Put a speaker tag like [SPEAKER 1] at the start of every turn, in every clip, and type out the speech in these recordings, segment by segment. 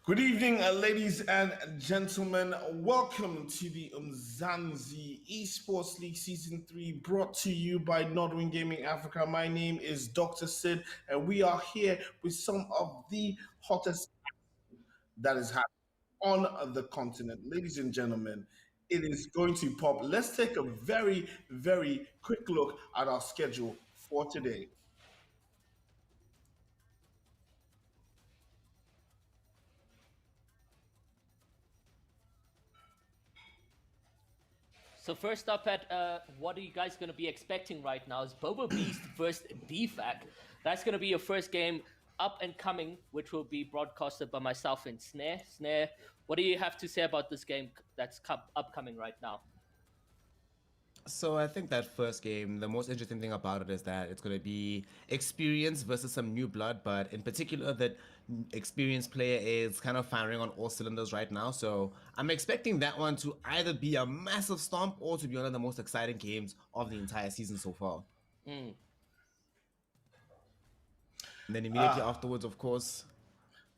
[SPEAKER 1] Good evening, ladies and gentlemen. Welcome to the Umzansi Esports League Season 3, brought to you by Northern Gaming Africa. My name is Dr. Sid, and we are here with some of the hottest that is happening on the continent. Ladies and gentlemen, it is going to pop. Let's take a very, very quick look at our schedule for today.
[SPEAKER 2] So first up at what are you guys going to be expecting right now is Bobo Beast versus Deevak. That's going to be your first game up and coming, which will be broadcasted by myself and Snare. Snare, what do you have to say about this game that's upcoming right now?
[SPEAKER 3] So I think that first game, the most interesting thing about it is that it's going to be experience versus some new blood, but in particular that experienced player is kind of firing on all cylinders right now. So I'm expecting that one to either be a massive stomp or to be one of the most exciting games of the entire season so far. And then immediately afterwards, of course,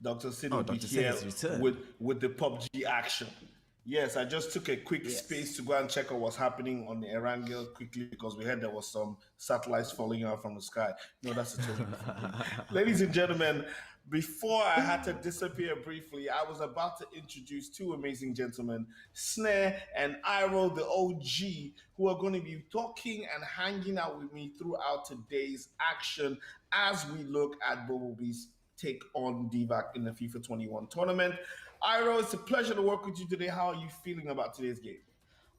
[SPEAKER 1] Dr. Sid will be here with the PUBG action. Yes, I just took a quick space to go and check out what's happening on the Erangel quickly because we heard there was some satellites falling out from the sky. No, that's a total different. Ladies and gentlemen, before I had to disappear briefly, I was about to introduce two amazing gentlemen, Snare and Iro, the OG, who are going to be talking and hanging out with me throughout today's action as we look at Bobo Beast take on Deevak in the FIFA 21 tournament. Iro, it's a pleasure to work with you today. How are you feeling about today's game?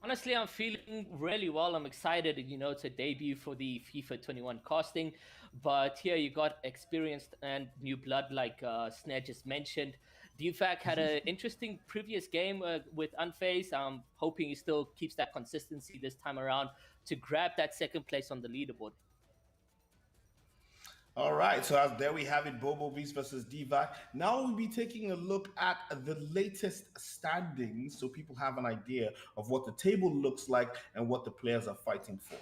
[SPEAKER 2] Honestly, I'm feeling really well. I'm excited, to debut for the FIFA 21 casting. But here you got experienced and new blood, like Snare just mentioned. Deevak had an interesting previous game with Unfazed. I'm hoping he still keeps that consistency this time around to grab that second place on the leaderboard.
[SPEAKER 1] All right, so there we have it, Bobo Beast versus Deevak. Now we'll be taking a look at the latest standings so people have an idea of what the table looks like and what the players are fighting for.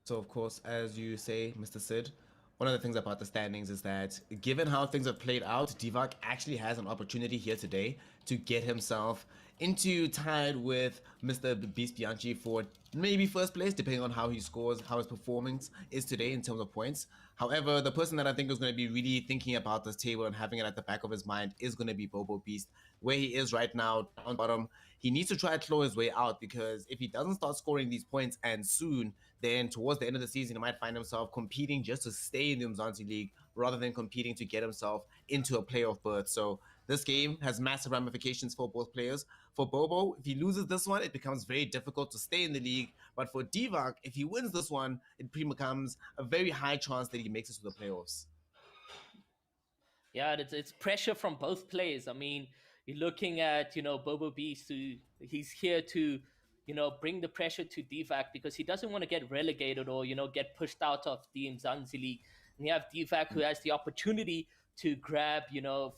[SPEAKER 3] So of course, as you say, Mr. Sid, one of the things about the standings is that given how things have played out, Deevak actually has an opportunity here today to get himself into tied with Mr. Beast Bianchi for maybe first place, depending on how he scores, how his performance is today in terms of points. However, the person that I think is going to be really thinking about this table and having it at the back of his mind is going to be Bobo Beast. Where he is right now, down bottom, he needs to try to claw his way out, because if he doesn't start scoring these points and soon, then towards the end of the season, he might find himself competing just to stay in the Umzansi League rather than competing to get himself into a playoff berth. So this game has massive ramifications for both players. For Bobo, if he loses this one, it becomes very difficult to stay in the league. But for Deevak, if he wins this one, it becomes a very high chance that he makes it to the playoffs.
[SPEAKER 2] Yeah, it's pressure from both players. I mean, you're looking at, Bobo Beast, he's here to, bring the pressure to Deevak because he doesn't want to get relegated or, get pushed out of the Umzansi League. And you have Deevak who has the opportunity to grab,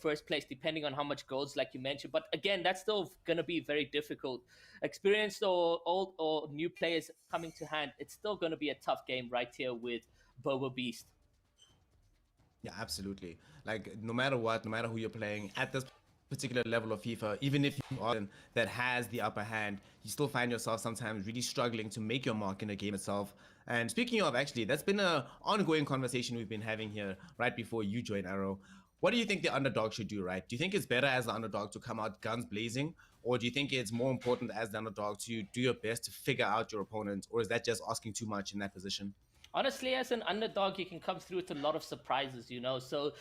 [SPEAKER 2] first place, depending on how much goals, like you mentioned. But again, that's still going to be very difficult. Experienced or old or new players coming to hand, it's still going to be a tough game right here with Bobo Beast.
[SPEAKER 3] Yeah, absolutely. Like, no matter what, no matter who you're playing, at this particular level of FIFA, even if you are that has the upper hand, you still find yourself sometimes really struggling to make your mark in the game itself. And speaking of, actually, that's been an ongoing conversation we've been having here right before you joined Arrow. What do you think the underdog should do, right? Do you think it's better as the underdog to come out guns blazing? Or do you think it's more important as the underdog to do your best to figure out your opponent? Or is that just asking too much in that position?
[SPEAKER 2] Honestly, as an underdog, you can come through with a lot of surprises, So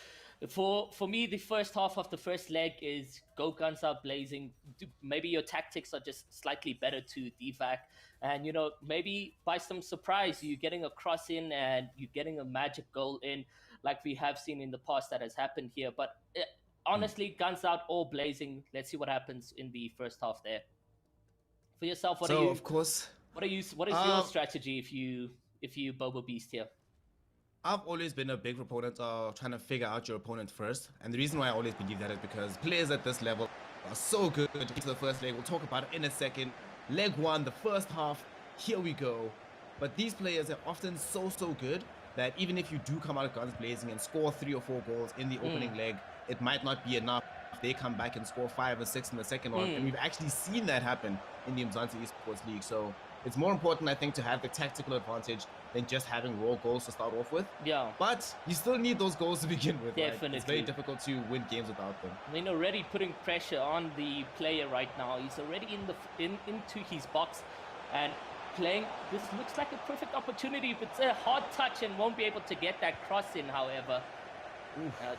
[SPEAKER 2] for me, the first half of the first leg is go guns out blazing. Maybe your tactics are just slightly better to Deevak. And, maybe by some surprise, you're getting a cross in and you're getting a magic goal in, like we have seen in the past that has happened here. But honestly, guns out all blazing. Let's see what happens in the first half there. For yourself, what is your strategy if you Bobo Beast here?
[SPEAKER 3] I've always been a big proponent of trying to figure out your opponent first. And the reason why I always believe that is because players at this level are so good. To the first leg, we'll talk about it in a second. Leg one, the first half, here we go. But these players are often so good that even if you do come out guns blazing and score 3 or 4 goals in the opening leg, it might not be enough. They come back and score 5 or 6 in the second one, and we've actually seen that happen in the Umzansi Esports League. So it's more important, I think, to have the tactical advantage than just having raw goals to start off with.
[SPEAKER 2] Yeah.
[SPEAKER 3] But you still need those goals to begin with.
[SPEAKER 2] Definitely.
[SPEAKER 3] Right? It's very difficult to win games without them.
[SPEAKER 2] I mean, already putting pressure on the player right now. He's already into his box and playing. This looks like a perfect opportunity, but it's a hard touch and won't be able to get that cross in, however.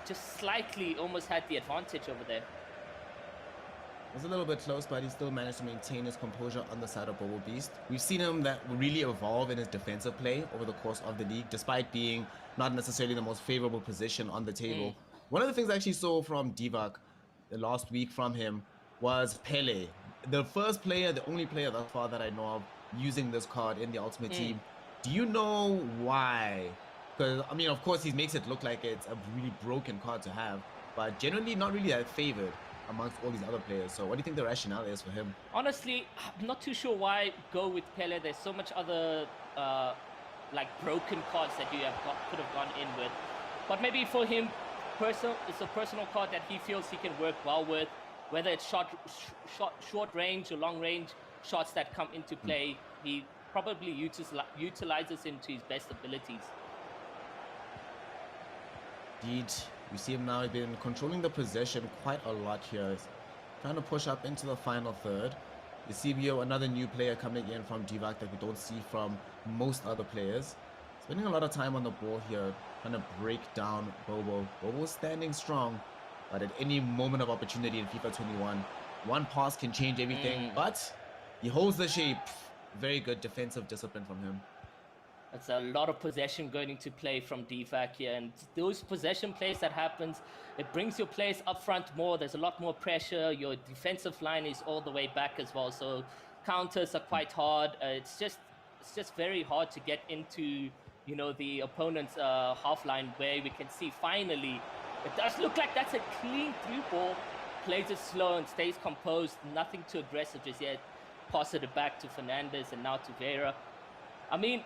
[SPEAKER 2] Just slightly almost had the advantage over there.
[SPEAKER 3] It was a little bit close, but he still managed to maintain his composure on the side of Bobo Beast. We've seen him that really evolve in his defensive play over the course of the league, despite being not necessarily the most favorable position on the table. One of the things I actually saw from Deevak the last week from him was Pele. The first player, the only player thus far that I know of using this card in the Ultimate Team. Do you know why? Because, I mean, of course, he makes it look like it's a really broken card to have, but generally not really that favored amongst all these other players. So what do you think the rationale is for him?
[SPEAKER 2] Honestly, I'm not too sure why go with Pele. There's so much other like broken cards that you could have gone in with. But maybe for him, it's a personal card that he feels he can work well with, whether it's short range or long range shots that come into play. He probably utilizes him to his best abilities.
[SPEAKER 3] Indeed, you see him now. He's been controlling the possession quite a lot here. He's trying to push up into the final third. The CBO, another new player coming in from Deevak that we don't see from most other players. Spending a lot of time on the ball here, trying to break down Bobo. Bobo's standing strong, but at any moment of opportunity in FIFA 21, one pass can change everything, but he holds the shape. Very good defensive discipline from him.
[SPEAKER 2] That's a lot of possession going into play from Deevak here, and those possession plays that happens, it brings your players up front more. There's a lot more pressure. Your defensive line is all the way back as well, so counters are quite hard. It's just very hard to get into, you know, the opponent's half line, where we can see finally it does look like that's a clean through ball. Plays it slow and stays composed. Nothing too aggressive just yet. Passes it back to Fernandez and now to Vera. I mean,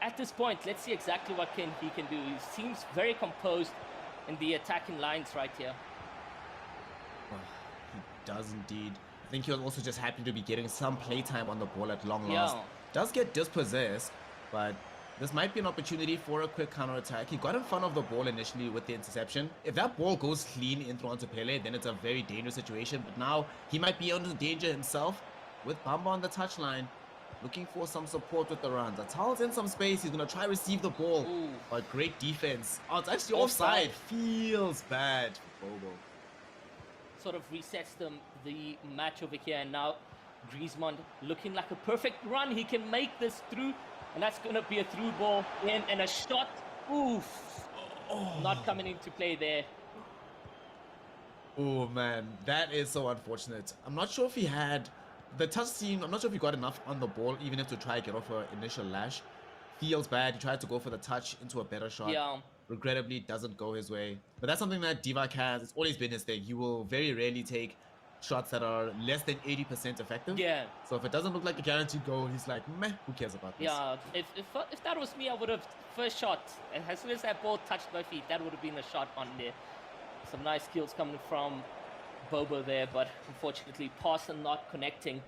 [SPEAKER 2] at this point, let's see exactly what he can do. He seems very composed in the attacking lines right here.
[SPEAKER 3] Oh, he does indeed. I think he was also just happy to be getting some playtime on the ball at long last. Does get dispossessed, but this might be an opportunity for a quick counter-attack. He got in front of the ball initially with the interception. If that ball goes clean in onto Pele, then it's a very dangerous situation. But now he might be under danger himself with Bamba on the touchline, looking for some support with the runs. Atal's in some space. He's going to try to receive the ball. But great defense. Oh, it's actually offside. Feels bad for Bobo.
[SPEAKER 2] Sort of resets the match over here. And now Griezmann looking like a perfect run. He can make this through. And that's going to be a through ball in and a shot. Oof. Not coming into play there.
[SPEAKER 3] Oh, man. That is so unfortunate. I'm not sure if he had the touch team. I'm not sure if he got enough on the ball, even if to try to get off an initial lash. Feels bad. He tried to go for the touch into a better shot.
[SPEAKER 2] Yeah.
[SPEAKER 3] Regrettably, doesn't go his way. But that's something that Deevak has. It's always been his thing. He will very rarely take shots that are less than 80% effective.
[SPEAKER 2] Yeah.
[SPEAKER 3] So if it doesn't look like a guaranteed goal, he's like, meh, who cares about this?
[SPEAKER 2] Yeah. If that was me, I would have first shot. And as soon as that ball touched my feet, that would have been a shot on there. Some nice skills coming from Bobo there, but unfortunately, pass and not connecting.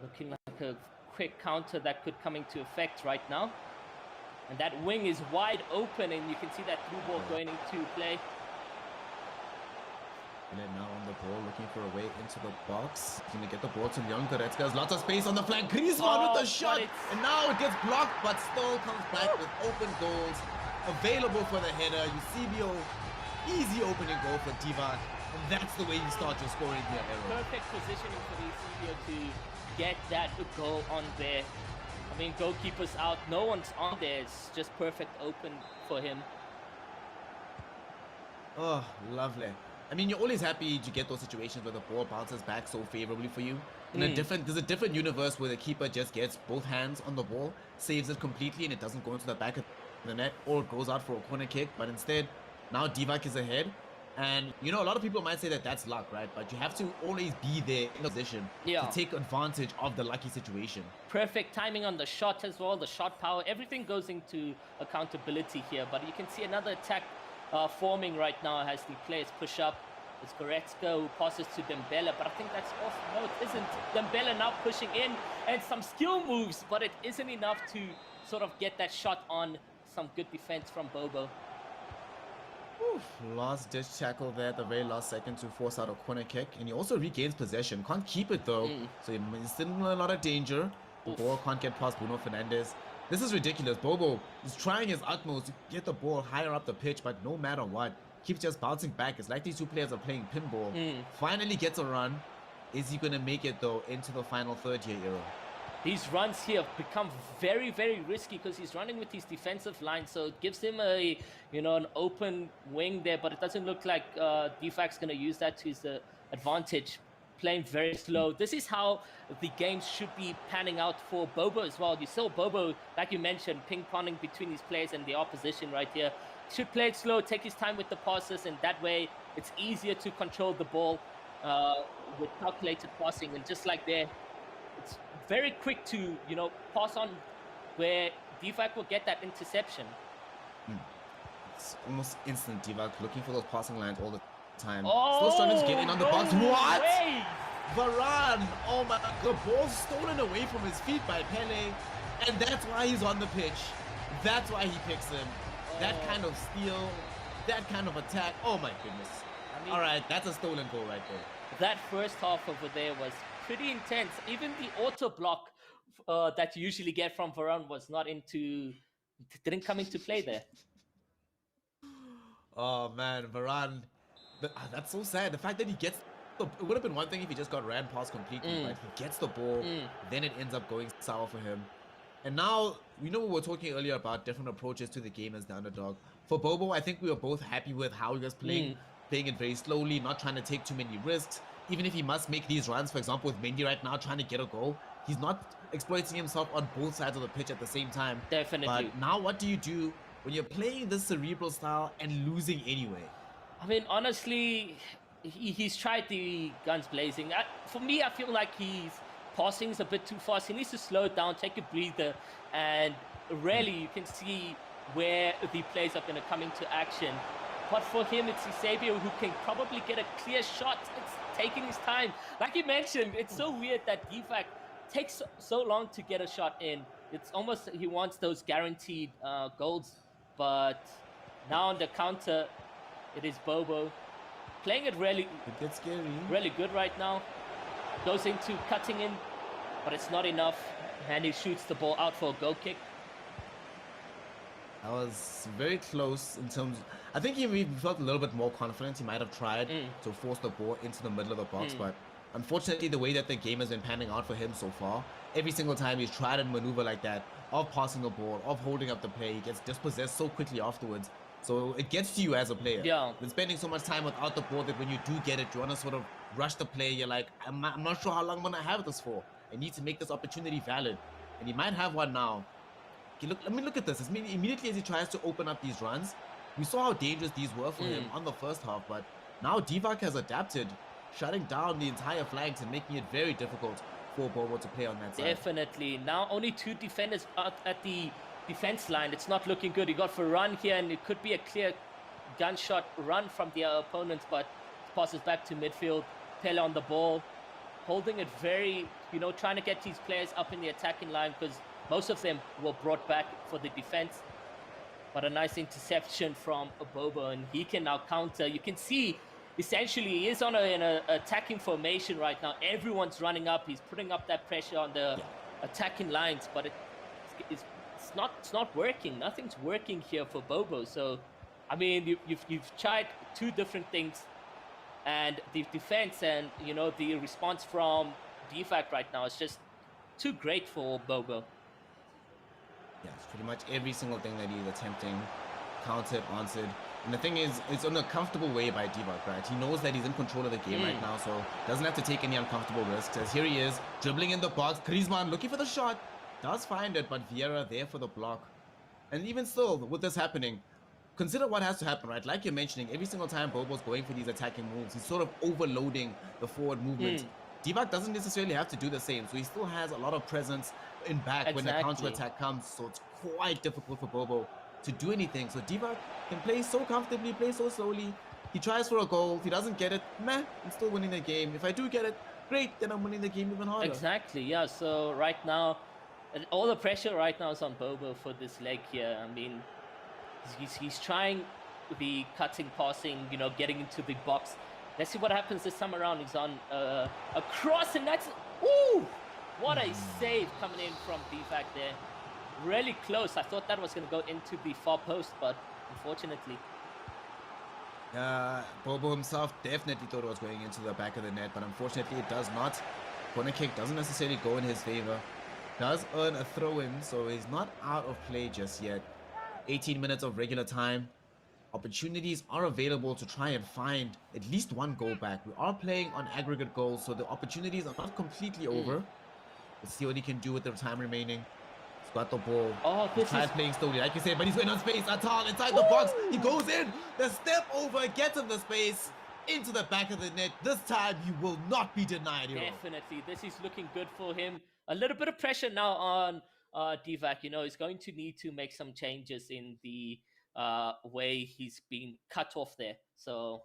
[SPEAKER 2] Looking like a quick counter that could come into effect right now. And that wing is wide open, and you can see that through ball going into play.
[SPEAKER 3] And then now on the ball, looking for a way into the box. He's going to get the ball to Leon Goretzka. There's lots of space on the flank. Griezmann with the shot. And now it gets blocked, but still comes back with open goals. Available for the header. Eusebio, easy opening goal for Deevak. And that's the way you start your scoring here, Aaron.
[SPEAKER 2] Perfect positioning for Eusebio to get that goal on there. I mean, goalkeeper's out. No one's on there. It's just perfect open for him.
[SPEAKER 3] Oh, lovely. I mean, you're always happy to get those situations where the ball bounces back so favorably for you. In there's a different universe where the keeper just gets both hands on the ball, saves it completely, and it doesn't go into the back of the net, or it goes out for a corner kick. But instead, now Deevak is ahead. And, you know, a lot of people might say that that's luck, right? But you have to always be there in a position to take advantage of the lucky situation.
[SPEAKER 2] Perfect timing on the shot as well, the shot power, everything goes into accountability here. But you can see another attack forming right now as the players push up. It's Goretzka who passes to Dembele, but I think that's off. No, it isn't. Dembele now pushing in, and some skill moves, but it isn't enough to sort of get that shot on. Some good defense from Bobo.
[SPEAKER 3] Oof, last ditch tackle there at the very last second to force out a corner kick, and he also regains possession. Can't keep it though, so he's still in a lot of danger. The ball can't get past Bruno Fernandes. This is ridiculous. Bobo is trying his utmost to get the ball higher up the pitch, but no matter what, keeps just bouncing back. It's like these two players are playing pinball. Finally gets a run. Is he going to make it though into the final third here, Eero?
[SPEAKER 2] These runs here have become very, very risky because he's running with his defensive line, so it gives him a, you know, an open wing there, but it doesn't look like Deevak's going to use that to his advantage. Playing very slow. This is how the game should be panning out for Bobo as well. You saw Bobo, like you mentioned, ping-ponging between his players and the opposition right here. Should play it slow, take his time with the passes, and that way it's easier to control the ball with calculated passing. And just like there, it's very quick to, you know, pass on where Deevak will get that interception.
[SPEAKER 3] It's almost instant. Deevak looking for those passing lines all the time. Still struggling to get in on the box. What?
[SPEAKER 2] Way.
[SPEAKER 3] Varane! Oh my, the ball's stolen away from his feet by Pele, and that's why he's on the pitch. That's why he picks him. That kind of steal, that kind of attack. Oh my goodness.
[SPEAKER 2] I mean,
[SPEAKER 3] all right, that's a stolen goal right there.
[SPEAKER 2] That first half over there was pretty intense. Even the auto block that you usually get from Varane was not didn't come into play there.
[SPEAKER 3] Oh man, Varane. That's so sad. The fact that he gets it would have been one thing if he just got ran past completely, but he gets the ball, then it ends up going sour for him. And now, we know we were talking earlier about different approaches to the game as the underdog. For Bobo, I think we were both happy with how he was playing it very slowly, not trying to take too many risks. Even if he must make these runs, for example, with Mendy right now trying to get a goal, he's not exploiting himself on both sides of the pitch at the same time.
[SPEAKER 2] Definitely.
[SPEAKER 3] But now what do you do when you're playing this cerebral style and losing anyway?
[SPEAKER 2] I mean, honestly, he's tried the guns blazing. For me, I feel like his passing is a bit too fast. He needs to slow it down, take a breather, and really you can see where the players are going to come into action. But for him, it's Eusebio who can probably get a clear shot. It's taking his time. Like you mentioned, it's so weird that Deevak takes so long to get a shot in. It's almost he wants those guaranteed goals. But now on the counter, it is Bobo playing it really good right now. Goes into cutting in, but it's not enough, and he shoots the ball out for a goal kick.
[SPEAKER 3] That was very close in terms. I think he felt a little bit more confident. He might have tried to force the ball into the middle of the box, but unfortunately, the way that the game has been panning out for him so far, every single time he's tried a maneuver like that of passing the ball, of holding up the play, he gets dispossessed so quickly afterwards. So it gets to you as a player.
[SPEAKER 2] Yeah.
[SPEAKER 3] Been spending so much time without the ball that when you do get it, you want to sort of rush the play. You're like, I'm not sure how long I'm going to have this for. I need to make this opportunity valid. And he might have one now. Okay, look at this. Immediately as he tries to open up these runs, we saw how dangerous these were for him on the first half. But now Deevak has adapted, shutting down the entire flanks and making it very difficult for Bobo to play on that side.
[SPEAKER 2] Definitely. Now only two defenders at the defense line. It's not looking good. You got for run here, and it could be a clear gunshot run from the opponents, but passes back to midfield. Pele on the ball, holding it very, you know, trying to get these players up in the attacking line because most of them were brought back for the defense. But a nice interception from Bobo, and he can now counter. You can see essentially he is on an attacking formation right now. Everyone's running up. He's putting up that pressure on the attacking lines, but it's not working. Nothing's working here for Bobo. So, I mean, you've tried two different things, and the defense and, you know, the response from Deevak right now is just too great for Bobo.
[SPEAKER 3] Yeah, it's pretty much every single thing that he's attempting, countered, answered. And the thing is, it's in a comfortable way by Deevak, right? He knows that he's in control of the game right now, so doesn't have to take any uncomfortable risks. As here he is, dribbling in the box. Griezmann looking for the shot. Does find it, but Vieira there for the block. And even still, with this happening, consider what has to happen, right? Like you're mentioning, every single time Bobo's going for these attacking moves, he's sort of overloading the forward movement. Deevak doesn't necessarily have to do the same, so he still has a lot of presence in back when the counter-attack comes, so it's quite difficult for Bobo to do anything. So Deevak can play so comfortably, play so slowly. He tries for a goal. If he doesn't get it, meh, I'm still winning the game. If I do get it, great, then I'm winning the game even harder.
[SPEAKER 2] Exactly, yeah. So right now, all the pressure right now is on Bobo for this leg here. I mean, he's trying to be cutting, passing, you know, getting into the box. Let's see what happens this time around. He's on a cross, and that's... Ooh! What a save coming in from Deevak there. Really close. I thought that was going to go into the far post, but unfortunately...
[SPEAKER 3] Bobo himself definitely thought it was going into the back of the net, but unfortunately it does not. Corner kick doesn't necessarily go in his favor. Does earn a throw-in, so he's not out of play just yet. 18 minutes of regular time. Opportunities are available to try and find at least one goal back. We are playing on aggregate goals, so the opportunities are not completely over. Let's see what he can do with the time remaining. He's got the ball. Oh, this is playing slowly, like you said, but he's going on space. Atal inside the box. He goes in. The step over gets him the space into the back of the net. This time he will not be denied.
[SPEAKER 2] Definitely, this is looking good for him. A little bit of pressure now on Deevak. You know, he's going to need to make some changes in the way he's been cut off there. So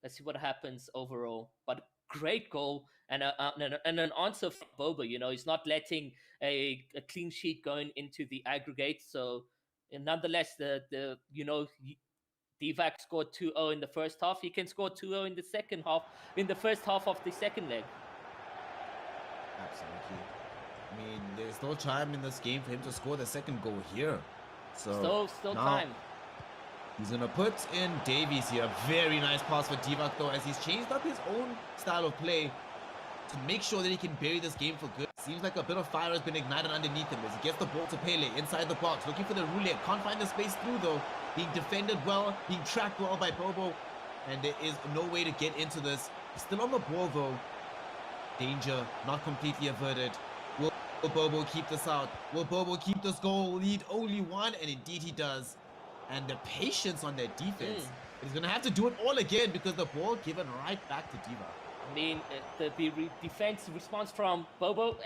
[SPEAKER 2] let's see what happens overall. But great goal and an answer from Bobo. You know, he's not letting a clean sheet going into the aggregate. So nonetheless, the you know, Deevak scored 2-0 in the first half. He can score 2-0 in the second half, in the first half of the second leg.
[SPEAKER 3] Absolutely. I mean, there's no time in this game for him to score the second goal here. So
[SPEAKER 2] still time.
[SPEAKER 3] He's going to put in Davies here. Very nice pass for Deevak, though, as he's changed up his own style of play to make sure that he can bury this game for good. Seems like a bit of fire has been ignited underneath him as he gets the ball to Pele inside the box, looking for the roulette. Can't find the space through, though. Being defended well, being tracked well by Bobo. And there is no way to get into this. He's still on the ball, though. Danger not completely averted. Will Bobo keep this out? Will Bobo keep this goal lead only one? And indeed he does. And the patience on their defense. He's going to have to do it all again because the ball given right back to Deevak.
[SPEAKER 2] I mean, the defense response from Bobo,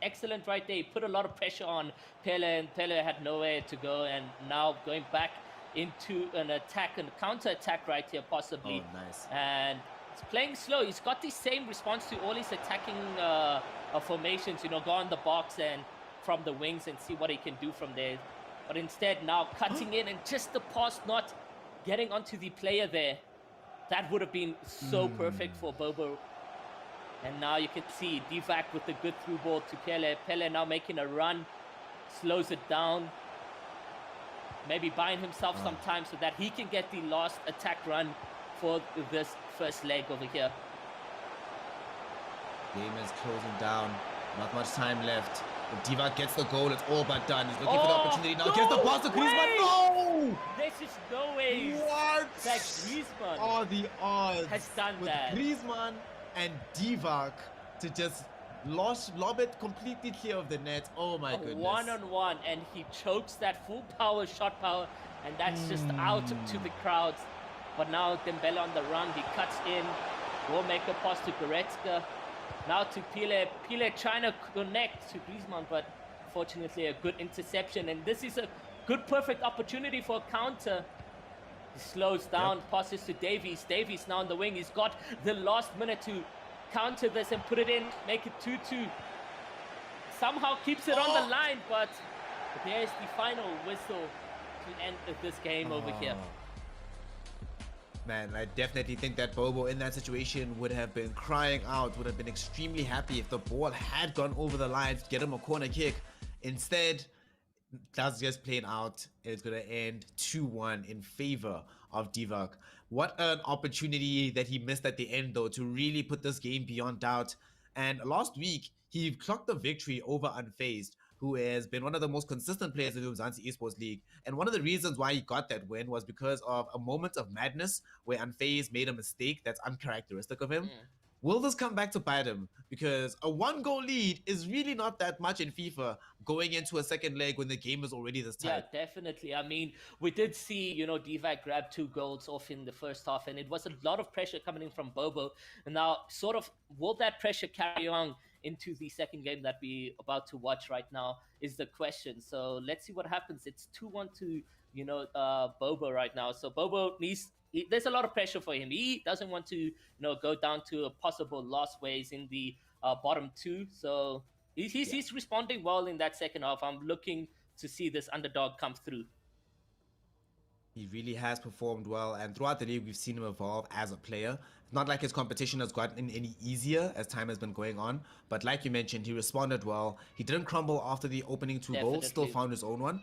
[SPEAKER 2] excellent right there. He put a lot of pressure on Pele, and Pele had nowhere to go. And now going back into an attack, and counter-attack right here, possibly.
[SPEAKER 3] Oh, nice.
[SPEAKER 2] And he's playing slow. He's got the same response to all his attacking formations. You know, go on the box and from the wings and see what he can do from there. But instead now cutting in and just the pass not getting onto the player there. That would have been so perfect for Bobo. And now you can see Deevak with the good through ball to Pele. Pele now making a run. Slows it down. Maybe buying himself some time so that he can get the last attack run for this first leg over here.
[SPEAKER 3] Game is closing down. Not much time left. If Deevak gets the goal, it's all but done. He's looking for the opportunity now. Gets the pass to Griezmann. No!
[SPEAKER 2] This is no way.
[SPEAKER 3] What?
[SPEAKER 2] That Griezmann
[SPEAKER 3] are the odds
[SPEAKER 2] has done
[SPEAKER 3] with
[SPEAKER 2] that.
[SPEAKER 3] Griezmann and Deevak to just lob it completely clear of the net. Oh my goodness.
[SPEAKER 2] One-on-one, and he chokes that full power, shot power, and that's just out to the crowds. But now Dembele on the run. He cuts in. Will make a pass to Goretzka. Now to Pele. Pele trying to connect to Griezmann, but fortunately a good interception. And this is a good, perfect opportunity for a counter. He slows down, passes to Davies. Davies now on the wing. He's got the last minute to counter this and put it in, make it 2-2. Somehow keeps it on the line, but there's the final whistle to end this game over here.
[SPEAKER 3] Man, I definitely think that Bobo in that situation would have been crying out, would have been extremely happy if the ball had gone over the line to get him a corner kick. Instead, that's just playing out. It's going to end 2-1 in favor of Deevak. What an opportunity that he missed at the end, though, to really put this game beyond doubt. And last week, he clocked the victory over Unfazed, who has been one of the most consistent players in the Umzansi Esports League. And one of the reasons why he got that win was because of a moment of madness where Unfazed made a mistake that's uncharacteristic of him. will this come back to bite him? Because a 1-goal lead is really not that much in FIFA going into a second leg when the game is already this tight.
[SPEAKER 2] Yeah, definitely. I mean, we did see, Deevak grab 2 goals off in the first half, and it was a lot of pressure coming in from Bobo. And now, sort of, will that pressure carry on into the second game that we about to watch right now is the question. So let's see what happens. It's 2-1 to, Bobo right now. So Bobo there's a lot of pressure for him. He doesn't want to, go down to a possible loss where he's in the bottom 2. So he's responding well in that second half. I'm looking to see this underdog come through.
[SPEAKER 3] He really has performed well, and throughout the league we've seen him evolve as a player. It's not like his competition has gotten any easier as time has been going on, but like you mentioned, he responded well. He didn't crumble after the opening 2 goals, still found his own one.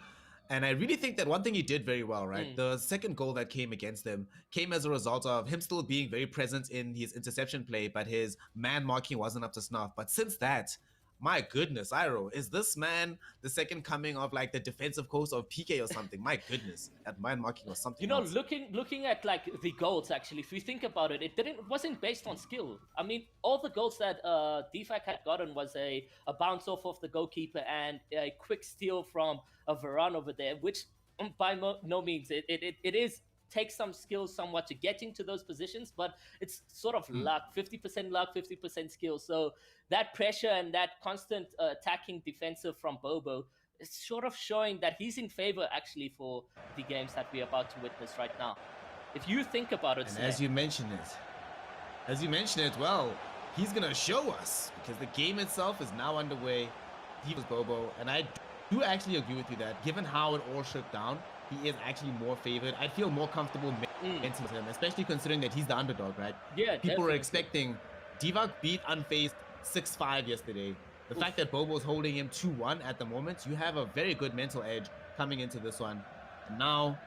[SPEAKER 3] And I really think that one thing he did very well, right? The second goal that came against him came as a result of him still being very present in his interception play, but his man marking wasn't up to snuff. But since that, my goodness, Iro, is this man the second coming of like the defensive coach of PK or something? My goodness, at man marking or something. Else.
[SPEAKER 2] Looking at like the goals, actually, if you think about it, it wasn't based on skill. I mean, all the goals that Deevak had gotten was a bounce off of the goalkeeper and a quick steal from a Varane over there, which by no means it takes some skill somewhat to get into those positions, but it's sort of luck, 50% luck, 50% skill. So that pressure and that constant attacking defensive from Bobo is sort of showing that he's in favor actually for the games that we're about to witness right now. If you think about it,
[SPEAKER 3] and as you mention it, well, he's gonna show us because the game itself is now underway. He was Bobo, and I do actually agree with you that given how it all shook down, he is actually more favored. I'd feel more comfortable against him, especially considering that he's the underdog, right?
[SPEAKER 2] Yeah,
[SPEAKER 3] people were expecting Deevak beat Unfazed 6-5 yesterday. The fact that Bobo's holding him 2-1 at the moment, you have a very good mental edge coming into this one. And now,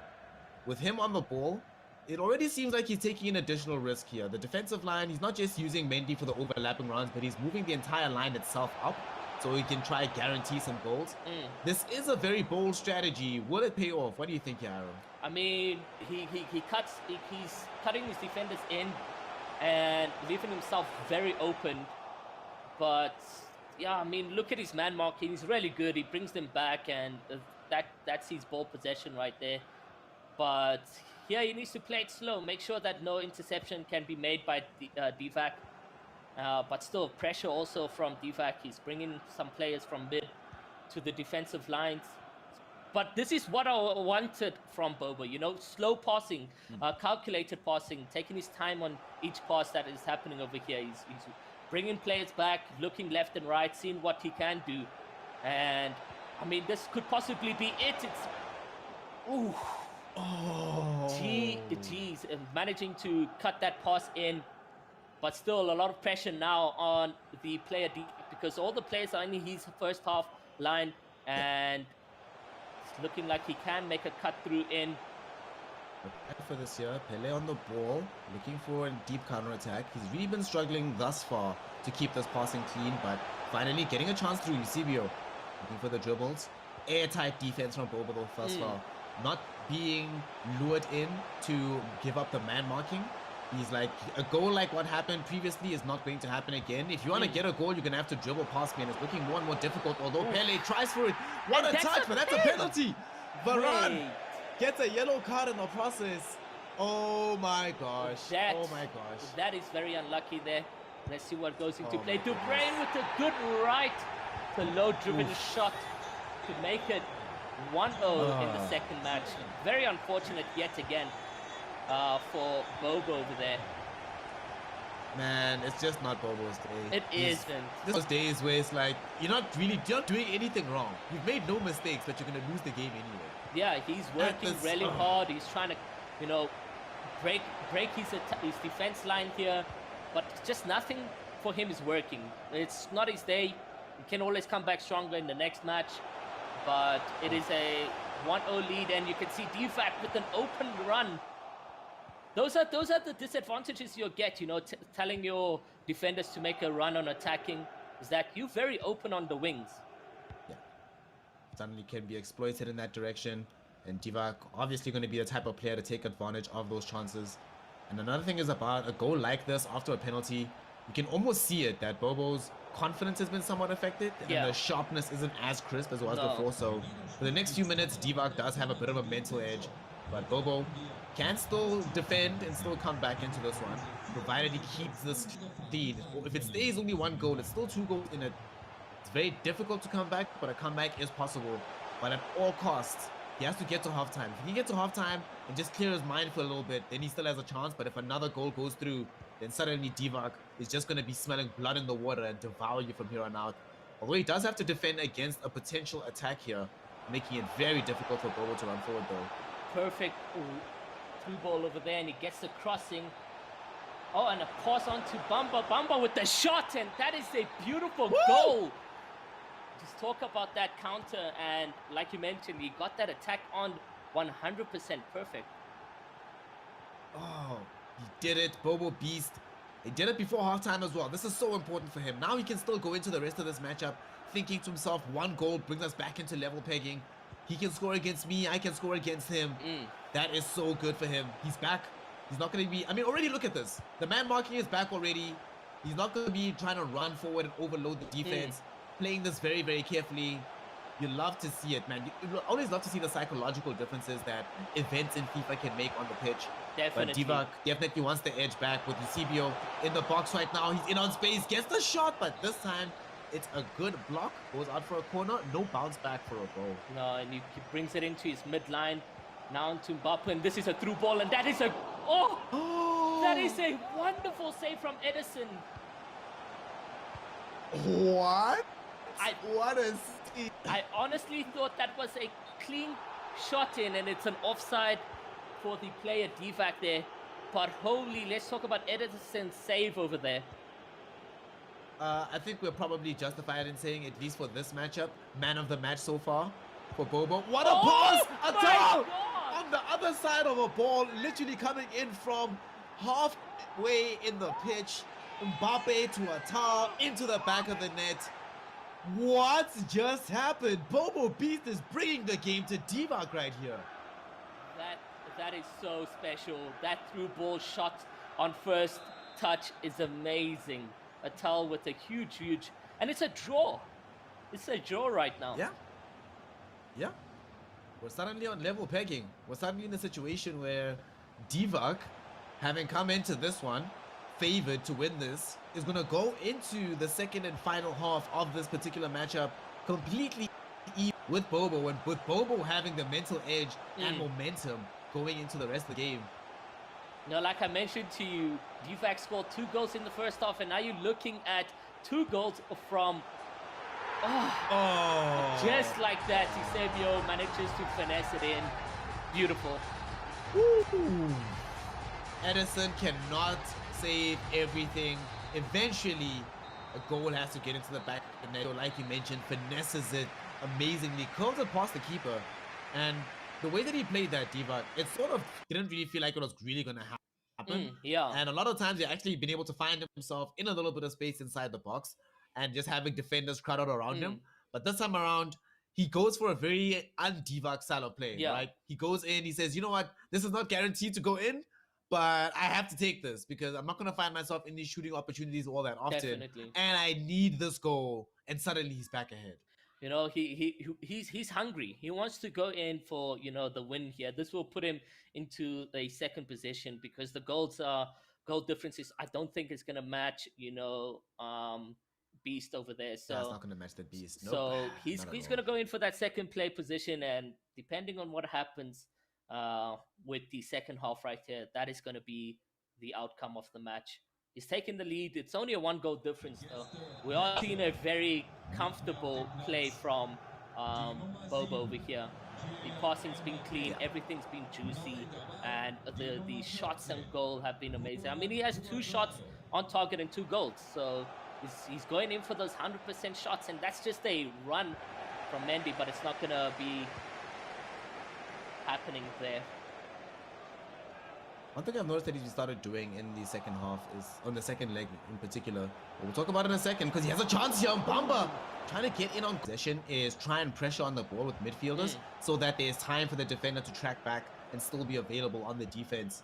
[SPEAKER 3] with him on the ball, it already seems like he's taking an additional risk here. The defensive line, he's not just using Mendy for the overlapping runs, but he's moving the entire line itself up so he can try guarantee some goals. This is a very bold strategy. Will it pay off? What do you think, Aaron?
[SPEAKER 2] I mean, he's cutting his defenders in and leaving himself very open. But yeah, I mean, look at his man marking. He's really good. He brings them back, and that's his ball possession right there. But here he needs to play it slow. Make sure that no interception can be made by Deevak. But still, pressure also from Deevak. He's bringing some players from mid to the defensive lines. But this is what I wanted from Bobo, slow passing, calculated passing, taking his time on each pass that is happening over here. He's bringing players back, looking left and right, seeing what he can do. And, I mean, this could possibly be it. Ooh. Oh. Geez, managing to cut that pass in. But still, a lot of pressure now on the player because all the players are in his first half line, and it's looking like he can make a cut through in.
[SPEAKER 3] For this year, Pele on the ball, looking for a deep counter attack. He's really been struggling thus far to keep this passing clean, but finally getting a chance through. Eusebio looking for the dribbles. Airtight defense from Bobo thus far. Not being lured in to give up the man marking. He's like, a goal like what happened previously is not going to happen again. If you want to get a goal, you're going to have to dribble past me, and it's looking more and more difficult, although Pele tries for it. What a touch, but that's a penalty. Varane gets a yellow card in the process. Oh my gosh.
[SPEAKER 2] That is very unlucky there. Let's see what goes into play. Dubrain with a good right. The low-driven shot to make it 1-0 in the second match. Very unfortunate yet again. For Bobo over there.
[SPEAKER 3] Man, it's just not Bobo's day.
[SPEAKER 2] It isn't.
[SPEAKER 3] Those days where it's like, you're not doing anything wrong. You've made no mistakes, but you're going to lose the game anyway.
[SPEAKER 2] Yeah, he's working really hard. He's trying to, break his defense line here. But just nothing for him is working. It's not his day. He can always come back stronger in the next match. But it is a 1-0 lead, and you can see Deevak with an open run. Those are the disadvantages you'll get, telling your defenders to make a run on attacking, is that you're very open on the wings.
[SPEAKER 3] Yeah. Suddenly can be exploited in that direction, and Deevak obviously going to be the type of player to take advantage of those chances. And another thing is about a goal like this after a penalty, you can almost see it that Bobo's confidence has been somewhat affected, and the sharpness isn't as crisp as it was before. So for the next few minutes, Deevak does have a bit of a mental edge, but Bobo can still defend and still come back into this one, provided he keeps this lead. If it stays only 1 goal, it's still 2 goals in it. It's very difficult to come back, but a comeback is possible. But at all costs, he has to get to halftime. If he gets to halftime and just clear his mind for a little bit, then he still has a chance. But if another goal goes through, then suddenly Deevak is just going to be smelling blood in the water and devour you from here on out. Although he does have to defend against a potential attack here, making it very difficult for Bobo to run forward though.
[SPEAKER 2] Perfect through ball over there, and he gets the crossing. Oh, and a pass on to Bamba. Bamba with the shot, and that is a beautiful goal. Just talk about that counter, and like you mentioned, he got that attack on 100% perfect.
[SPEAKER 3] Oh, he did it, Bobo Beast. He did it before halftime as well. This is so important for him. Now he can still go into the rest of this matchup thinking to himself, 1 goal brings us back into level pegging. He can score against me, I can score against him. That is so good for him. He's back. He's not going to be... I mean, already look at this. The man marking is back already. He's not going to be trying to run forward and overload the defense. Playing this very, very carefully. You love to see it, man. You always love to see the psychological differences that events in FIFA can make on the pitch.
[SPEAKER 2] Definitely.
[SPEAKER 3] But Deevak definitely wants the edge back with Eusebio in the box right now. He's in on space, gets the shot, but this time it's a good block. Goes out for a corner, no bounce back for a goal.
[SPEAKER 2] No, and he brings it into his midline. Now into Mbappe, and this is a through ball, and that is a... Oh! That is a wonderful save from Edison.
[SPEAKER 3] What? What a...
[SPEAKER 2] I honestly thought that was a clean shot in, and it's an offside for the player Deevak there. But holy, let's talk about Edison's save over there.
[SPEAKER 3] I think we're probably justified in saying, at least for this matchup, man of the match so far for Bobo. What a pass! A goal! On the other side of a ball, literally coming in from halfway in the pitch. Mbappe to Atal into the back of the net. What just happened? Bobo Beast is bringing the game to Deevak right here.
[SPEAKER 2] That is so special. That through ball shot on first touch is amazing. Atal with a huge, and it's a draw. It's a draw right now.
[SPEAKER 3] Yeah. We're suddenly on level pegging. We're suddenly in a situation where Deevak, having come into this one, favored to win this, is going to go into the second and final half of this particular matchup completely even with Bobo, and with Bobo having the mental edge and momentum going into the rest of the game.
[SPEAKER 2] You know, like I mentioned to you, Deevak scored 2 goals in the first half, and now you're looking at 2 goals from... Just like that, Eusebio manages to finesse it in. Beautiful.
[SPEAKER 3] Ooh. Edison cannot save everything. Eventually, a goal has to get into the back of the net. So like you mentioned, finesses it amazingly, curls it past the keeper. And the way that he played that, Deevak, it sort of didn't really feel like it was really going to happen. And a lot of times, he actually been able to find himself in a little bit of space inside the box and just having defenders crowded around him. But this time around, he goes for a very un-Deevak style of play, right? He goes in, he says, you know what, this is not guaranteed to go in, but I have to take this because I'm not going to find myself in these shooting opportunities all that often.
[SPEAKER 2] Definitely.
[SPEAKER 3] And I need this goal. And suddenly he's back ahead.
[SPEAKER 2] You know, he's hungry. He wants to go in for, you know, the win here. This will put him into a second position because the goal differences, I don't think it's going to match, you know, Beast over there. So
[SPEAKER 3] that's not going to match the Beast. Nope.
[SPEAKER 2] So he's going to go in for that second play position, and depending on what happens with the second half right here, that is going to be the outcome of the match. He's taking the lead. It's only a 1 goal difference though. We are seeing a very comfortable play from Bobo over here. The passing's been clean, everything's been juicy, and the shots and goal have been amazing. I mean, he has 2 shots on target and 2 goals, so he's going in for those 100% shots, and that's just a run from Mendy, but it's not gonna be happening there.
[SPEAKER 3] One thing I've noticed that he's started doing in the second half is, on the second leg in particular, we'll talk about it in a second because he has a chance here. Bamba trying to get in on possession is try and pressure on the ball with midfielders so that there's time for the defender to track back and still be available on the defense.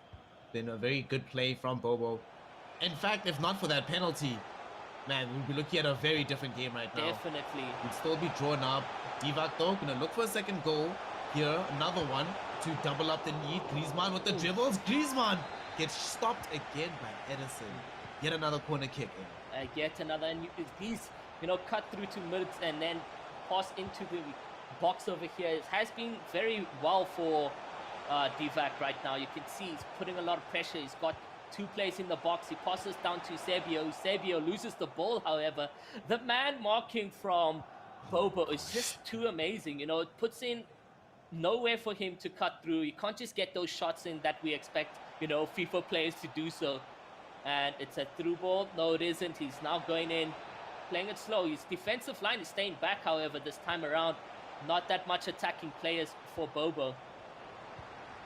[SPEAKER 3] Been a very good play from Bobo. In fact, if not for that penalty, man, we'd be looking at a very different game right now.
[SPEAKER 2] Definitely.
[SPEAKER 3] We'd still be drawn up. Deevak, though, going to look for a second goal. Here, another one to double up the lead. Griezmann with the dribbles. Griezmann gets stopped again by Edison. Yet another corner kick in.
[SPEAKER 2] Yet another. And these, cut through to mids and then pass into the box over here. It has been very well for Deevak right now. You can see he's putting a lot of pressure. He's got 2 players in the box. He passes down to Sebio. Sebio loses the ball, however. The man marking from Bobo is just too amazing. It puts in nowhere for him to cut through. You can't just get those shots in that we expect, FIFA players to do so. And it's a through ball. No, it isn't. He's now going in, playing it slow. His defensive line is staying back, however, this time around. Not that much attacking players for Bobo.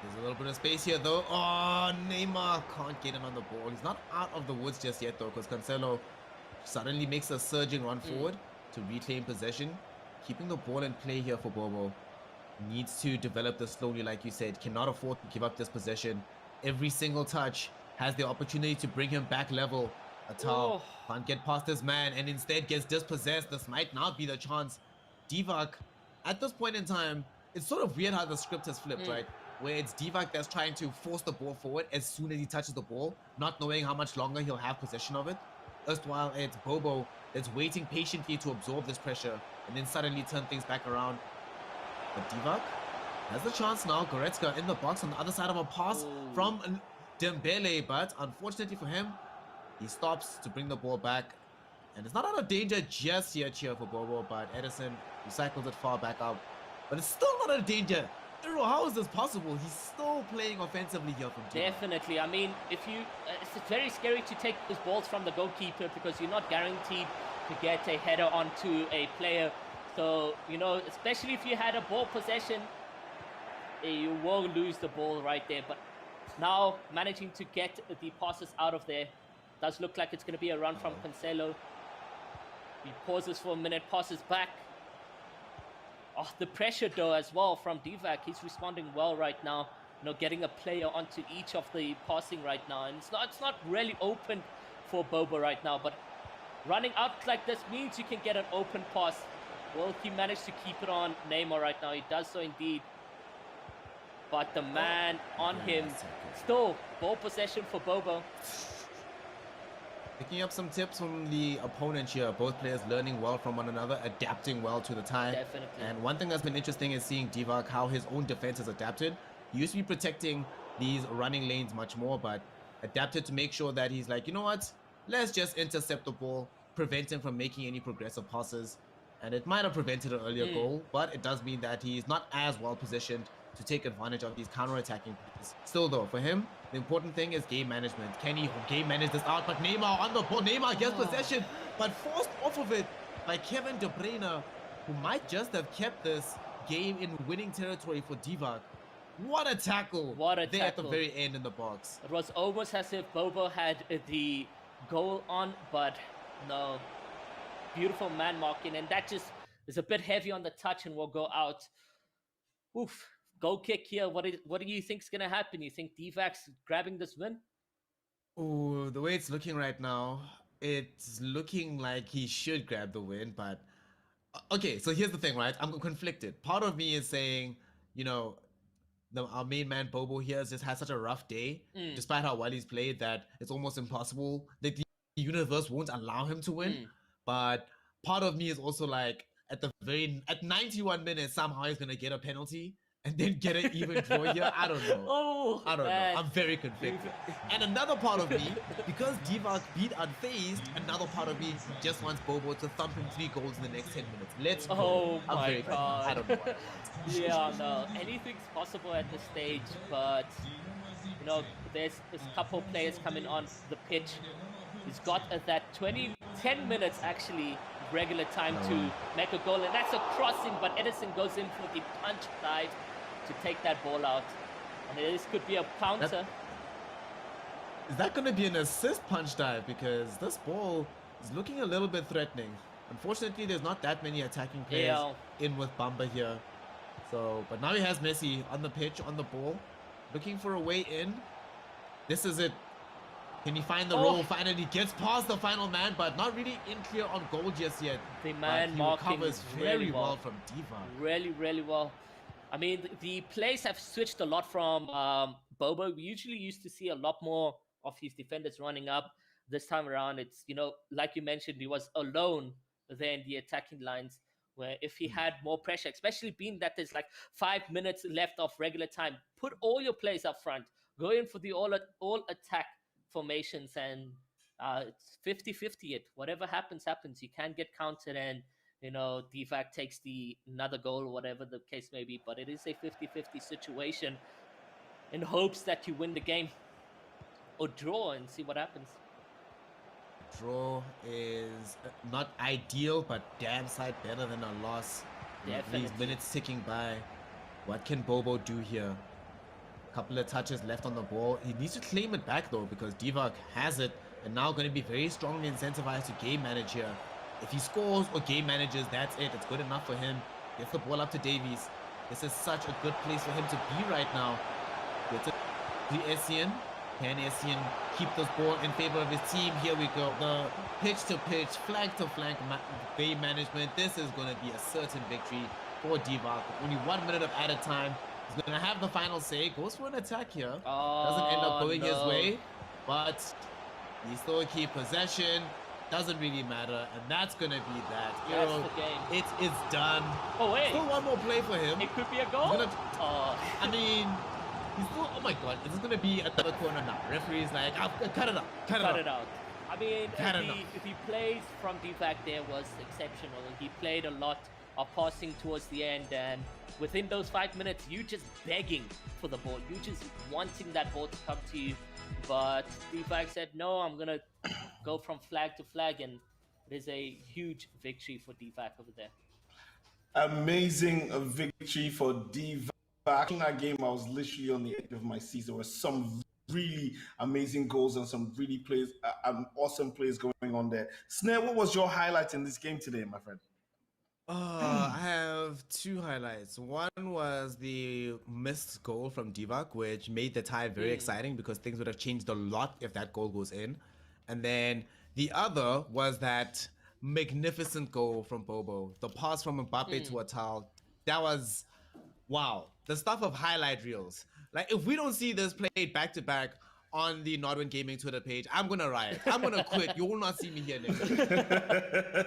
[SPEAKER 3] There's a little bit of space here, though. Oh, Neymar can't get in on the ball. He's not out of the woods just yet, though, because Cancelo suddenly makes a surging run forward to reclaim possession. Keeping the ball in play here for Bobo. Needs to develop this slowly, like you said. Cannot afford to give up this possession. Every single touch has the opportunity to bring him back level. Atal can't get past this man and instead gets dispossessed. This might not be the chance. Deevak, at this point in time, it's sort of weird how the script has flipped, right? Where it's Deevak that's trying to force the ball forward as soon as he touches the ball, not knowing how much longer he'll have possession of it. While it's Bobo that's waiting patiently to absorb this pressure and then suddenly turn things back around. But Deevak has the chance now. Goretzka in the box on the other side of a pass from Dembele, but unfortunately for him, he stops to bring the ball back. And it's not out of danger just yet here for Bobo, but Edison recycles it far back up. But it's still not out of danger. How is this possible? He's still playing offensively here from Deevak.
[SPEAKER 2] Definitely. I mean, it's very scary to take those balls from the goalkeeper because you're not guaranteed to get a header onto a player. So, especially if you had a ball possession, you will lose the ball right there. But now managing to get the passes out of there, does look like it's going to be a run from Cancelo. He pauses for a minute, passes back. Oh, the pressure though as well from Deevak. He's responding well right now. Getting a player onto each of the passing right now, and it's not really open for Bobo right now. But running out like this means you can get an open pass. Will he manage to keep it on Neymar right now? He does so indeed. But the man on him, still ball possession for Bobo.
[SPEAKER 3] Picking up some tips from the opponent here. Both players learning well from one another, adapting well to the time.
[SPEAKER 2] Definitely.
[SPEAKER 3] And one thing that's been interesting is seeing Deevak, how his own defense has adapted. He used to be protecting these running lanes much more, but adapted to make sure that he's like, you know what? Let's just intercept the ball, prevent him from making any progressive passes. And it might have prevented an earlier goal, but it does mean that he's not as well positioned to take advantage of these counter-attacking plays. Still though, for him, the important thing is game management. Can he game manage this out? But Neymar on the ball. Neymar gets possession, but forced off of it by Kevin De Bruyne, who might just have kept this game in winning territory for Deevak. What a tackle!
[SPEAKER 2] What a
[SPEAKER 3] there
[SPEAKER 2] tackle.
[SPEAKER 3] At the very end in the box.
[SPEAKER 2] It was almost as if Bobo had the goal on, but no. Beautiful man marking, and that just is a bit heavy on the touch and will go out. Oof. Goal kick here. What do you think is going to happen? You think Deevak's grabbing this win?
[SPEAKER 3] Oh, the way it's looking right now, it's looking like he should grab the win, but okay, so here's the thing, right? I'm conflicted. Part of me is saying, our main man Bobo here has just had such a rough day, despite how well he's played, that it's almost impossible that the universe won't allow him to win. But part of me is also like, at 91 minutes, somehow he's gonna get a penalty and then get an even draw here. I don't know. I don't know. I'm very conflicted. And another part of me, because Deevak beat unfazed, another part of me just wants Bobo to thump him 3 goals in the next 10 minutes. Let's go.
[SPEAKER 2] Oh
[SPEAKER 3] I'm
[SPEAKER 2] my
[SPEAKER 3] very
[SPEAKER 2] God.
[SPEAKER 3] I don't know what.
[SPEAKER 2] Yeah, no. Anything's possible at this stage, but there's a couple players coming on the pitch. He's got that 10 minutes actually regular time to make a goal, and that's a crossing, but Edison goes in for the punch side to take that ball out, and this could be a counter.
[SPEAKER 3] Is that going to be an assist punch dive? Because this ball is looking a little bit threatening. Unfortunately, there's not that many attacking players in with Bamba here. So, but now he has Messi on the pitch, on the ball, looking for a way in. This is it. Can he find the roll? Finally gets past the final man, but not really in clear on goal just yet.
[SPEAKER 2] The man marking
[SPEAKER 3] recovers very well from Deevak.
[SPEAKER 2] Really, really well. I mean, the plays have switched a lot from Bobo. We usually used to see a lot more of his defenders running up. This time around, it's, you know, like you mentioned, he was alone there in the attacking lines, where if he had more pressure, especially being that there's like 5 minutes left of regular time, put all your plays up front, go in for the all attack formations, and it's 50-50 it. Whatever happens, happens. You can get counted, and, you know, Deevak takes another goal, or whatever the case may be, but it is a 50-50 situation in hopes that you win the game or draw and see what happens.
[SPEAKER 3] Draw is not ideal, but damn sight better than a loss. These minutes ticking by. What can Bobo do here? Couple of touches left on the ball. He needs to claim it back though, because Deevak has it and now going to be very strongly incentivized to game manage here. If he scores or game manages, that's it. It's good enough for him. Gets the ball up to Davies. This is such a good place for him to be right now. Gets it to Essien. Can Essien keep this ball in favor of his team? Here we go. The pitch to pitch, flank to flank game management. This is going to be a certain victory for Deevak. Only 1 minute of added time. He's going to have the final say. Goes for an attack here. Doesn't end up going his way. But he still keep possession. Doesn't really matter. And that's going to be that.
[SPEAKER 2] That's the game.
[SPEAKER 3] It is done.
[SPEAKER 2] Oh, wait.
[SPEAKER 3] Still one more play for him.
[SPEAKER 2] It could be a goal.
[SPEAKER 3] I mean... He's still, oh my god, is this going to be at the corner now? Referee's like, cut it out. Cut it out.
[SPEAKER 2] I mean, the plays from Deevak there was exceptional. He played a lot of passing towards the end, and within those 5 minutes, you just begging for the ball. You just wanting that ball to come to you. But Deevak said, no, I'm going to go from flag to flag, and it is a huge victory for Deevak over there.
[SPEAKER 1] Amazing victory for Deevak. In that game, I was literally on the edge of my seat. There were some really amazing goals and some really awesome plays going on there. Snare, what was your highlight in this game today, my friend?
[SPEAKER 3] I have two highlights. One was the missed goal from Deevak, which made the tie very exciting because things would have changed a lot if that goal goes in. And then the other was that magnificent goal from Bobo. The pass from Mbappe to Atal. That was... wow, the stuff of highlight reels. Like, if we don't see this played back-to-back on the Nodwin Gaming Twitter page, I'm going to riot. I'm going to quit. You will not see me here next week.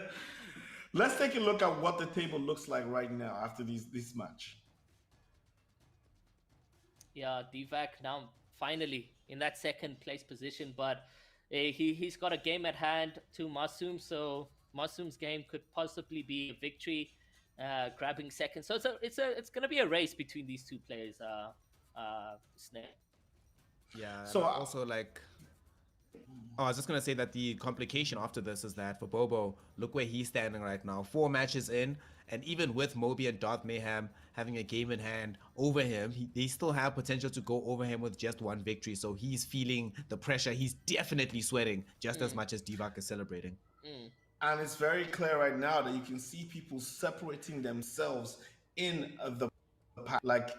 [SPEAKER 1] Let's take a look at what the table looks like right now after this match.
[SPEAKER 2] Yeah, Deevak now finally in that second place position, but he's got a game at hand to Masoom, so Masoom's game could possibly be a victory. Grabbing second, so it's gonna be a race between these two players. Snare.
[SPEAKER 3] Yeah. So also like, I was just gonna say that the complication after this is that for Bobo, look where he's standing right now. 4 matches in, and even with Moby and Darth Mayhem having a game in hand over him, they still have potential to go over him with just 1 victory. So he's feeling the pressure. He's definitely sweating just as much as Deevak is celebrating.
[SPEAKER 1] And it's very clear right now that you can see people separating themselves in the pack. Like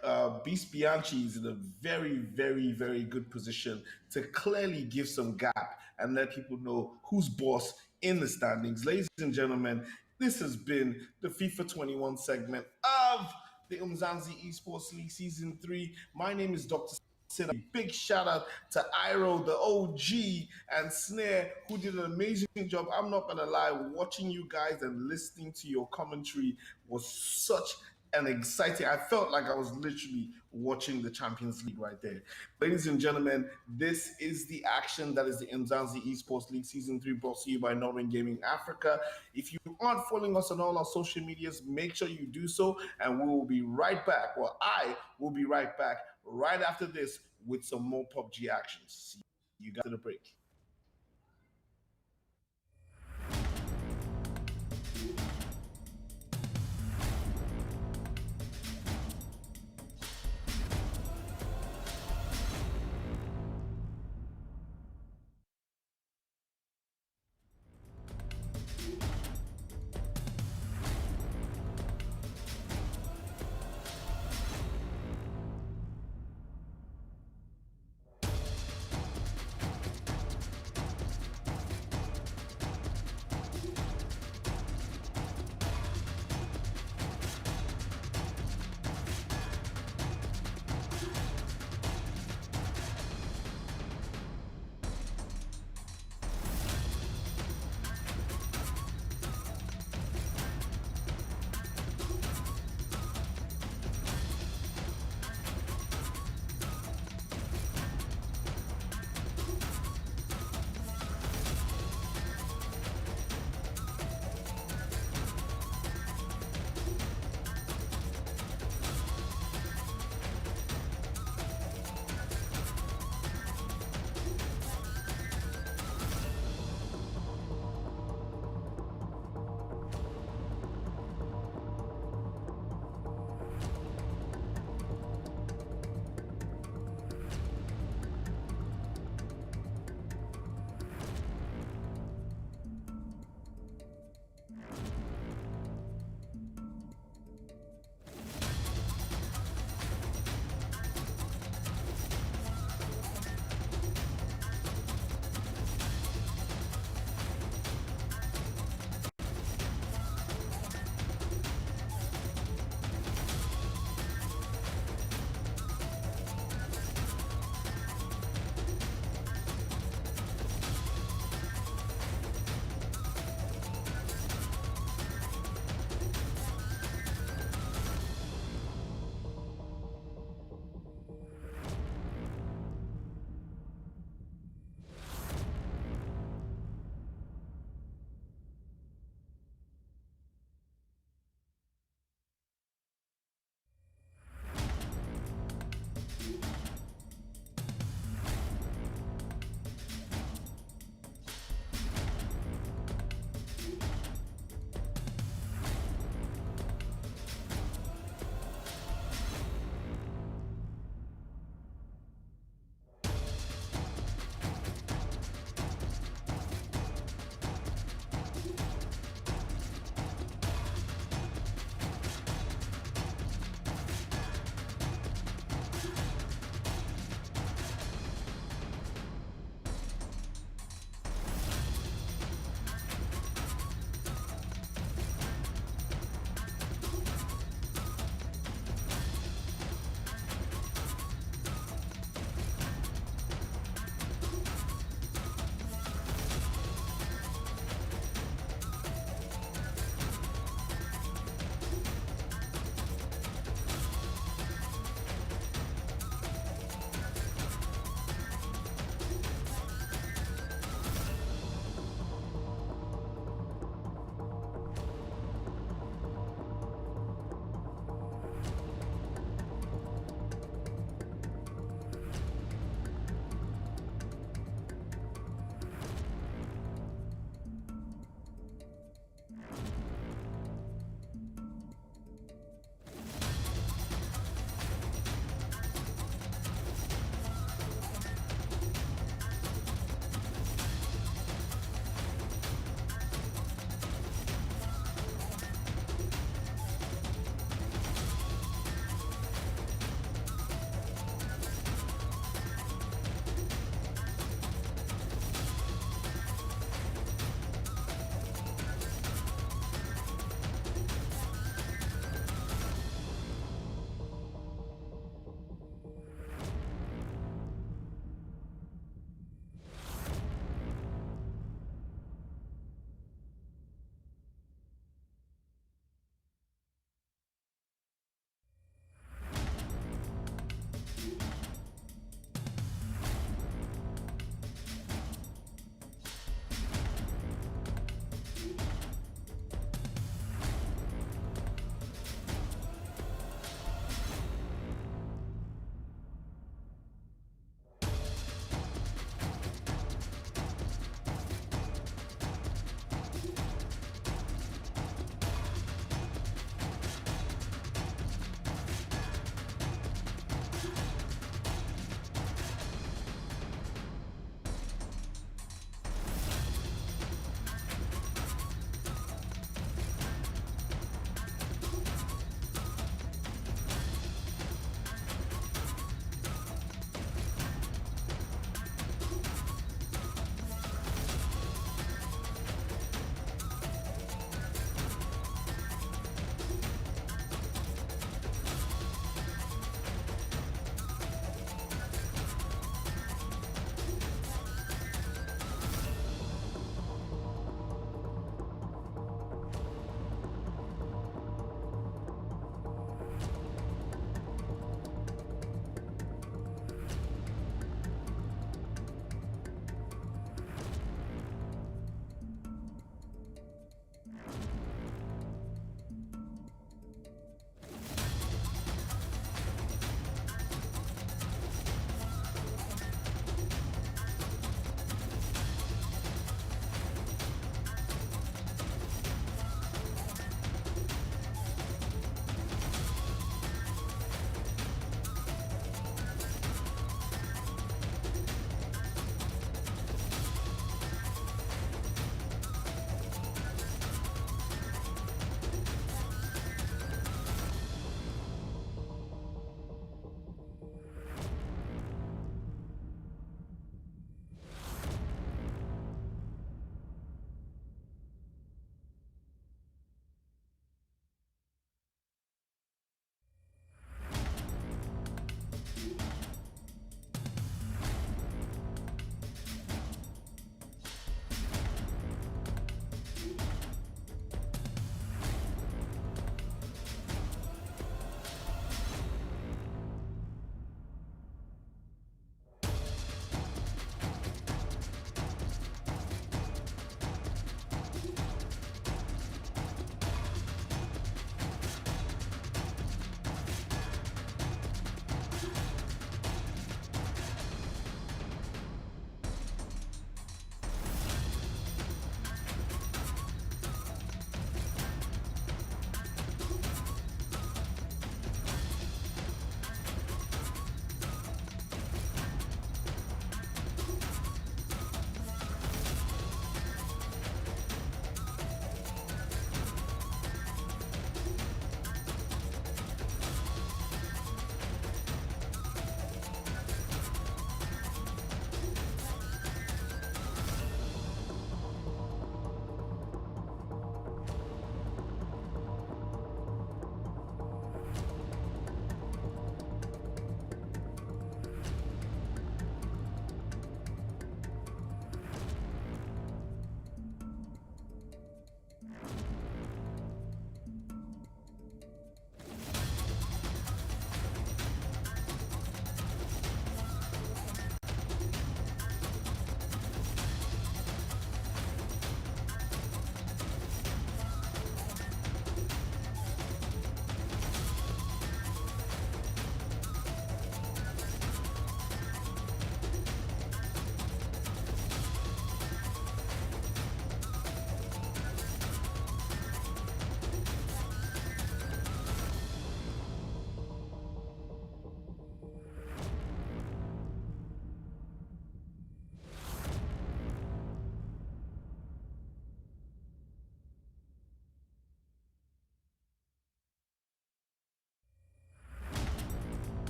[SPEAKER 1] Beast Bianchi is in a very, very, very good position to clearly give some gap and let people know who's boss in the standings. Ladies and gentlemen, this has been the FIFA 21 segment of the Umzansi Esports League Season 3. My name is Dr. A big shout out to Iro, the OG, and Snare, who did an amazing job. I'm not gonna lie, watching you guys and listening to your commentary was such an exciting. I felt like I was literally watching the Champions League right there. Ladies and gentlemen, this is the action that is the Umzansi Esports League Season 3, brought to you by Northern Gaming Africa. If you aren't following us on all our social medias, make sure you do so, and we will be right back. Well, I will be right back right after this with some more PUBG actions. See you guys at the break.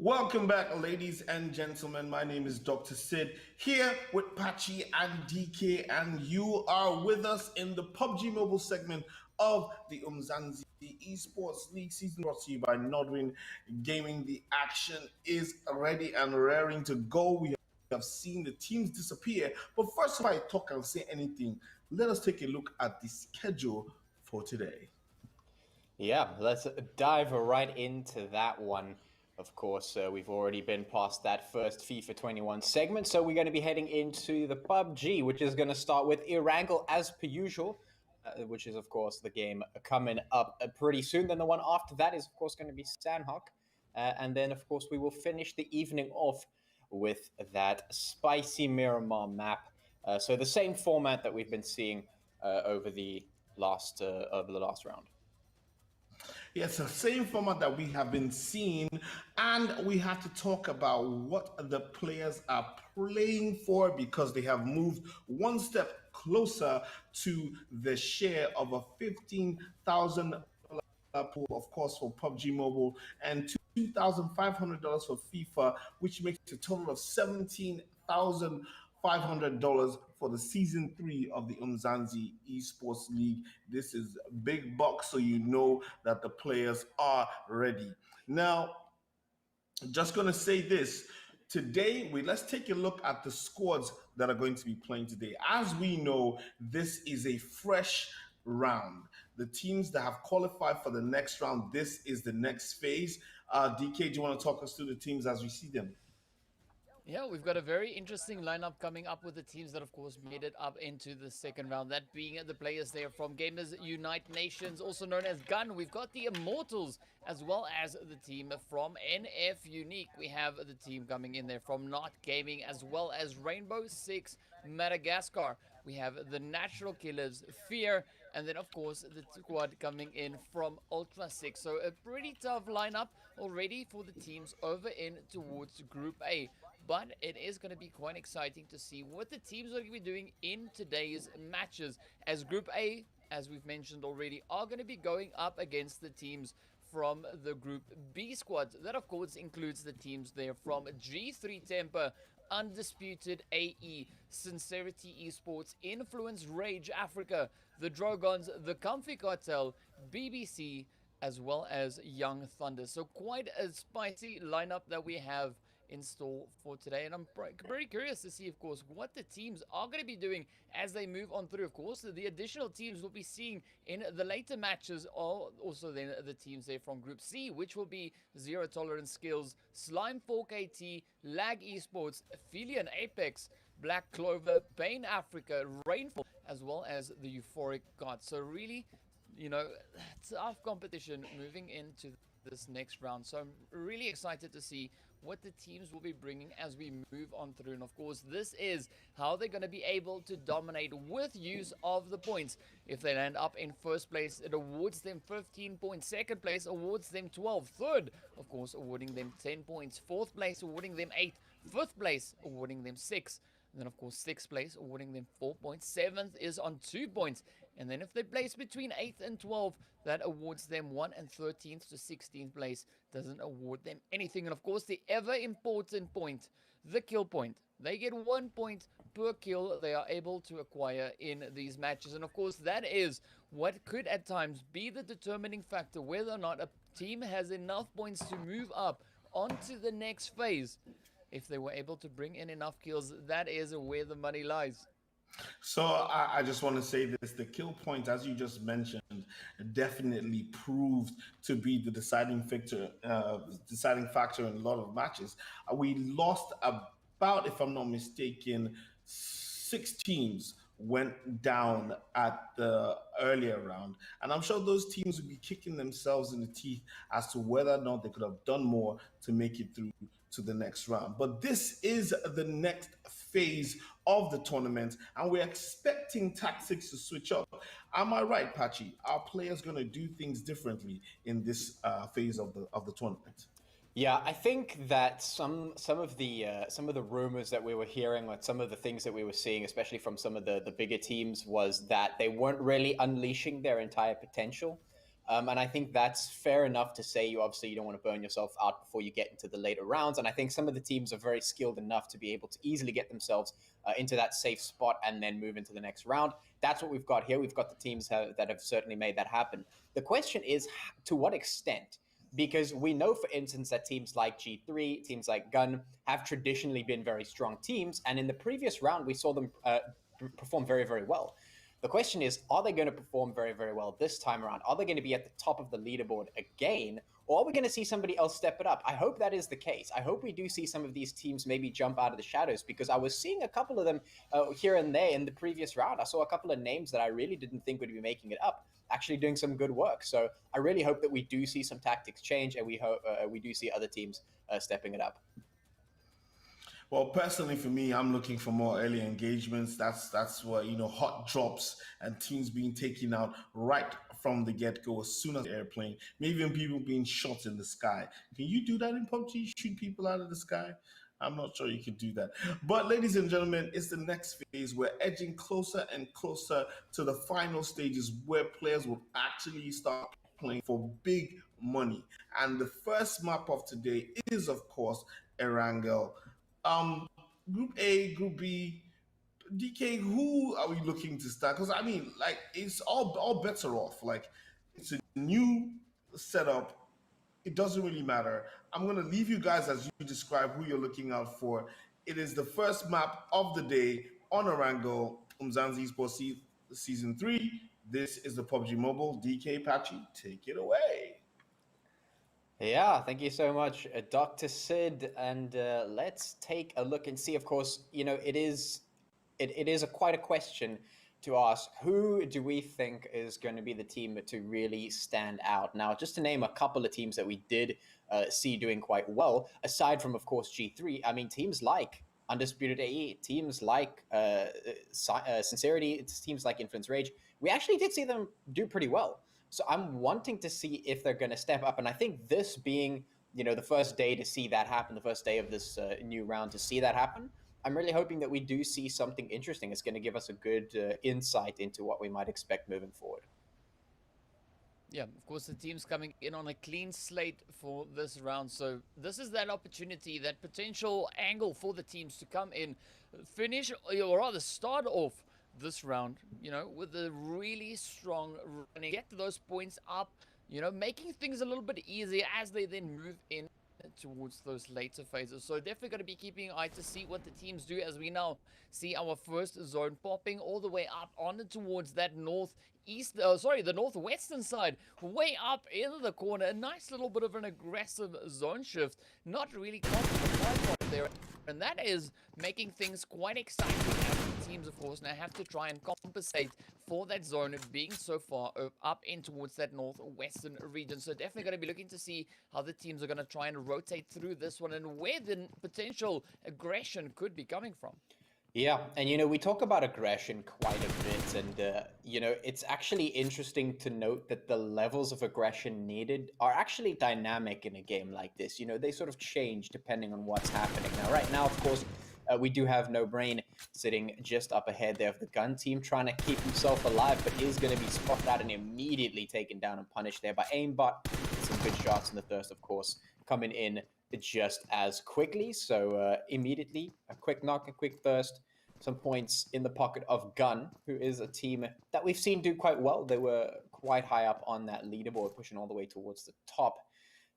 [SPEAKER 1] Welcome back, ladies and gentlemen. My name is Dr. Sid here with Pachi and DK, and you are with us in the PUBG Mobile segment of the Umzansi Esports League season, brought to you by Nodwin Gaming. The action is ready and raring to go. We have seen the teams disappear, but first, before I talk and say anything, let us take a look at the schedule for today.
[SPEAKER 4] Yeah, let's dive right into that one. Of course, we've already been past that first FIFA 21 segment, so we're going to be heading into the PUBG, which is going to start with Erangel as per usual, which is, of course, the game coming up pretty soon. Then the one after that is, of course, going to be Sandhawk. And then, of course, we will finish the evening off with that spicy Miramar map. So the same format that we've been seeing over the last round.
[SPEAKER 1] Yes, the same format that we have been seeing, and we have to talk about what the players are playing for because they have moved one step closer to the share of a $15,000 pool, of course, for PUBG Mobile, and $2,500 for FIFA, which makes a total of $17,500 for the season 3 of the Umzansi Esports League. This is big bucks, so you know that the players are ready. Now, just gonna say this. Today, let's take a look at the squads that are going to be playing today. As we know, this is a fresh round. The teams that have qualified for the next round, this is the next phase. DK, do you want to talk us through the teams as we see them?
[SPEAKER 5] Yeah, we've got a very interesting lineup coming up with the teams that, of course, made it up into the second round. That being the players there from Gamers Unite Nations, also known as Gun. We've got the Immortalz, as well as the team from NFxUnique. We have the team coming in there from Not Gaming, as well as Rainbow Six Madagascar. We have the Natural Killers, Fear, and then, of course, the squad coming in from Ultra 6. So a pretty tough lineup already for the teams over in towards Group A. But it is going to be quite exciting to see what the teams are going to be doing in today's matches. As Group A, as we've mentioned already, are going to be going up against the teams from the Group B squad. That, of course, includes the teams there from G3 Temper, Undisputed AE, Scincerity Esports, Influence Rage Africa, the Drogons, the Comfy Cartel, BBC, as well as Young Thunder. So quite a spicy lineup that we have in store for today, and I'm very curious to see, of course, what the teams are going to be doing as they move on through. Of course, the additional teams we'll be seeing in the later matches are also then the teams there from Group C, which will be Zero Tolerance Skills, Slime 4KT, Lag Esports, Aphelion Apex, Black Clover, Bane Africa, Rainfall, as well as the Euphoric God. So really, you know, tough competition moving into this next round. So I'm really excited to see what the teams will be bringing as we move on through. And of course, this is how they're going to be able to dominate with use of the points. If they land up in first place, it awards them 15 points. Second place awards them 12. Third, of course, awarding them 10 points. Fourth place awarding them 8. Fifth place awarding them 6. And then, of course, sixth place awarding them 4 points. Seventh is on 2 points. And then if they place between 8th and 12th, that awards them 1, and 13th to 16th place doesn't award them anything. And of course, the ever important point, the kill point. They get 1 point per kill they are able to acquire in these matches. And of course, that is what could at times be the determining factor whether or not a team has enough points to move up onto the next phase. If they were able to bring in enough kills, that is where the money lies.
[SPEAKER 1] So I just want to say this, the kill point, as you just mentioned, definitely proved to be the deciding factor in a lot of matches. We lost about, if I'm not mistaken, 6 teams went down at the earlier round. And I'm sure those teams would be kicking themselves in the teeth as to whether or not they could have done more to make it through to the next round. But this is the next phase of the tournament, and we're expecting tactics to switch up. Am I right, Pachi? Are players going to do things differently in this phase of the tournament?
[SPEAKER 4] Yeah, I think that some of the rumors that we were hearing, like some of the things that we were seeing, especially from some of the bigger teams, was that they weren't really unleashing their entire potential. And I think that's fair enough to say. You obviously, you don't want to burn yourself out before you get into the later rounds. And I think some of the teams are very skilled enough to be able to easily get themselves into that safe spot and then move into the next round. That's what we've got here. We've got the teams that have certainly made that happen. The question is, to what extent? Because we know, for instance, that teams like G3, teams like Gun have traditionally been very strong teams. And in the previous round, we saw them perform very, very well. The question is, are they going to perform very, very well this time around? Are they going to be at the top of the leaderboard again? Or are we going to see somebody else step it up? I hope that is the case. I hope we do see some of these teams maybe jump out of the shadows, because I was seeing a couple of them here and there in the previous round. I saw a couple of names that I really didn't think would be making it up, actually doing some good work. So I really hope that we do see some tactics change, and we hope we do see other teams stepping it up.
[SPEAKER 1] Well, personally, for me, I'm looking for more early engagements. That's what, hot drops and teams being taken out right from the get-go as soon as the airplane. Maybe even people being shot in the sky. Can you do that in PUBG? Shoot people out of the sky? I'm not sure you can do that. But ladies and gentlemen, it's the next phase. We're edging closer and closer to the final stages where players will actually start playing for big money. And the first map of today is, of course, Erangel. Group A, Group B, DK, who are we looking to start? Because I mean, it's all bets are off. It's a new setup. It doesn't really matter. I'm gonna leave you guys as you describe who you're looking out for. It is the first map of the day on Erangel, Umzansi Esports Season 3. This is the PUBG Mobile. DK Patchy, take it away.
[SPEAKER 4] Yeah, thank you so much, Dr. Sid. And let's take a look and see. Of course, it is quite a question to ask. Who do we think is going to be the team to really stand out? Now, just to name a couple of teams that we did see doing quite well, aside from, of course, G3. I mean, teams like Undisputed AE, teams like Scincerity, teams like Influence Rage. We actually did see them do pretty well. So I'm wanting to see if they're going to step up. And I think this being, the first day to see that happen, the first day of this new round to see that happen, I'm really hoping that we do see something interesting. It's going to give us a good insight into what we might expect moving forward.
[SPEAKER 5] Yeah, of course, the team's coming in on a clean slate for this round. So this is that opportunity, that potential angle for the teams to come in, finish, or rather start off this round, with a really strong running, get those points up, making things a little bit easier as they then move in towards those later phases. So definitely going to be keeping an eye to see what the teams do, as we now see our first zone popping all the way up on towards that the northwestern side, way up in the corner. A nice little bit of an aggressive zone shift, not really confident there, and that is making things quite exciting. Teams, of course, now have to try and compensate for that zone being so far up in towards that northwestern region. So definitely going to be looking to see how the teams are going to try and rotate through this one and where the potential aggression could be coming from.
[SPEAKER 4] Yeah, and we talk about aggression quite a bit, and it's actually interesting to note that the levels of aggression needed are actually dynamic in a game like this. They sort of change depending on what's happening. Now, right now, of course, we do have No Brain sitting just up ahead there of the Gun team, trying to keep himself alive, but is going to be spotted out and immediately taken down and punished there by Aimbot. Some good shots in the Thirst, of course, coming in just as quickly. So immediately, a quick knock, a quick Thirst, some points in the pocket of Gun, who is a team that we've seen do quite well. They were quite high up on that leaderboard, pushing all the way towards the top.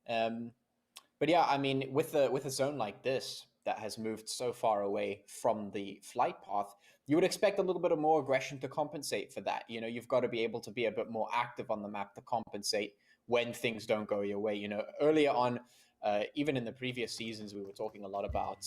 [SPEAKER 4] But yeah, I mean, with a zone like this that has moved so far away from the flight path, you would expect a little bit of more aggression to compensate for that. You've got to be able to be a bit more active on the map to compensate when things don't go your way. Earlier on, even in the previous seasons, we were talking a lot about,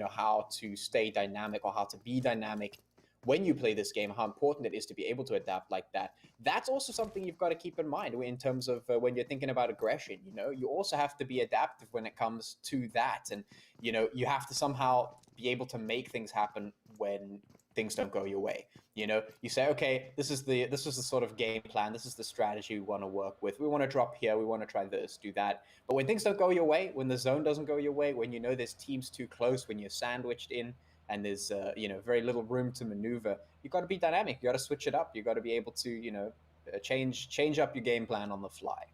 [SPEAKER 4] how to stay dynamic or how to be dynamic when you play this game, how important it is to be able to adapt like that. That's also something you've got to keep in mind in terms of when you're thinking about aggression. You also have to be adaptive when it comes to that. And, you have to somehow be able to make things happen when things don't go your way. You say, okay, this is the sort of game plan. This is the strategy we want to work with. We want to drop here. We want to try this, do that. But when things don't go your way, when the zone doesn't go your way, when there's teams too close, when you're sandwiched in, and there's very little room to maneuver, you got to be dynamic. You got to switch it up. You got to be able to change up your game plan on the fly.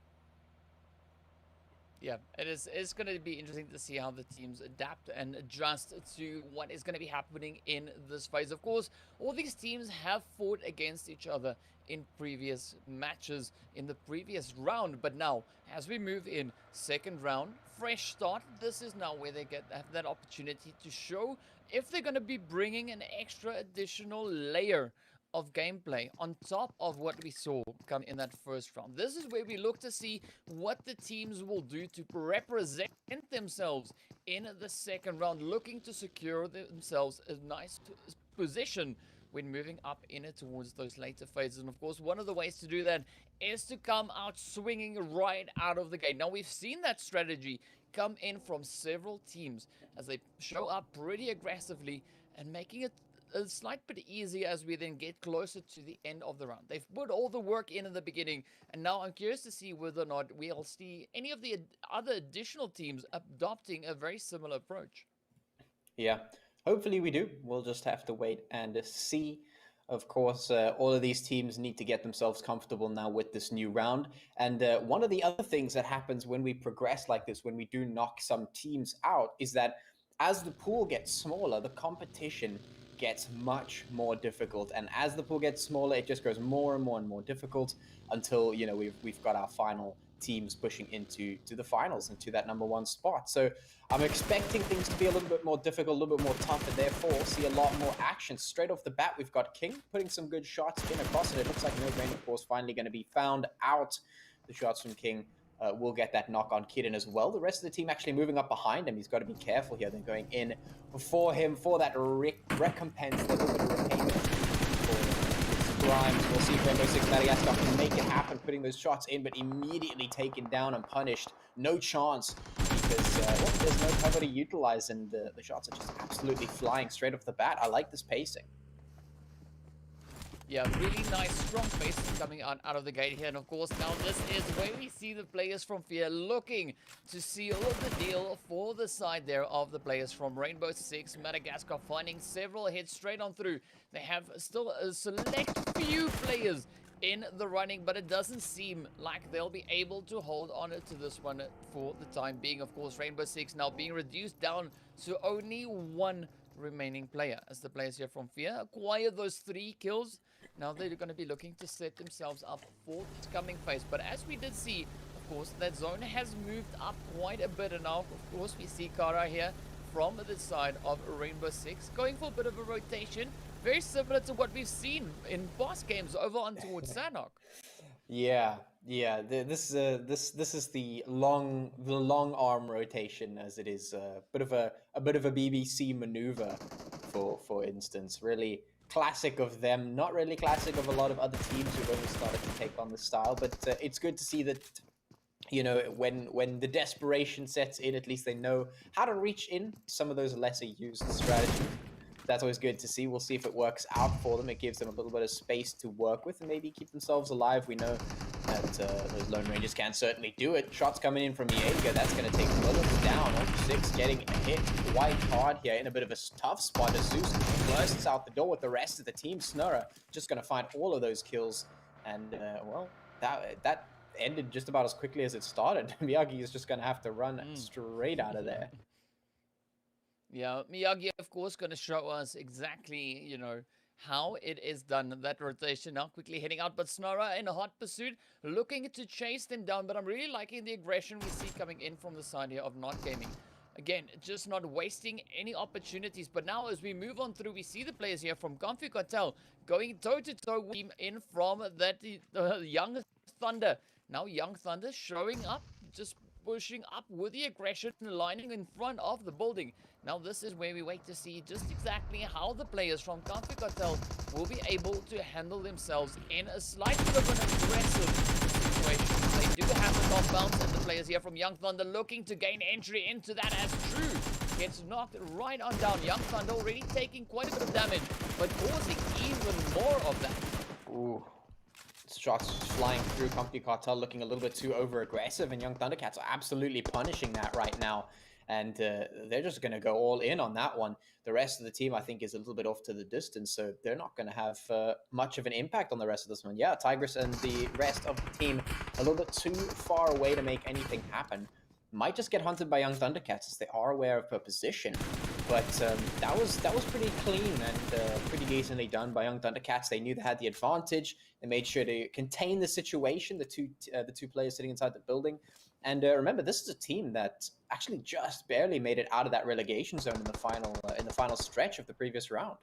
[SPEAKER 5] Yeah, it's going to be interesting to see how the teams adapt and adjust to what is going to be happening in this phase. Of course, all these teams have fought against each other in previous matches in the previous round, but now as we move in second round, fresh start, this is now where they have that opportunity to show if they're going to be bringing an extra additional layer of gameplay on top of what we saw come in that first round. This is where we look to see what the teams will do to represent themselves in the second round, looking to secure themselves a nice position when moving up in it towards those later phases. And of course, one of the ways to do that is to come out swinging right out of the gate. Now, we've seen that strategy come in from several teams as they show up pretty aggressively and making it a slight bit easier as we then get closer to the end of the round. They've put all the work in the beginning, and now I'm curious to see whether or not we'll see any of the other additional teams adopting a very similar approach.
[SPEAKER 4] Yeah, hopefully we do. We'll just have to wait and see. Of course, all of these teams need to get themselves comfortable now with this new round. And one of the other things that happens when we progress like this, when we do knock some teams out, is that as the pool gets smaller, the competition gets much more difficult, and as the pool gets smaller, it just goes more and more and more difficult until, you know, we've got our final teams pushing into the finals and to that #1 spot. So I'm expecting things to be a little bit more difficult, a little bit more tough, and therefore see a lot more action. Straight off the bat, we've got King putting some good shots in across, and it looks like no brain, of course, finally going to be found out. The shots from King will get that knock on Kid in as well. The rest of the team actually moving up behind him. He's got to be careful here. They're going in for him for that recompense, that little bit of repayment for Grimes. We'll see if Rainbow Six Madagascar can make it happen, putting those shots in, but immediately taken down and punished. No chance, because well, there's no cover to utilize, and the shots are just absolutely flying straight off the bat. I like this pacing.
[SPEAKER 5] Yeah, really nice, strong pace coming out of the gate here. And of course, now this is where we see the players from Fear looking to seal the deal for the side there of the players from Rainbow Six Madagascar, finding several hits straight on through. They have still a select few players in the running, but it doesn't seem like they'll be able to hold on to this one for the time being. Of course, Rainbow Six now being reduced down to only one remaining player as the players here from Fear acquire those 3 kills. Now they're going to be looking to set themselves up for this coming phase. But as we did see, of course, that zone has moved up quite a bit. And now, of course, we see Kara here from the side of Rainbow Six going for a bit of a rotation. Very similar to what we've seen in boss games over on towards Sanhok.
[SPEAKER 4] Yeah. This is the long arm rotation, as it is a bit of a BBC maneuver, for instance. Really classic of them, not really classic of a lot of other teams who've only started to take on this style. But it's good to see that, you know, when the desperation sets in, at least they know how to reach in some of those lesser used strategies. That's always good to see. We'll see if it works out for them. It gives them a little bit of space to work with and maybe keep themselves alive. We know that those Lone Rangers can certainly do it. Shots coming in from Jaeger. That's going to take Mullins down. Ultra6 getting a hit quite hard here in a bit of a tough spot as Zeus bursts out the door with the rest of the team. Snurra just going to find all of those kills. And, well, that ended just about as quickly as it started. Miyagi is just going to have to run straight out of there.
[SPEAKER 5] Yeah, Miyagi, of course, going to show us exactly, you know, how it is done, that rotation. Now quickly heading out, but Snurra in a hot pursuit, looking to chase them down. But I'm really liking the aggression we see coming in from the side here of Not Gaming. Again, just not wasting any opportunities. But now as we move on through, we see the players here from Cartel going toe-to-toe with him in from that Young Thunder. Now Young Thunder showing up, just pushing up with the aggression, lining in front of the building. Now this is where we wait to see just exactly how the players from Cartel will be able to handle themselves in a slight bit of an aggressive situation. They do have the compounds, and the players here from Young Thunder looking to gain entry into that as True gets knocked right on down. Young Thunder already taking quite a bit of damage, but causing even more of that.
[SPEAKER 4] Ooh. Shots flying through. Cartel looking a little bit too over aggressive, and Young Thundercats are absolutely punishing that right now. and they're just going to go all in on that one. The rest of the team, I think, is a little bit off to the distance, so they're not going to have much of an impact on the rest of this one. Yeah, Tigress and the rest of the team a little bit too far away to make anything happen. Might just get hunted by Young Thundercats as they are aware of her position. But that was pretty clean and pretty decently done by Young Thundercats. They knew they had the advantage. They made sure to contain the situation, the two players sitting inside the building. And remember, this is a team that actually just barely made it out of that relegation zone in the final stretch of the previous round.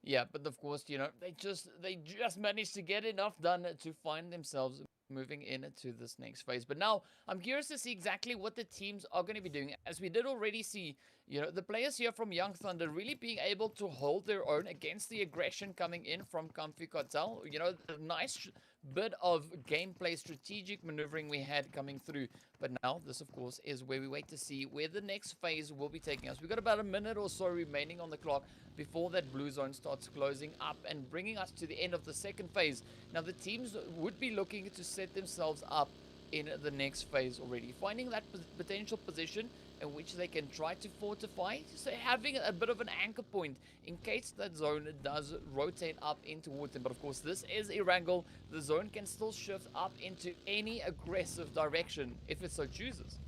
[SPEAKER 5] Yeah, but of course, you know, they just managed to get enough done to find themselves moving into this next phase. But now I'm curious to see exactly what the teams are going to be doing, as we did already see, you know, the players here from Young Thunder really being able to hold their own against the aggression coming in from Comfy Cartel. You know, the nice bit of gameplay strategic maneuvering we had coming through. But now this, of course, is where we wait to see where the next phase will be taking us. We've got about a minute or so remaining on the clock before that blue zone starts closing up and bringing us to the end of the second phase. Now, the teams would be looking to set themselves up in the next phase already, finding that potential position in which they can try to fortify, so having a bit of an anchor point in case that zone does rotate up in towards them. But of course, this is Erangel. The zone can still shift up into any aggressive direction if it so chooses.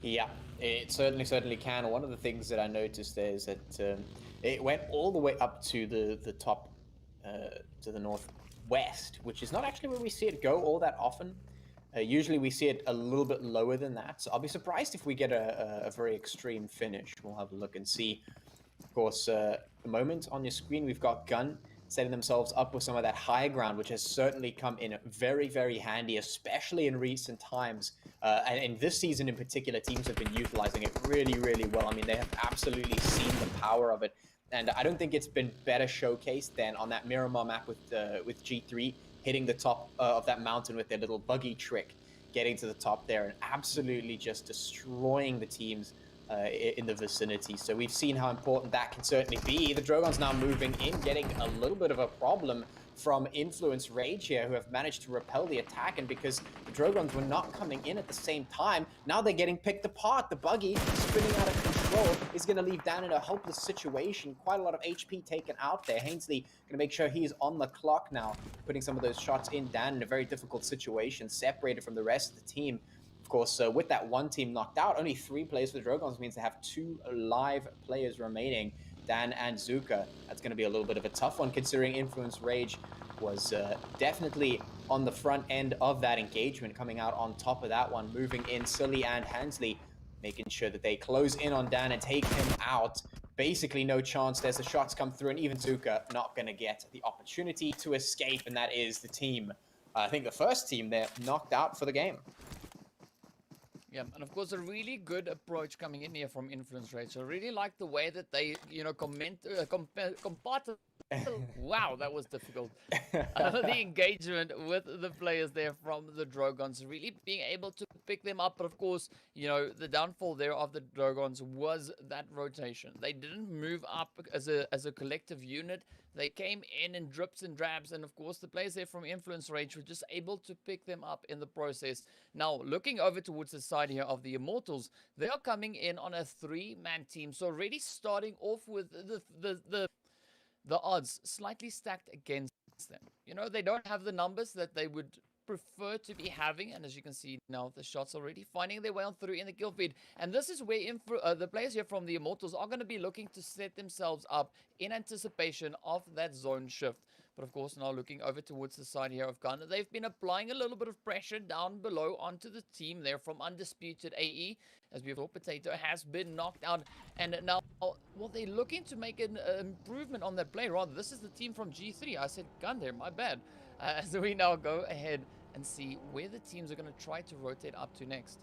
[SPEAKER 4] Yeah, it certainly can. One of the things that I noticed there is that it went all the way up to the top, to the northwest, which is not actually where we see it go all that often. Usually we see it a little bit lower than that, so I'll be surprised if we get a very extreme finish. We'll have a look and see. Of course, the moment on your screen, we've got Gun setting themselves up with some of that high ground, which has certainly come in very, very handy, especially in recent times. And in this season in particular, teams have been utilizing it really, really well. I mean, they have absolutely seen the power of it. And I don't think it's been better showcased than on that Miramar map with G3, hitting the top of that mountain with their little buggy trick, getting to the top there and absolutely just destroying the teams in the vicinity. So we've seen how important that can certainly be. The Drogons now moving in, getting a little bit of a problem from Influence Rage here, who have managed to repel the attack, and because the Drogons were not coming in at the same time, now they're getting picked apart. The buggy, spinning out of control, is going to leave Dan in a hopeless situation. Quite a lot of HP taken out there. Hainsley going to make sure he's on the clock now, putting some of those shots in. Dan in a very difficult situation, separated from the rest of the team. Of course, with that one team knocked out, only 3 players for the Drogons means they have 2 live players remaining, Dan and Zuka. That's going to be a little bit of a tough one, considering Influence Rage was definitely on the front end of that engagement, coming out on top of that one, moving in Sully and Hansley, making sure that they close in on Dan and take him out. Basically no chance. There's the shots come through, and even Zuka not going to get the opportunity to escape, and that is the team. I think the first team there knocked out for the game.
[SPEAKER 5] Yeah, and of course a really good approach coming in here from Influence Rate. So I really like the way that they, you know, wow, that was difficult. The engagement with the players there from the Drogons, really being able to pick them up. But of course, you know, the downfall there of the Drogons was that rotation. They didn't move up as a collective unit. They came in drips and drabs, and of course the players there from Influence Rage were just able to pick them up in the process. Now, looking over towards the side here of the Immortalz, they are coming in on a 3-man team. So already starting off with the odds slightly stacked against them. You know, they don't have the numbers that they would prefer to be having, and as you can see now, the shots already finding their way on through in the kill feed. And this is where the players here from the Immortalz are going to be looking to set themselves up in anticipation of that zone shift. But of course, now looking over towards the side here of Ghana, they've been applying a little bit of pressure down below onto the team there from Undisputed AE, as we thought Potato has been knocked out. And now, well, they're looking to make an improvement on that play. Rather, this is the team from G3. I said Gun there, my bad. So we now go ahead and see where the teams are going to try to rotate up to next.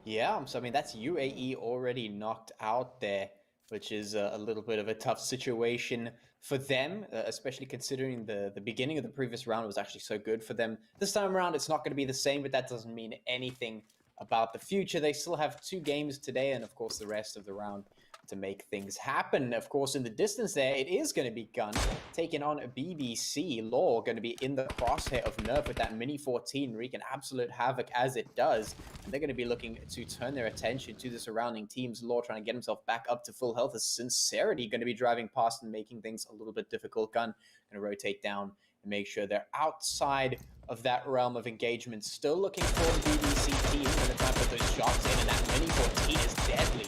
[SPEAKER 4] Yeah, so I mean, that's UAE already knocked out there, which is a little bit of a tough situation for them, especially considering the beginning of the previous round was actually so good for them. This time around, it's not going to be the same, but that doesn't mean anything about the future. They still have 2 games today, and of course the rest of the round to make things happen. Of course, in the distance there, it is going to be Gun taking on a BBC. Law going to be in the crosshair of Nerf with that Mini 14, wreaking absolute havoc as it does. And they're going to be looking to turn their attention to the surrounding teams. Law trying to get himself back up to full health. As Scincerity going to be driving past and making things a little bit difficult. Gun going to rotate down and make sure they're outside of that realm of engagement. Still looking for the BBC team. Going to try and put those shots in, and that Mini 14 is deadly.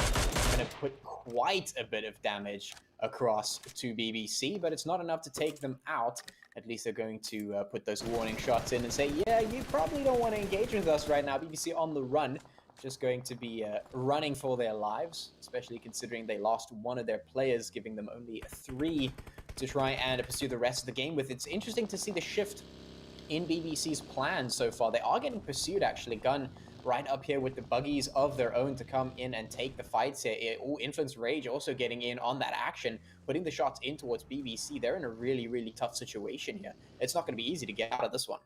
[SPEAKER 4] Going to put quite a bit of damage across to BBC, but it's not enough to take them out. At least they're going to put those warning shots in and say, yeah, you probably don't want to engage with us right now. BBC on the run, just going to be running for their lives, especially considering they lost one of their players, giving them only 3 to try and pursue the rest of the game with. It's interesting to see the shift in BBC's plans so far. They are getting pursued, actually. Gun right up here with the buggies of their own to come in and take the fights here. Influence Rage also getting in on that action, putting the shots in towards BBC. They're in a really, really tough situation here. It's not going to be easy to get out of this one.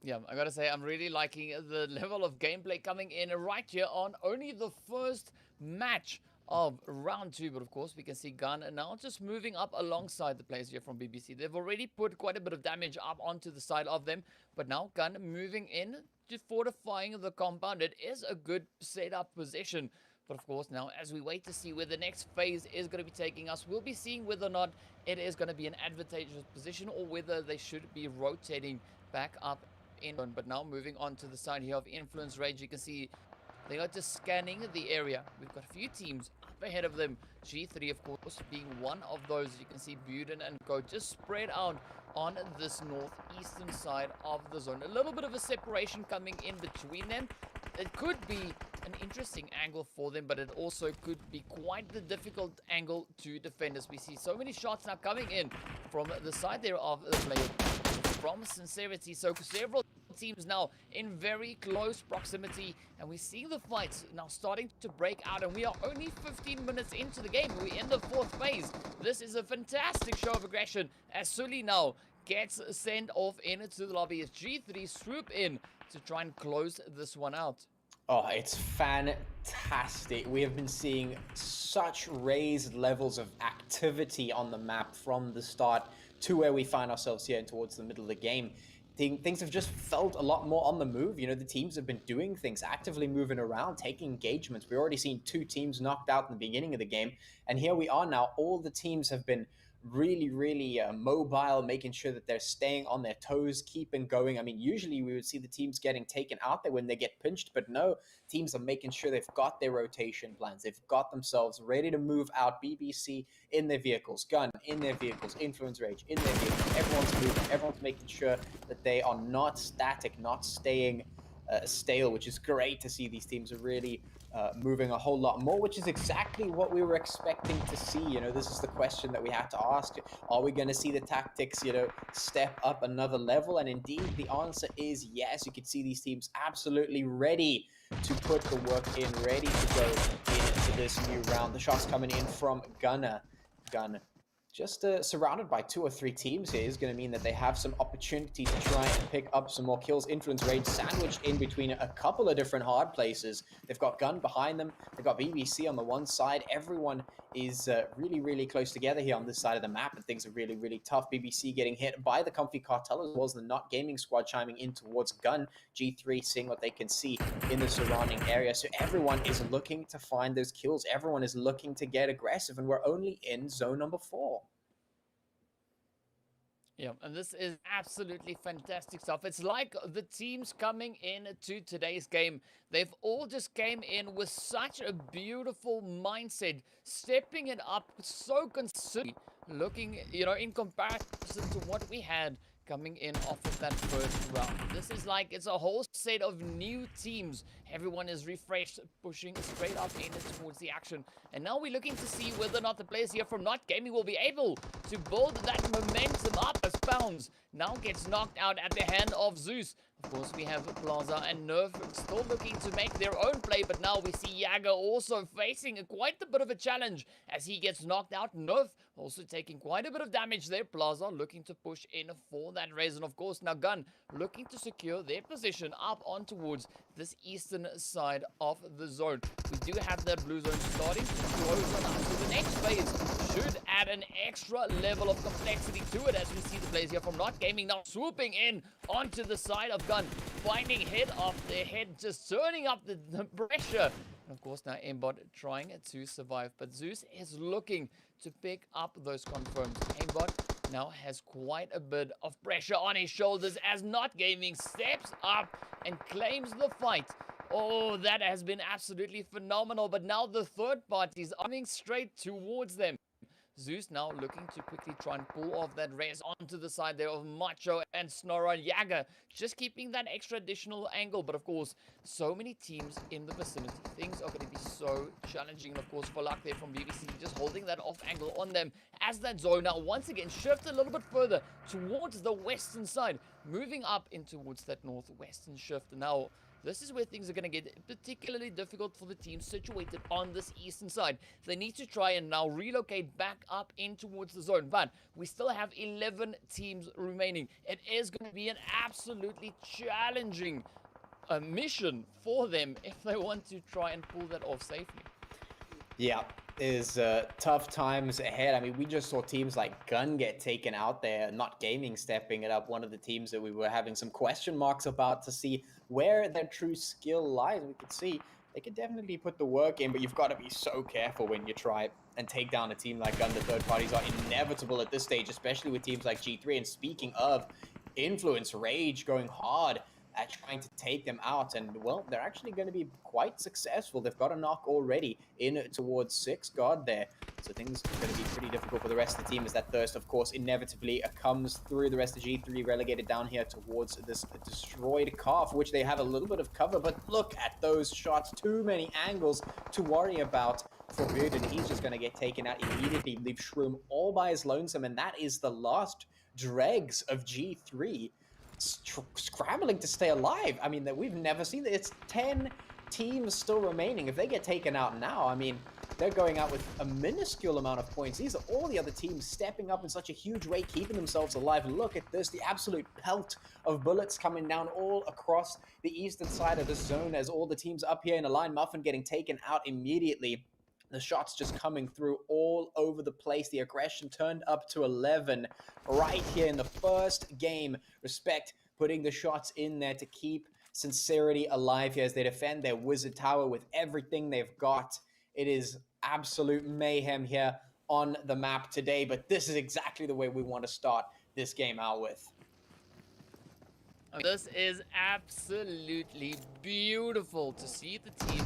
[SPEAKER 5] Yeah, I gotta say, I'm really liking the level of gameplay coming in right here on only the first match of round 2, but of course we can see Gun now just moving up alongside the players here from BBC. They've already put quite a bit of damage up onto the side of them, but now Gun moving in to fortifying the compound. It is a good setup position, but of course now as we wait to see where the next phase is going to be taking us, we'll be seeing whether or not it is going to be an advantageous position or whether they should be rotating back up in. But now moving on to the side here of Influence Rage, you can see they are just scanning the area. We've got a few teams up ahead of them. G3, of course, being one of those. You can see Buden and Go just spread out on this northeastern side of the zone. A little bit of a separation coming in between them. It could be an interesting angle for them, but it also could be quite the difficult angle to defend, as we see so many shots now coming in from the side there of the player from Scincerity. So several teams now in very close proximity, and we're seeing the fights now starting to break out, and we are only 15 minutes into the game. We're in the 4th phase. This is a fantastic show of aggression as Sully now gets sent off into the lobby as G3 swoop in to try and close this one out.
[SPEAKER 4] Oh, it's fantastic. We have been seeing such raised levels of activity on the map from the start to where we find ourselves here and towards the middle of the game. Things have just felt a lot more on the move. You know, the teams have been doing things, actively moving around, taking engagements. We've already seen 2 teams knocked out in the beginning of the game. And here we are now. All the teams have been really, really mobile, making sure that they're staying on their toes, keeping going. I mean, usually we would see the teams getting taken out there when they get pinched, but no, teams are making sure they've got their rotation plans. They've got themselves ready to move out. BBC in their vehicles, Gun in their vehicles, Influence Rage in their vehicles. Everyone's moving. Everyone's making sure that they are not static, not staying stale, which is great to see. These teams are really moving a whole lot more, which is exactly what we were expecting to see. You know, this is the question that we had to ask. Are we going to see the tactics, you know, step up another level? And indeed, the answer is yes. You can see these teams absolutely ready to put the work in, ready to go into this new round. The shots coming in from Gun. Just surrounded by 2 or 3 teams here is going to mean that they have some opportunity to try and pick up some more kills. Influence Rage sandwiched in between a couple of different hard places. They've got Gun behind them. They've got BBC on the one side. Everyone is really, really close together here on this side of the map, and things are really, really tough. BBC getting hit by the comfy Cartel, as well as the Not Gaming squad chiming in towards Gun. G3 seeing what they can see in the surrounding area. So everyone is looking to find those kills. Everyone is looking to get aggressive, and we're only in zone number 4.
[SPEAKER 5] Yeah, and this is absolutely fantastic stuff. It's like the teams coming in to today's game, they've all just came in with such a beautiful mindset, stepping it up so considerably, looking, you know, in comparison to what we had coming in off of that first round. This is like, it's a whole set of new teams. Everyone is refreshed, pushing straight up in towards the action. And now we're looking to see whether or not the players here from Not Gaming will be able to build that momentum up as rounds. Now gets knocked out at the hand of Zeus. Of course, we have Plaza and Nerf still looking to make their own play, but now we see Yaga also facing quite a bit of a challenge as he gets knocked out. Nerf also taking quite a bit of damage there. Plaza looking to push in for that raise, and of course now Gun looking to secure their position up on towards this eastern side of the zone. We do have that blue zone starting to close on us, so the next phase should add an extra level of complexity to it as we see the players here from Not Gaming now swooping in onto the side of Gun, finding head off their head, just turning up the pressure. And of course now Aimbot trying to survive, but Zeus is looking to pick up those confirms. Aimbot now has quite a bit of pressure on his shoulders as Not Gaming steps up and claims the fight. Oh, that has been absolutely phenomenal, but now the third party is coming straight towards them. Zeus now looking to quickly try and pull off that res onto the side there of Macho and Snorra. Yaga just keeping that extra additional angle, but of course, so many teams in the vicinity. Things are going to be so challenging, and of course, for luck there from BBC, just holding that off angle on them as that zone now once again shift a little bit further towards the western side, moving up in towards that northwestern shift. Now, this is where things are going to get particularly difficult for the teams situated on this eastern side. They need to try and now relocate back up in towards the zone, but we still have 11 teams remaining. It is going to be an absolutely challenging mission for them if they want to try and pull that off safely.
[SPEAKER 4] Yeah, is tough times ahead. I mean, we just saw teams like Gun get taken out there, Not Gaming stepping it up, one of the teams that we were having some question marks about to see where their true skill lies. We could see they could definitely put the work in, but you've got to be so careful when you try and take down a team like Gun. The third parties are inevitable at this stage, especially with teams like G3. And speaking of influence, Rage going hard at trying to take them out, and well, they're actually going to be quite successful. They've got a knock already in towards 6 guard there, so things are going to be pretty difficult for the rest of the team as that thirst, of course, inevitably comes through. The rest of G3 relegated down here towards this destroyed calf, which they have a little bit of cover, but look at those shots. Too many angles to worry about for Beard, and he's just going to get taken out immediately. Leave Shroom all by his lonesome, and that is the last dregs of G3 scrambling to stay alive. I mean, that we've never seen that. It's 10 teams still remaining. If they get taken out now, I mean, they're going out with a minuscule amount of points. These are all the other teams stepping up in such a huge way, keeping themselves alive. Look at this, the absolute pelt of bullets coming down all across the eastern side of the zone as all the teams up here in a line. Muffin getting taken out immediately. The shots just coming through all over the place. The aggression turned up to 11 right here in the first game. Respect putting the shots in there to keep Scincerity alive here as they defend their wizard tower with everything they've got. It is absolute mayhem here on the map today, but this is exactly the way we want to start this game out with.
[SPEAKER 5] This is absolutely beautiful to see the team.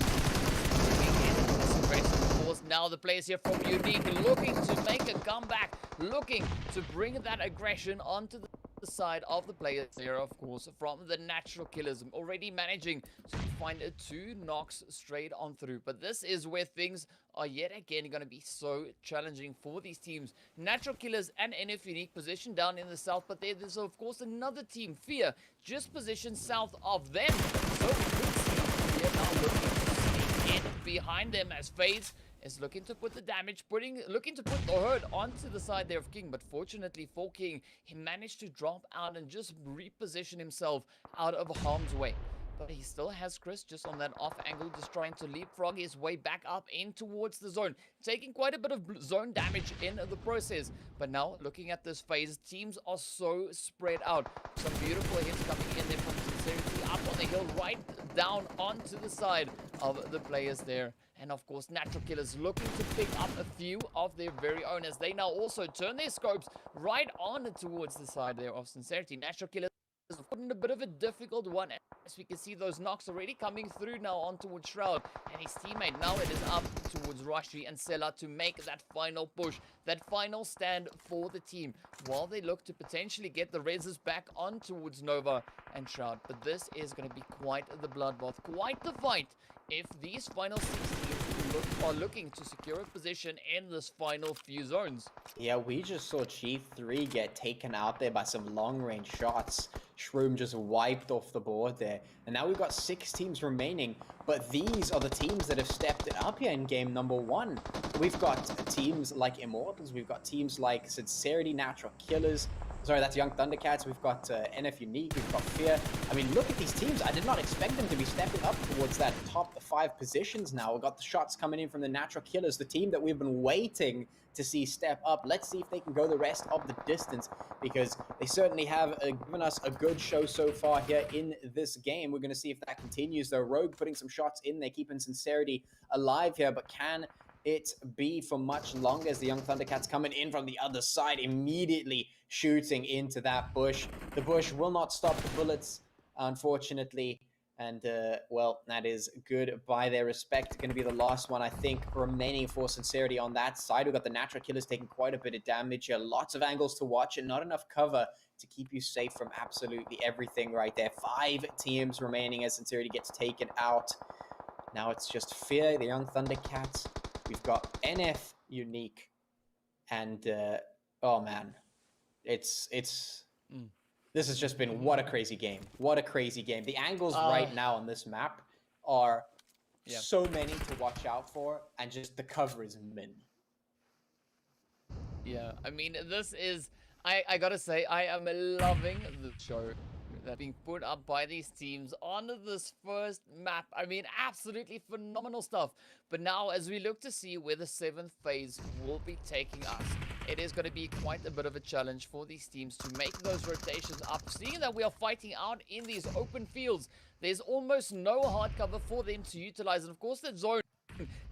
[SPEAKER 5] Of course, now the players here from Unique looking to make a comeback, looking to bring that aggression onto the side of the players here, of course, from the Natural Killers, already managing to find 2 knocks straight on through. But this is where things are yet again going to be so challenging for these teams. Natural Killers and NFxUnique positioned down in the south, but there's of course another team, Fear, just positioned south of them. So we could see Fear now looking to sneak in behind them as FaZe is looking to put the damage, looking to put the hurt onto the side there of King, but fortunately for King, he managed to drop out and just reposition himself out of harm's way. But he still has Chris just on that off angle, just trying to leapfrog his way back up in towards the zone, taking quite a bit of zone damage in the process. But now, looking at this phase, teams are so spread out. Some beautiful hits coming in there from Scincerity up on the hill, right down onto the side of the players there. And of course, Natural Killers looking to pick up a few of their very own as they now also turn their scopes right on towards the side there of Scincerity. Natural Killers is put in a bit of a difficult one as we can see those knocks already coming through now on towards Shroud and his teammate. Now it is up towards Rashi and Sela to make that final push, that final stand for the team while they look to potentially get the reses back on towards Nova and Shroud. But this is going to be quite the bloodbath, quite the fight if these final 6 teams look are looking to secure a position in this final few zones.
[SPEAKER 4] Yeah, we just saw G3 get taken out there by some long-range shots. Shroom just wiped off the board there. And now we've got 6 teams remaining, but these are the teams that have stepped it up here in game number 1. We've got teams like Immortalz, we've got teams like Scincerity, Natural Killers. Sorry, that's Young Thundercats. We've got NFxUnique, we've got Fear. I mean, look at these teams. I did not expect them to be stepping up towards that top 5 positions now. We've got the shots coming in from the Natural Killers, the team that we've been waiting to see step up. Let's see if they can go the rest of the distance, because they certainly have given us a good show so far here in this game. We're going to see if that continues, though. Rogue putting some shots in there, keeping Scincerity alive here, but can it be for much longer as the Young Thundercats coming in from the other side, immediately shooting into that bush. The bush will not stop the bullets, unfortunately. And, well, that is good by their respect. Going to be the last one, I think, remaining for Scincerity on that side. We've got the Natural Killers taking quite a bit of damage here. Lots of angles to watch and not enough cover to keep you safe from absolutely everything right there. 5 teams remaining as Scincerity gets taken out. Now it's just Fear, the Young Thundercats. We've got NFxUnique. And, oh, man. This has just been, what a crazy game. What a crazy game. The angles right now on this map are so many to watch out for, and just the cover is min.
[SPEAKER 5] Yeah, I mean, this is, I gotta say, I am loving the show that being put up by these teams on this first map. I mean, absolutely phenomenal stuff. But now, as we look to see where the 7th phase will be taking us, it is going to be quite a bit of a challenge for these teams to make those rotations up. Seeing that we are fighting out in these open fields, there's almost no hard cover for them to utilize. And of course, that zone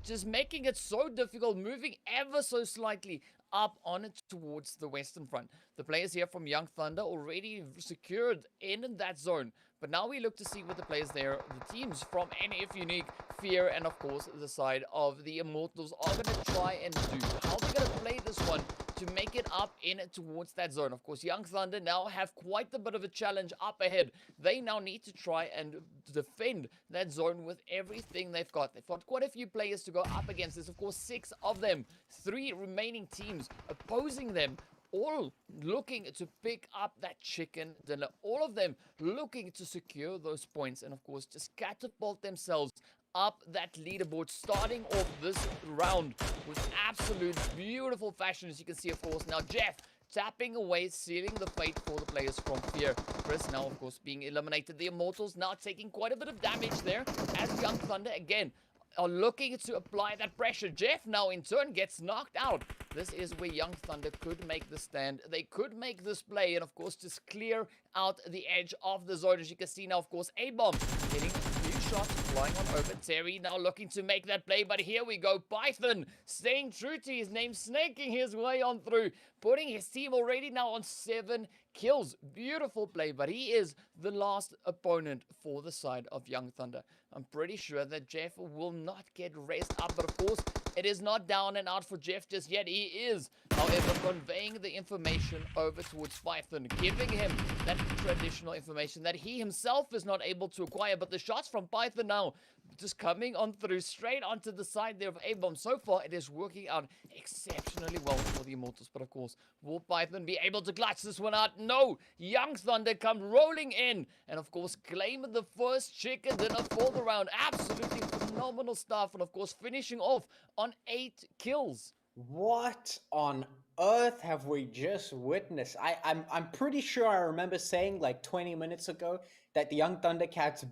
[SPEAKER 5] just making it so difficult, moving ever so slightly up on it towards the western front. The players here from Young Thunder already secured in that zone. But now we look to see what the players there, the teams from NFxUnique, Fear, and of course the side of the Immortalz are going to try and do. How they're going to play this one to make it up in towards that zone. Of course, Young Thunder now have quite a bit of a challenge up ahead. They now need to try and defend that zone with everything they've got. They've got quite a few players to go up against. There's of course 6 of them, 3 remaining teams opposing them, all looking to pick up that chicken dinner. All of them looking to secure those points and, of course, just catapult themselves up that leaderboard, starting off this round with absolute beautiful fashion. As you can see, of course, now Jeff tapping away, sealing the fate for the players from Fear. Chris now, of course, being eliminated. The Immortalz now taking quite a bit of damage there as Young Thunder, again, are looking to apply that pressure. Jeff now in turn gets knocked out. This is where Young Thunder could make the stand. They could make this play and of course just clear out the edge of the zone. As you can see now, of course, A-Bomb getting a few shots flying on over. Terry now looking to make that play, but here we go. Python staying true to his name, snaking his way on through, putting his team already now on 7 kills. Beautiful play, but he is the last opponent for the side of Young Thunder. I'm pretty sure that Jeff will not get rest up, but of course, it is not down and out for Jeff just yet. He is, however, conveying the information over towards Python, giving him that traditional information that he himself is not able to acquire. But the shots from Python now just coming on through straight onto the side there of A-Bomb. So far, it is working out exceptionally well for the Immortalz. But of course, will Python be able to clutch this one out? No! Young Thunder come rolling in and of course claim the first chicken dinner for the round. Absolutely phenomenal stuff, and of course finishing off on 8 kills.
[SPEAKER 4] What on earth have we just witnessed? I'm pretty sure I remember saying like 20 minutes ago that the Young Thundercats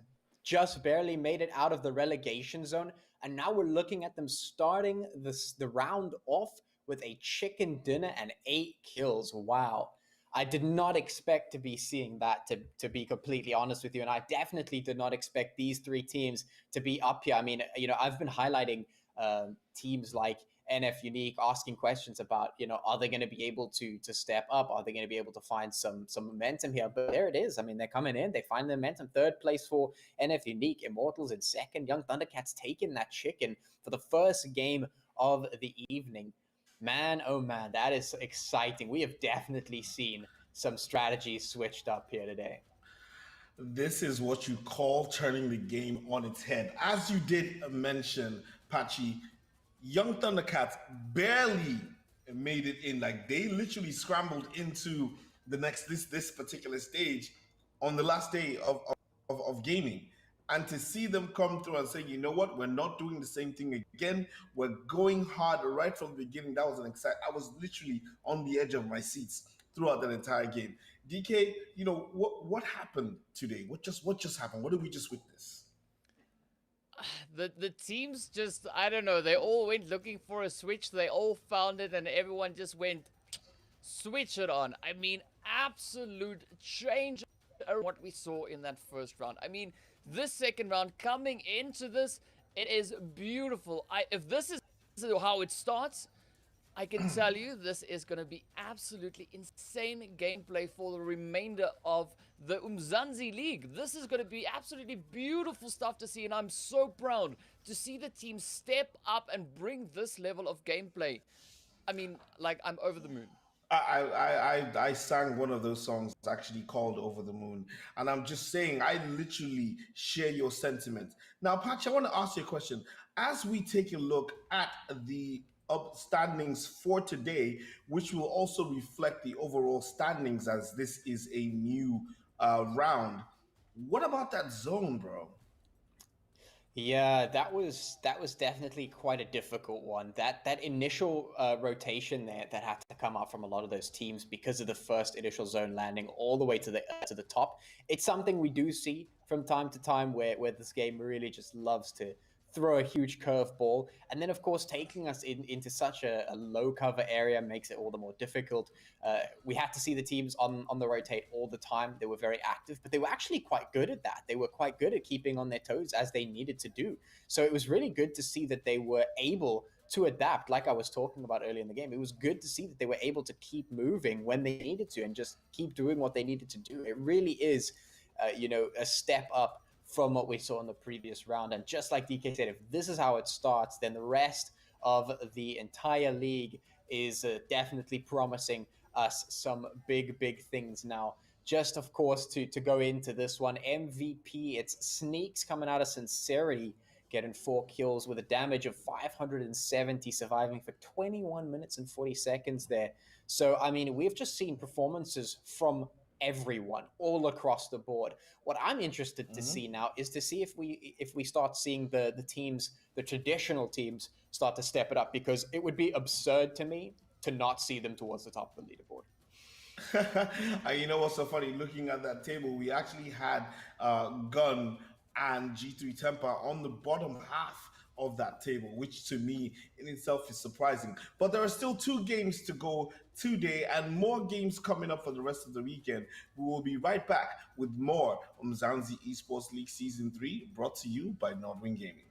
[SPEAKER 4] just barely made it out of the relegation zone, and now we're looking at them starting the round off with a chicken dinner and 8 kills. Wow. I did not expect to be seeing that, to be completely honest with you, and I definitely did not expect these 3 teams to be up here. I mean, you know, I've been highlighting teams like NFxUnique, asking questions about, you know, are they going to be able to step up? Are they going to be able to find some momentum here? But there it is. I mean, they're coming in. They find the momentum. 3rd place for NFxUnique. Immortalz in 2nd. Young Thundercats taking that chicken for the first game of the evening. Man, oh man, that is exciting. We have definitely seen some strategies switched up here today.
[SPEAKER 1] This is what you call turning the game on its head. As you did mention, Pachi, Young Thundercats barely made it in. Like they literally scrambled into the next this particular stage on the last day of gaming. And to see them come through and say, you know what, we're not doing the same thing again. We're going hard right from the beginning. That was an exciting. I was literally on the edge of my seats throughout that entire game. DK, you know what happened today? What just happened? What did we just witness?
[SPEAKER 5] The teams just, I don't know, they all went looking for a switch. They all found it and everyone just went, switch it on. I mean, absolute change of what we saw in that first round. I mean, this second round coming into this, it is beautiful. If this is how it starts, I can tell you this is going to be absolutely insane gameplay for the remainder of the Umzansi League. This is going to be absolutely beautiful stuff to see, and I'm so proud to see the team step up and bring this level of gameplay. I mean, like, I'm over the moon.
[SPEAKER 1] I sang one of those songs actually called Over the Moon. And I'm just saying, I literally share your sentiment. Now, Patch, I want to ask you a question. As we take a look at the standings for today, which will also reflect the overall standings as this is a new round, what about that zone, bro?
[SPEAKER 4] Yeah, that was definitely quite a difficult one. That initial rotation there that had to come up from a lot of those teams because of the first initial zone landing all the way to the top. It's something we do see from time to time where this game really just loves to throw a huge curveball, and then of course taking us into such a low cover area makes it all the more difficult. We had to see the teams on the rotate all the time. They were very active, but they were actually quite good at that. They were quite good at keeping on their toes as they needed to do. So it was really good to see that they were able to adapt, like I was talking about earlier in the game. It was good to see that they were able to keep moving when they needed to and just keep doing what they needed to do. It really is, a step up from what we saw in the previous round. And just like DK said, if this is how it starts, then the rest of the entire league is definitely promising us some big things now. Just, of course, to go into this one, MVP, it's Sneaks coming out of Scincerity, getting 4 kills with a damage of 570, surviving for 21 minutes and 40 seconds there. So, I mean, we've just seen performances from everyone all across the board. What I'm interested to see now is to see if we start seeing the teams, the traditional teams, start to step it up, because it would be absurd to me to not see them towards the top of the leaderboard.
[SPEAKER 1] You know what's so funny? Looking at that table, we actually had Gun and G3 Temper on the bottom half of that table, which to me in itself is surprising. But there are still 2 games to go today and more games coming up for the rest of the weekend. We will be right back with more Umzansi Esports League Season 3, brought to you by Nordwing Gaming.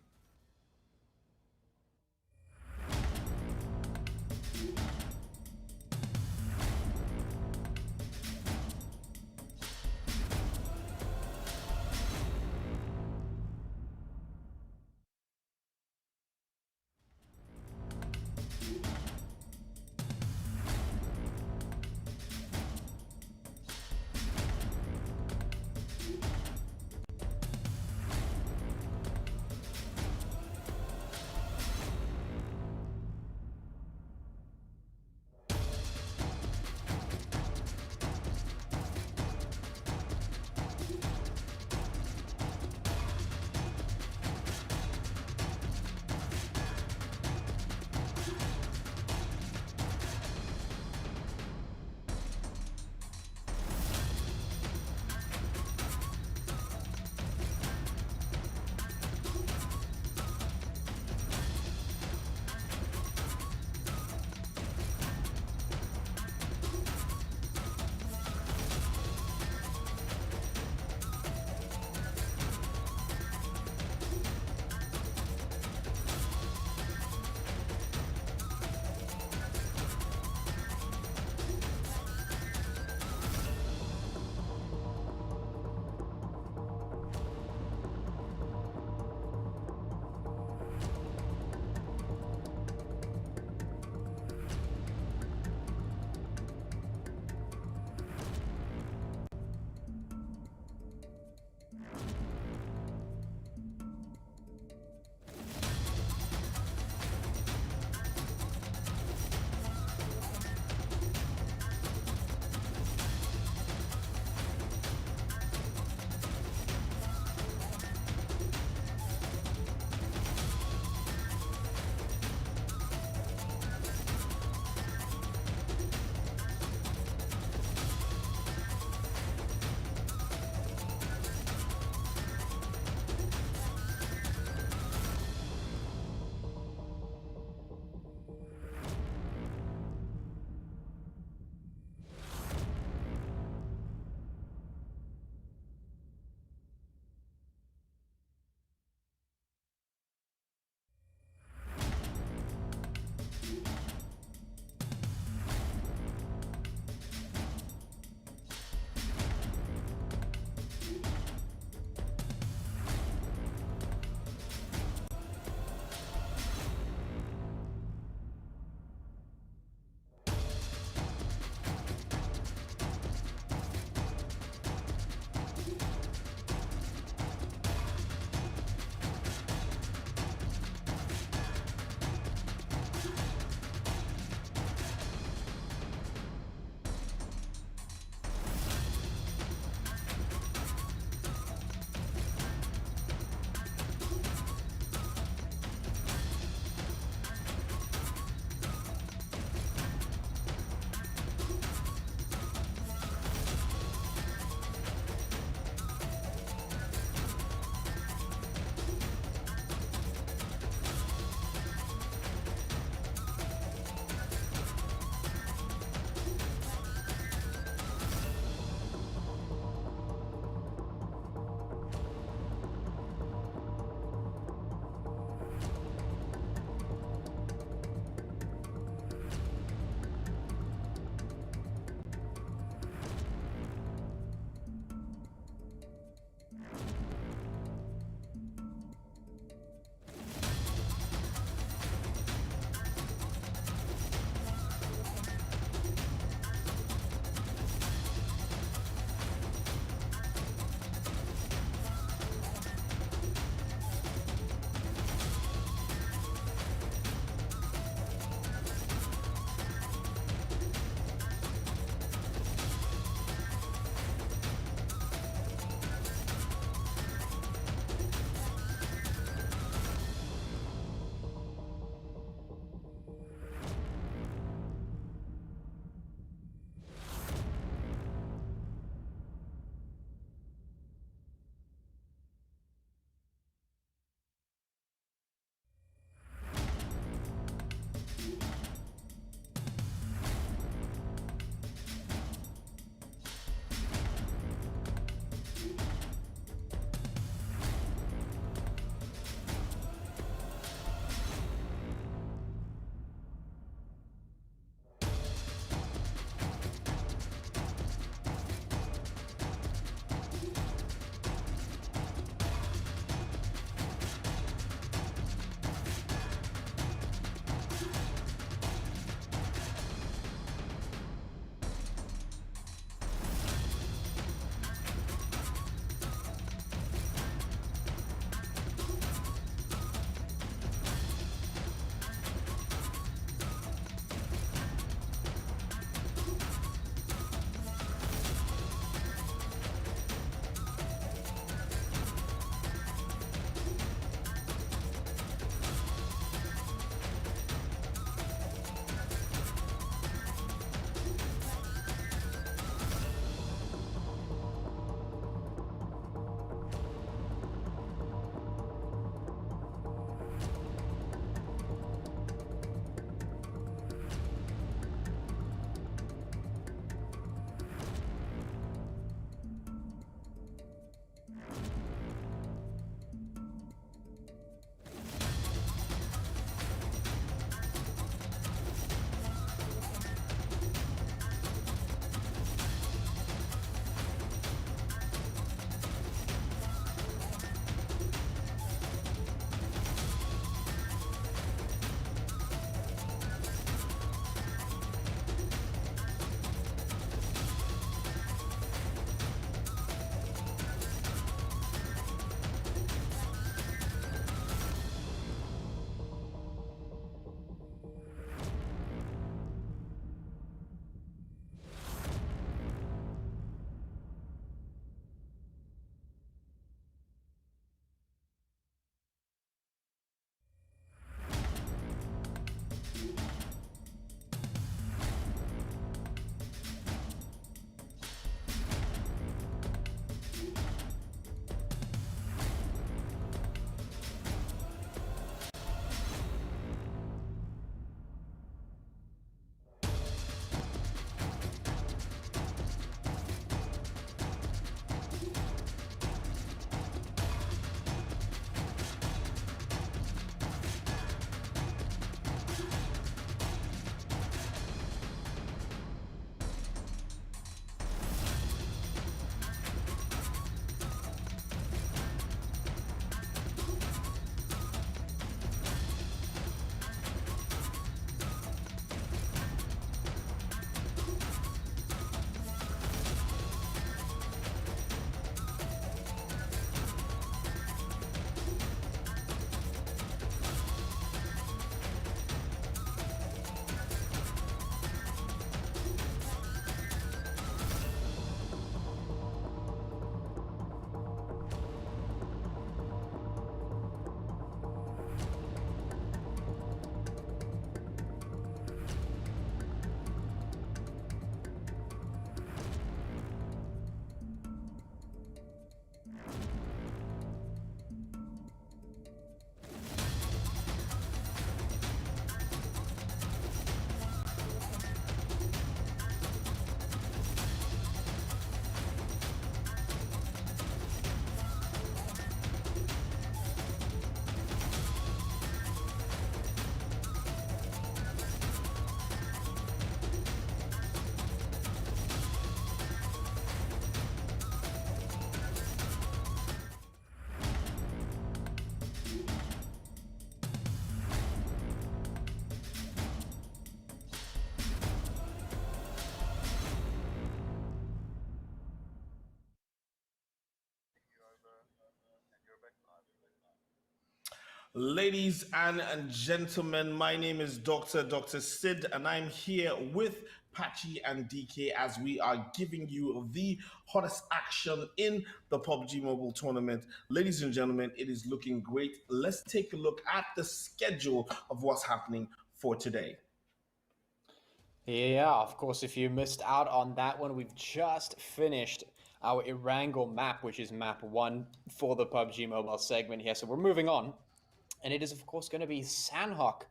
[SPEAKER 1] Ladies and gentlemen, my name is Dr. Sid, and I'm here with Patchy and DK as we are giving you the hottest action in the PUBG Mobile tournament. Ladies and gentlemen, it is looking great. Let's take a look at the schedule of what's happening for today.
[SPEAKER 4] Yeah, of course, if you missed out on that one, we've just finished our Erangel map, which is map 1 for the PUBG Mobile segment here. So we're moving on. And it is, of course, going to be Sandhawk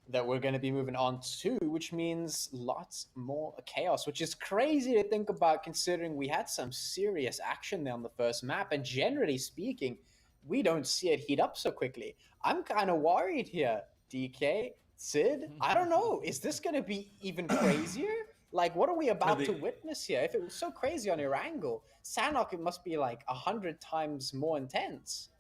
[SPEAKER 4] that we're going to be moving on to, which means lots more chaos, which is crazy to think about considering we had some serious action there on the first map. And generally speaking, we don't see it heat up so quickly. I'm kind of worried here, DK, Sid. I don't know. Is this going to be even crazier? Like, what are we about to witness here? If it was so crazy on Erangel, Sandhawk, it must be like 100 times more intense.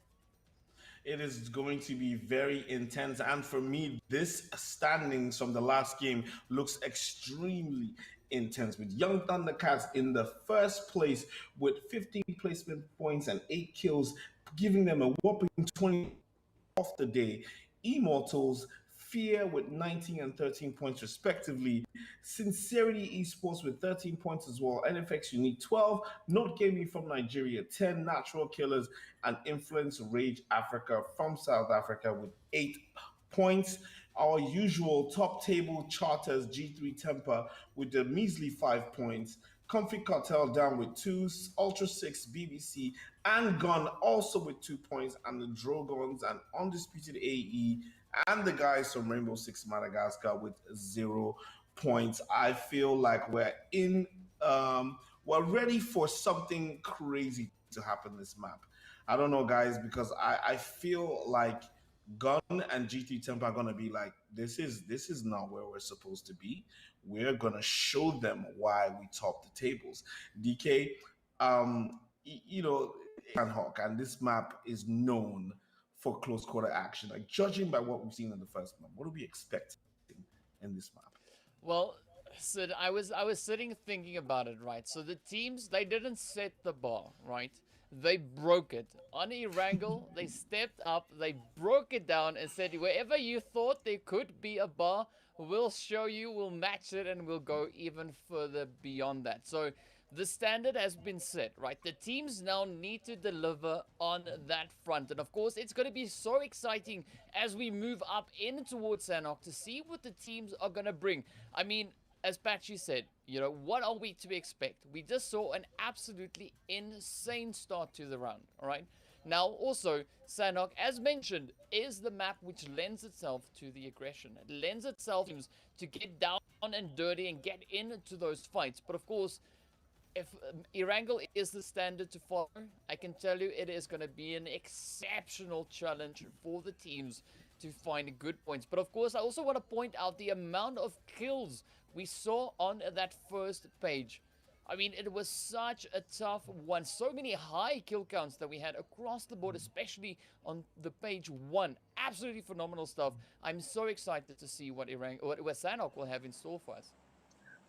[SPEAKER 1] It is going to be very intense. And for me, this standings from the last game looks extremely intense, with Young Thundercats in the first place with 15 placement points and 8 kills, giving them a whopping 20 off the day. Immortalz, Fear with 19 and 13 points respectively. Scincerity Esports with 13 points as well. NFxUnique 12. Not Gaming from Nigeria 10. Natural Killers and Influence Rage Africa from South Africa with 8 points. Our usual top table charters G3 Temper with the measly 5 points. Comfy Cartel down with 2, Ultra 6, BBC, and Gun also with 2 points, and the Drogons and Undisputed AE and the guys from Rainbow Six Madagascar with 0 points. I feel like we're ready for something crazy to happen this map. I don't know, guys, because I feel like Gun and GT Temper are gonna be like, this is not where we're supposed to be. We're gonna show them why we top the tables. DK, Hawk, and this map is known for close quarter action. Like, judging by what we've seen in the first map, what are we expecting in this map?
[SPEAKER 5] Well, Sid, I was sitting thinking about it, right? So the teams, they didn't set the bar, right? They broke it. On Erangel, they stepped up, they broke it down and said, wherever you thought there could be a bar, we'll show you, we'll match it, and we'll go even further beyond that. So the standard has been set, right? The teams now need to deliver on that front. And of course, it's going to be so exciting as we move up in towards Sandhawk to see what the teams are going to bring. I mean, as Patchy said, what are we to expect? We just saw an absolutely insane start to the round, all right? Now, also, Sandhawk, as mentioned, is the map which lends itself to the aggression. It lends itself to get down and dirty and get into those fights. But of course, if Erangel is the standard to follow, I can tell you it is going to be an exceptional challenge for the teams to find good points. But of course, I also want to point out the amount of kills we saw on that first page. I mean, it was such a tough one. So many high kill counts that we had across the board, especially on the page 1. Absolutely phenomenal stuff. I'm so excited to see what Sandhawk will have in store for us.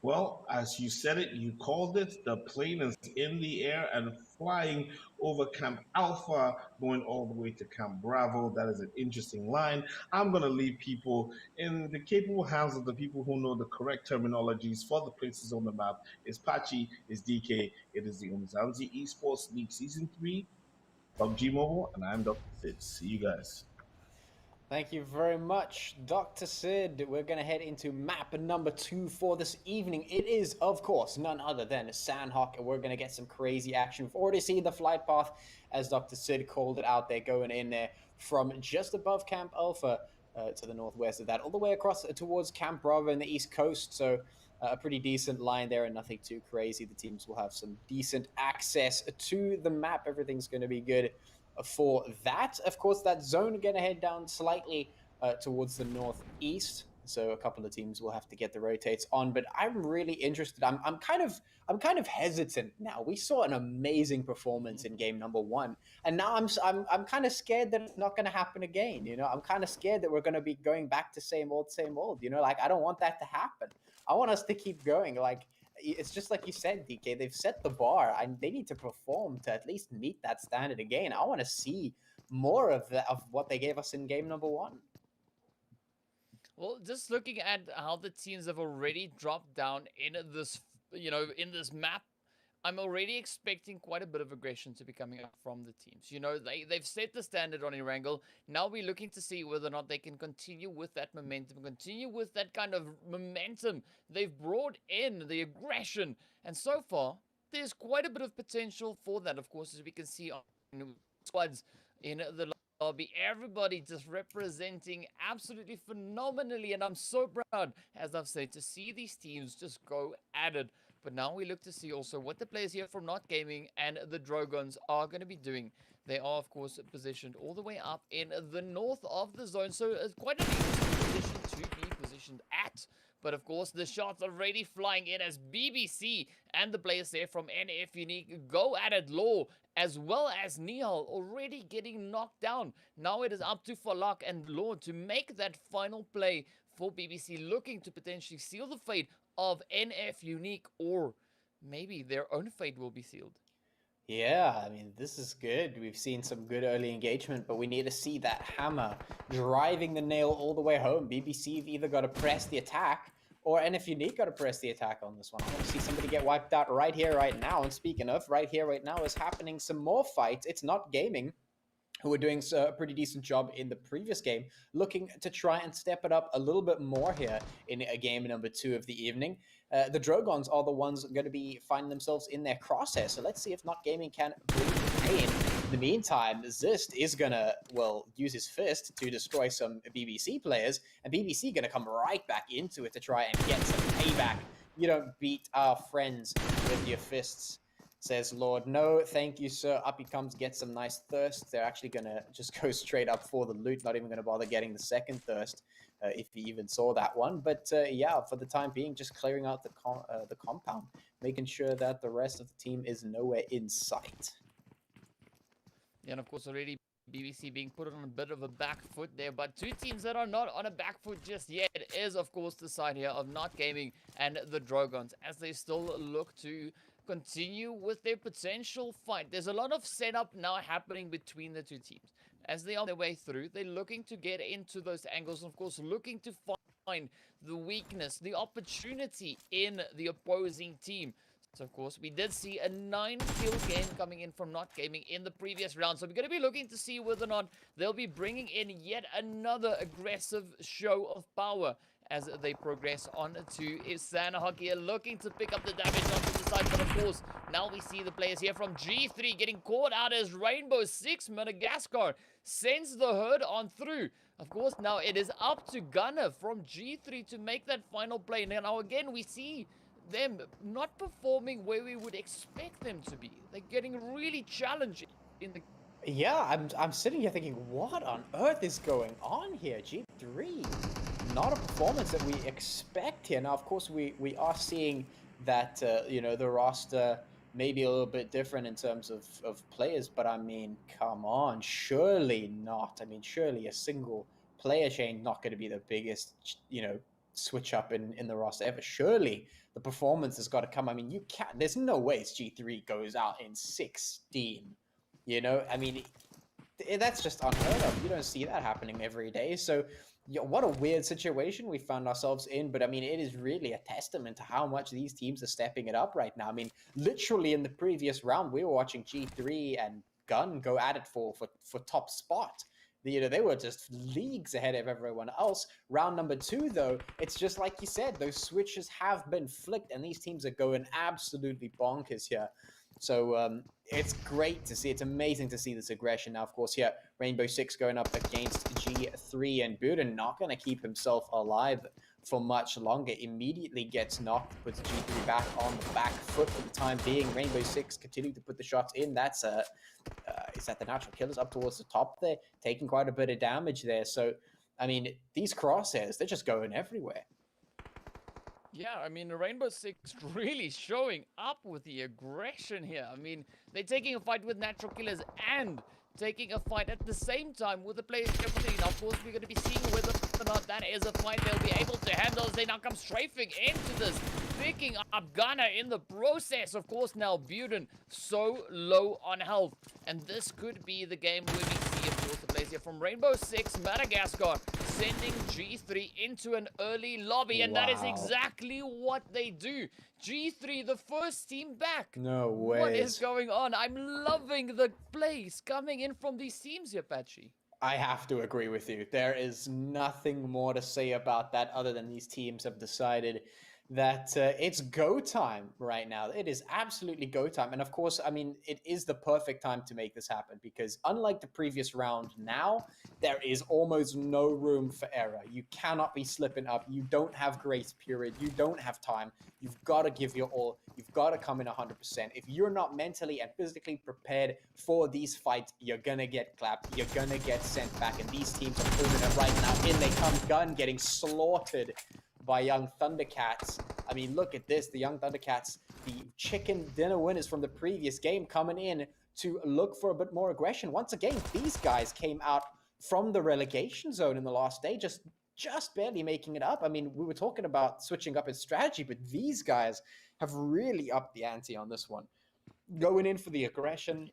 [SPEAKER 1] Well, as you said it, you called it. The plane is in the air and flying over Camp Alpha, going all the way to Camp Bravo. That is an interesting line. I'm going to leave people in the capable hands of the people who know the correct terminologies for the places on the map. It's Patchy, it's DK, it is the Umzansi Esports League Season 3, PUBG Mobile, and I'm Dr. Sid. See you guys.
[SPEAKER 4] Thank you very much, Dr. Sid. We're going to head into map number 2 for this evening. It is, of course, none other than Sandhawk, and we're going to get some crazy action. We've already seen the flight path, as Dr. Sid called it out there, going in there from just above Camp Alpha to the northwest of that, all the way across towards Camp Bravo in the east coast. So a pretty decent line there and nothing too crazy. The teams will have some decent access to the map. Everything's going to be good for that. Of course, that zone going to head down slightly towards the northeast, so a couple of teams will have to get the rotates on. But I'm really interested. I'm kind of hesitant now. We saw an amazing performance in game number 1, and now I'm kind of scared that it's not going to happen again. I'm kind of scared that we're going to be going back to same old. Like, I don't want that to happen. I want us to keep going. Like, it's just like you said, DK. They've set the bar, and they need to perform to at least meet that standard again. I want to see more of what they gave us in game number 1.
[SPEAKER 5] Well, just looking at how the teams have already dropped down in this, in this map, I'm already expecting quite a bit of aggression to be coming up from the teams. They've set the standard on Erangel. Now we're looking to see whether or not they can continue with that momentum, continue with that kind of momentum. They've brought in the aggression. And so far, there's quite a bit of potential for that, of course, as we can see on squads in the lobby. Everybody just representing absolutely phenomenally. And I'm so proud, as I've said, to see these teams just go at it. But now we look to see also what the players here from Not Gaming and the Drogons are going to be doing. They are, of course, positioned all the way up in the north of the zone. So it's quite an interesting position to be positioned at. But, of course, the shots are already flying in as BBC and the players there from NFxUnique go at it. Law, as well as Nihal, already getting knocked down. Now it is up to Falak and Law to make that final play for BBC, looking to potentially seal the fate of NFxUnique, or maybe their own fate will be sealed.
[SPEAKER 4] Yeah, I mean, this is good. We've seen some good early engagement, but we need to see that hammer driving the nail all the way home. BBC have either got to press the attack, or NFxUnique got to press the attack on this one. I want to see somebody get wiped out right here, right now. And speaking of, right here, right now is happening some more fights. It's Not Gaming, who were doing a pretty decent job in the previous game, looking to try and step it up a little bit more here in game number 2 of the evening. The Drogons are the ones going to be finding themselves in their crosshairs, so let's see if Not Gaming can bring the pain. In the meantime, Zist is going to, well, use his fist to destroy some BBC players, and BBC going to come right back into it to try and get some payback. You don't beat our friends with your fists, says Lord. No, thank you, sir. Up he comes, gets some nice thirst. They're actually going to just go straight up for the loot, not even going to bother getting the second thirst, if he even saw that one. But yeah, for the time being, just clearing out the compound, making sure that the rest of the team is nowhere in sight.
[SPEAKER 5] Yeah, and of course, already BBC being put on a bit of a back foot there, but two teams that are not on a back foot just yet is, of course, the side here of Not Gaming and the Drogons, as they still look to continue with their potential fight. There's a lot of setup now happening between the two teams. As they are on their way through, they're looking to get into those angles, and of course, looking to find the weakness, the opportunity in the opposing team. So, of course, we did see a 9-kill game coming in from Not Gaming in the previous round. So, we're going to be looking to see whether or not they'll be bringing in yet another aggressive show of power as they progress on to Sanahawk here, looking to pick up the damage onto the side. But, of course, now we see the players here from G3 getting caught out as Rainbow Six Madagascar sends the herd on through. Of course, now it is up to Gunner from G3 to make that final play. Now, again, we see them not performing where we would expect them to be. They're getting really challenging in the...
[SPEAKER 4] Yeah, I'm sitting here thinking, what on earth is going on here? G3, not a performance that we expect here. Now, of course, we are seeing that, you know, the roster may be a little bit different in terms of players, but I mean, come on, surely not. I mean, surely a single player change not going to be the biggest, you know, switch up in the roster ever. Surely the performance has got to come. I mean, you can't, there's no way G3 goes out in 16, you know? I mean, that's just unheard of. You don't see that happening every day. So, yeah, what a weird situation we found ourselves in. But I mean, it is really a testament to how much these teams are stepping it up right now. I mean, literally in the previous round, we were watching G3 and Gun go at it for top spot. You know, they were just leagues ahead of everyone else. Round number 2, though, it's just like you said, those switches have been flicked, and these teams are going absolutely bonkers here. So it's great to see. It's amazing to see this aggression. Now, of course, here, Rainbow Six going up against G3, and Buren not going to keep himself alive for much longer. Immediately gets knocked, puts G3 back on the back foot for the time being. Rainbow Six continue to put the shots in. That's is that the natural killers up towards the top there, taking quite a bit of damage there. So, I mean, these crosshairs, they're just going everywhere.
[SPEAKER 5] Yeah, I mean, the Rainbow Six really showing up with the aggression here. I mean, they're taking a fight with natural killers and taking a fight at the same time with the players. Now, of course, we're going to be seeing whether or not that is a fight they'll be able to handle as they now come strafing into this, picking up Gunner in the process. Of course, now Buren so low on health, and this could be the game where we see if also plays here from Rainbow Six, Madagascar, sending G3 into an early lobby, and that is exactly what they do. G3, the first team back.
[SPEAKER 4] No way.
[SPEAKER 5] What is going on? I'm loving the plays coming in from these teams here, Patchy.
[SPEAKER 4] I have to agree with you. There is nothing more to say about that other than these teams have decided that it's go time right now. It is absolutely go time. And of course, I mean, it is the perfect time to make this happen because unlike the previous round now, there is almost no room for error. You cannot be slipping up. You don't have grace period. You don't have time. You've got to give your all. You've got to come in 100%. If you're not mentally and physically prepared for these fights, you're going to get clapped. You're going to get sent back. And these teams are proving it right now. In they come, Gun getting slaughtered by Young Thundercats. I mean, look at this. The Young Thundercats, the chicken dinner winners from the previous game coming in to look for a bit more aggression. Once again, these guys came out from the relegation zone in the last day, just barely making it up. I mean, we were talking about switching up its strategy, but these guys have really upped the ante on this one. Going in for the aggression,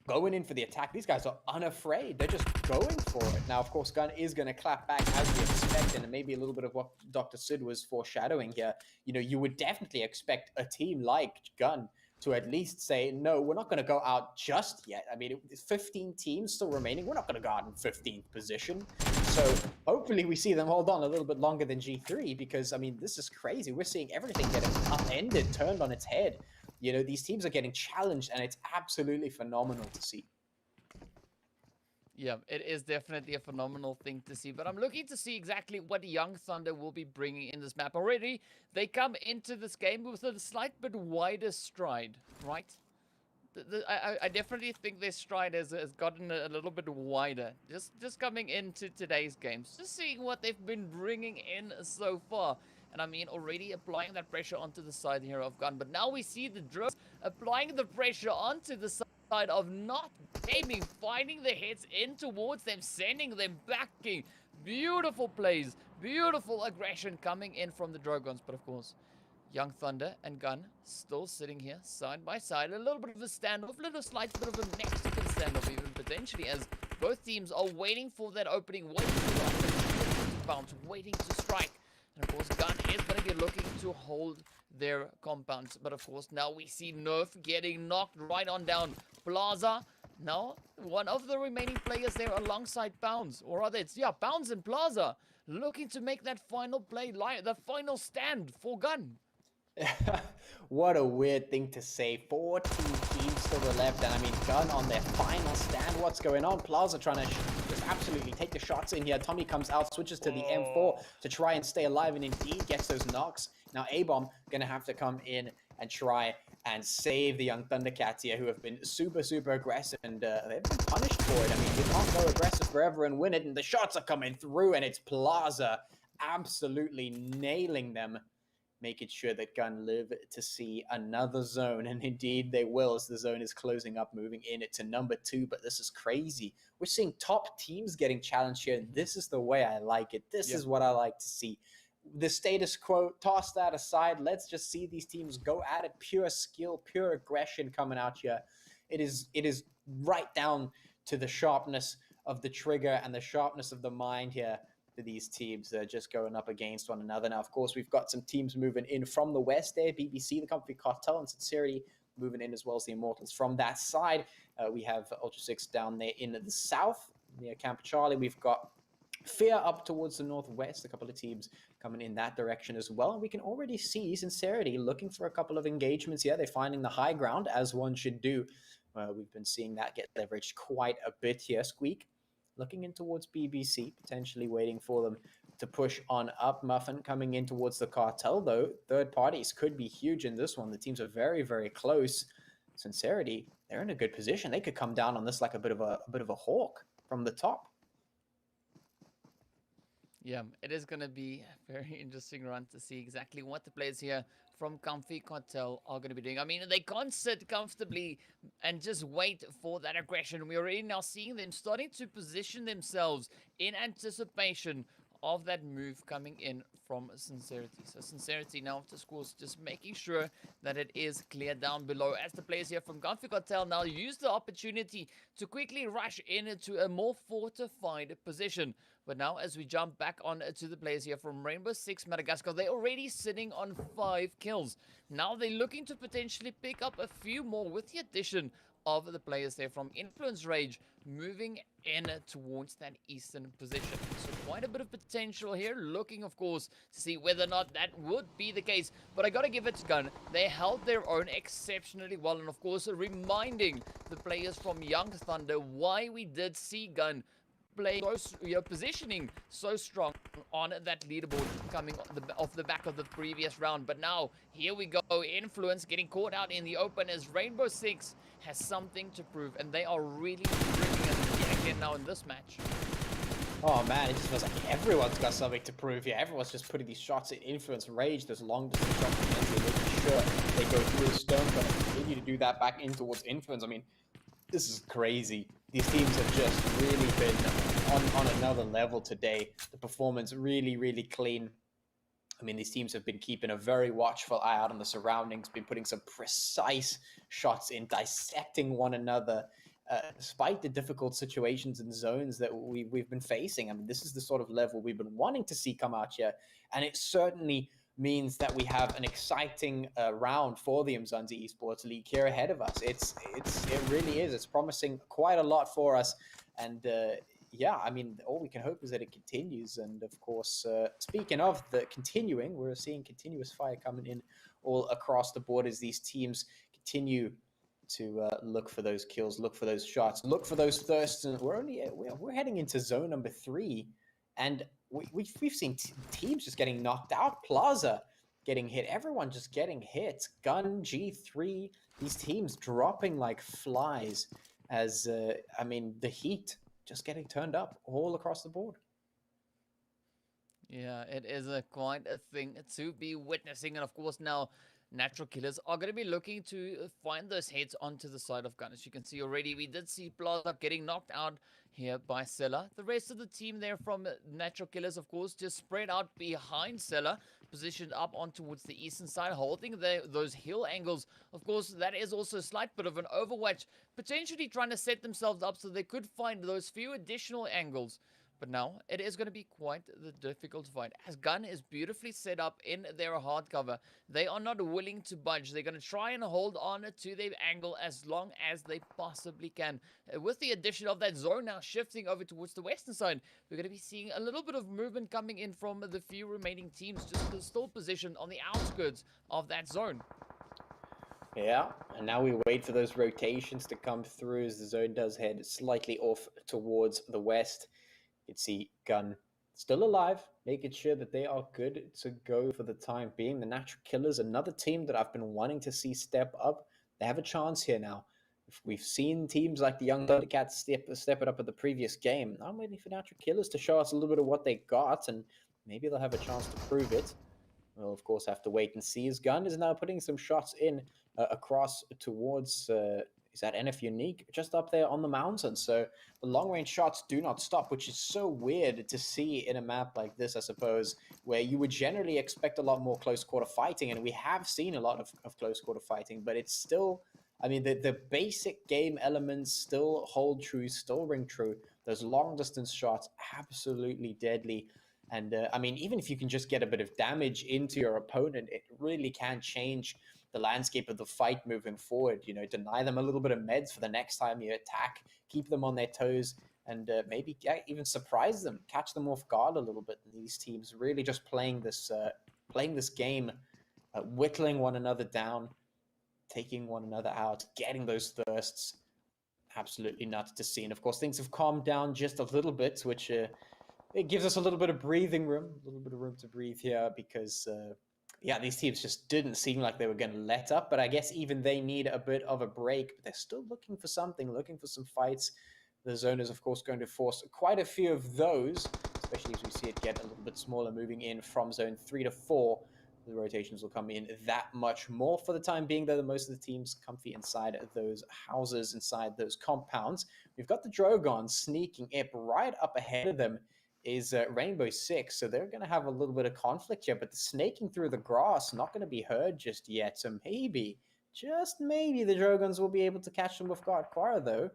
[SPEAKER 4] going in for the attack. These guys are unafraid. They're just going for it. Now, of course, Gun is going to clap back as we expected, and maybe a little bit of what Dr. Sid was foreshadowing here. You know, you would definitely expect a team like Gun to at least say, no, we're not going to go out just yet. I mean, it's 15 teams still remaining. We're not going to go out in 15th position. So hopefully we see them hold on a little bit longer than G3 because, I mean, this is crazy. We're seeing everything getting upended, turned on its head. You know, these teams are getting challenged, and it's absolutely phenomenal to see.
[SPEAKER 5] Yeah, it is definitely a phenomenal thing to see. But I'm looking to see exactly what Young Thunder will be bringing in this map. Already, they come into this game with a slight bit wider stride, right? I definitely think their stride has gotten a little bit wider. Just coming into today's games. Just seeing what they've been bringing in so far. And I mean, already applying that pressure onto the side here of Gun. But now we see the Drones applying the pressure onto the side of not aiming, finding the hits in towards them, sending them backing. Beautiful plays, beautiful aggression coming in from the Drogons. But of course, Young Thunder and Gun still sitting here side by side. A little bit of a standoff, a little slight bit of a Mexican standoff even potentially, as both teams are waiting for that opening, waiting for the opportunity to bounce, waiting to strike. And of course, Gun is going to be looking to hold their compounds. But of course, now we see Nerf getting knocked right on down. Plaza, now one of the remaining players there alongside Pounds. Or rather, it's, yeah, Pounds and Plaza looking to make that final play, the final stand for Gun.
[SPEAKER 4] What a weird thing to say. 14 teams to the left, and I mean, Gun on their final stand. What's going on? Plaza trying to just absolutely take the shots in here. Tommy comes out, switches to the M4 to try and stay alive, and indeed gets those knocks. Now A-Bomb gonna have to come in and try and save the Young Thundercats here, who have been super aggressive, and they've been punished for it. I mean, you can't go aggressive forever and win it, and the shots are coming through, and it's Plaza absolutely nailing them, making sure that Gun live to see another zone. And indeed they will, as the zone is closing up, moving in it to number 2. But this is crazy. We're seeing top teams getting challenged here, and this is the way I like it. This is what I like to see. The status quo, toss that aside. Let's just see these teams go at it. Pure skill, pure aggression coming out here. It is right down to the sharpness of the trigger and the sharpness of the mind here. These teams are just going up against one another. Now, of course, we've got some teams moving in from the west there. BBC, the company Cartel, and Scincerity moving in, as well as the Immortalz from that side. We have Ultra 6 down there in the south near Camp Charlie. We've got Fear up towards the northwest. A couple of teams coming in that direction as well. And we can already see Scincerity looking for a couple of engagements here. They're finding the high ground, as one should do. We've been seeing that get leveraged quite a bit here. Squeak looking in towards BBC, potentially waiting for them to push on up. Muffin coming in towards the Cartel, though. Third parties could be huge in this one. The teams are very close. Scincerity, they're in a good position. They could come down on this like a bit of a hawk from the top.
[SPEAKER 5] Yeah, it is going to be a very interesting run to see exactly what the players here from Comfy Cartel are going to be doing. I mean, they can't sit comfortably and just wait for that aggression. We're already now seeing them starting to position themselves in anticipation of that move coming in from Scincerity. So Scincerity now, of course, just making sure that it is clear down below as the players here from Cartel now use the opportunity to quickly rush into a more fortified position. But now as we jump back on to the players here from Rainbow Six Madagascar, they're already sitting on 5 kills. Now they're looking to potentially pick up a few more with the addition of the players there from Influence Rage moving in towards that eastern position. So quite a bit of potential here, looking of course to see whether or not that would be the case. But I gotta give it to Gun, they held their own exceptionally well, and of course reminding the players from Young Thunder why we did see Gun play positioning so strong on that leaderboard coming off the back of the previous round. But now here we go, Influence getting caught out in the open as Rainbow Six has something to prove, and they are really bringing it again now in this match.
[SPEAKER 4] Oh man, it just feels like everyone's got something to prove here. Everyone's just putting these shots in Influence Rage, those long distance shots, making sure they go through the stone, but continue to do that back in towards Influence. I mean, this is crazy. These teams have just really been on another level today. The performance really clean. I mean, these teams have been keeping a very watchful eye out on the surroundings, been putting some precise shots in, dissecting one another, despite the difficult situations and zones that we've been facing. I mean, this is the sort of level we've been wanting to see come out here, and it certainly means that we have an exciting round for the Umzansi Esports League here ahead of us. It really is. It's promising quite a lot for us, and yeah, I mean, all we can hope is that it continues. And of course, speaking of the continuing, we're seeing continuous fire coming in all across the board as these teams continue to look for those kills, look for those shots, look for those thirsts. And we're heading into zone number 3, and we've seen teams just getting knocked out. Plaza getting hit. Everyone just getting hit. Gun, G3, these teams dropping like flies as, I mean, the heat just getting turned up all across the board.
[SPEAKER 5] Yeah, it is quite a thing to be witnessing. And of course now Natural Killers are going to be looking to find those heads onto the side of Gun. As you can see already, we did see Plaza getting knocked out here by Sella. The rest of the team there from Natural Killers, of course, just spread out behind Sella, positioned up on towards the eastern side, holding those hill angles. Of course, that is also a slight bit of an overwatch, potentially trying to set themselves up so they could find those few additional angles. But now it is going to be quite the difficult fight, as Gun is beautifully set up in their hard cover. They are not willing to budge. They're going to try and hold on to their angle as long as they possibly can. With the addition of that zone now shifting over towards the western side, we're going to be seeing a little bit of movement coming in from the few remaining teams, just still positioned on the outskirts of that zone.
[SPEAKER 4] Yeah, and now we wait for those rotations to come through as the zone does head slightly off towards the west. You can see Gun still alive, making sure that they are good to go for the time being. The Natural Killers, another team that I've been wanting to see step up. They have a chance here now. We've seen teams like the Young Thundercats step it up at the previous game. I'm waiting for Natural Killers to show us a little bit of what they got, and maybe they'll have a chance to prove it. We'll, of course, have to wait and see. As Gun is now putting some shots in across towards... is that NFxUnique just up there on the mountain. So the long-range shots do not stop, which is so weird to see in a map like this, I suppose, where you would generally expect a lot more close-quarter fighting, and we have seen a lot of close-quarter fighting, but it's still, I mean, the basic game elements still hold true, still ring true. Those long-distance shots, absolutely deadly. And, I mean, even if you can just get a bit of damage into your opponent, it really can change the landscape of the fight moving forward. You know, deny them a little bit of meds for the next time you attack, keep them on their toes, and maybe even surprise them, catch them off guard a little bit. And these teams really just playing this game, whittling one another down, taking one another out, getting those thirsts. Absolutely nuts to see. And of course, things have calmed down just a little bit, which it gives us a little bit of breathing room, a little bit of room to breathe here, because yeah, these teams just didn't seem like they were going to let up, but I guess even they need a bit of a break. But they're still looking for something, looking for some fights. The zone is, of course, going to force quite a few of those, especially as we see it get a little bit smaller, moving in from zone 3 to 4. The rotations will come in that much more for the time being, though most of the teams comfy inside those houses, inside those compounds. We've got the Drogons sneaking up right up ahead of them is Rainbow Six, so they're going to have a little bit of conflict here, but the snaking through the grass, not going to be heard just yet, so maybe, just maybe, the Drogons will be able to catch them with guard. Quara, though,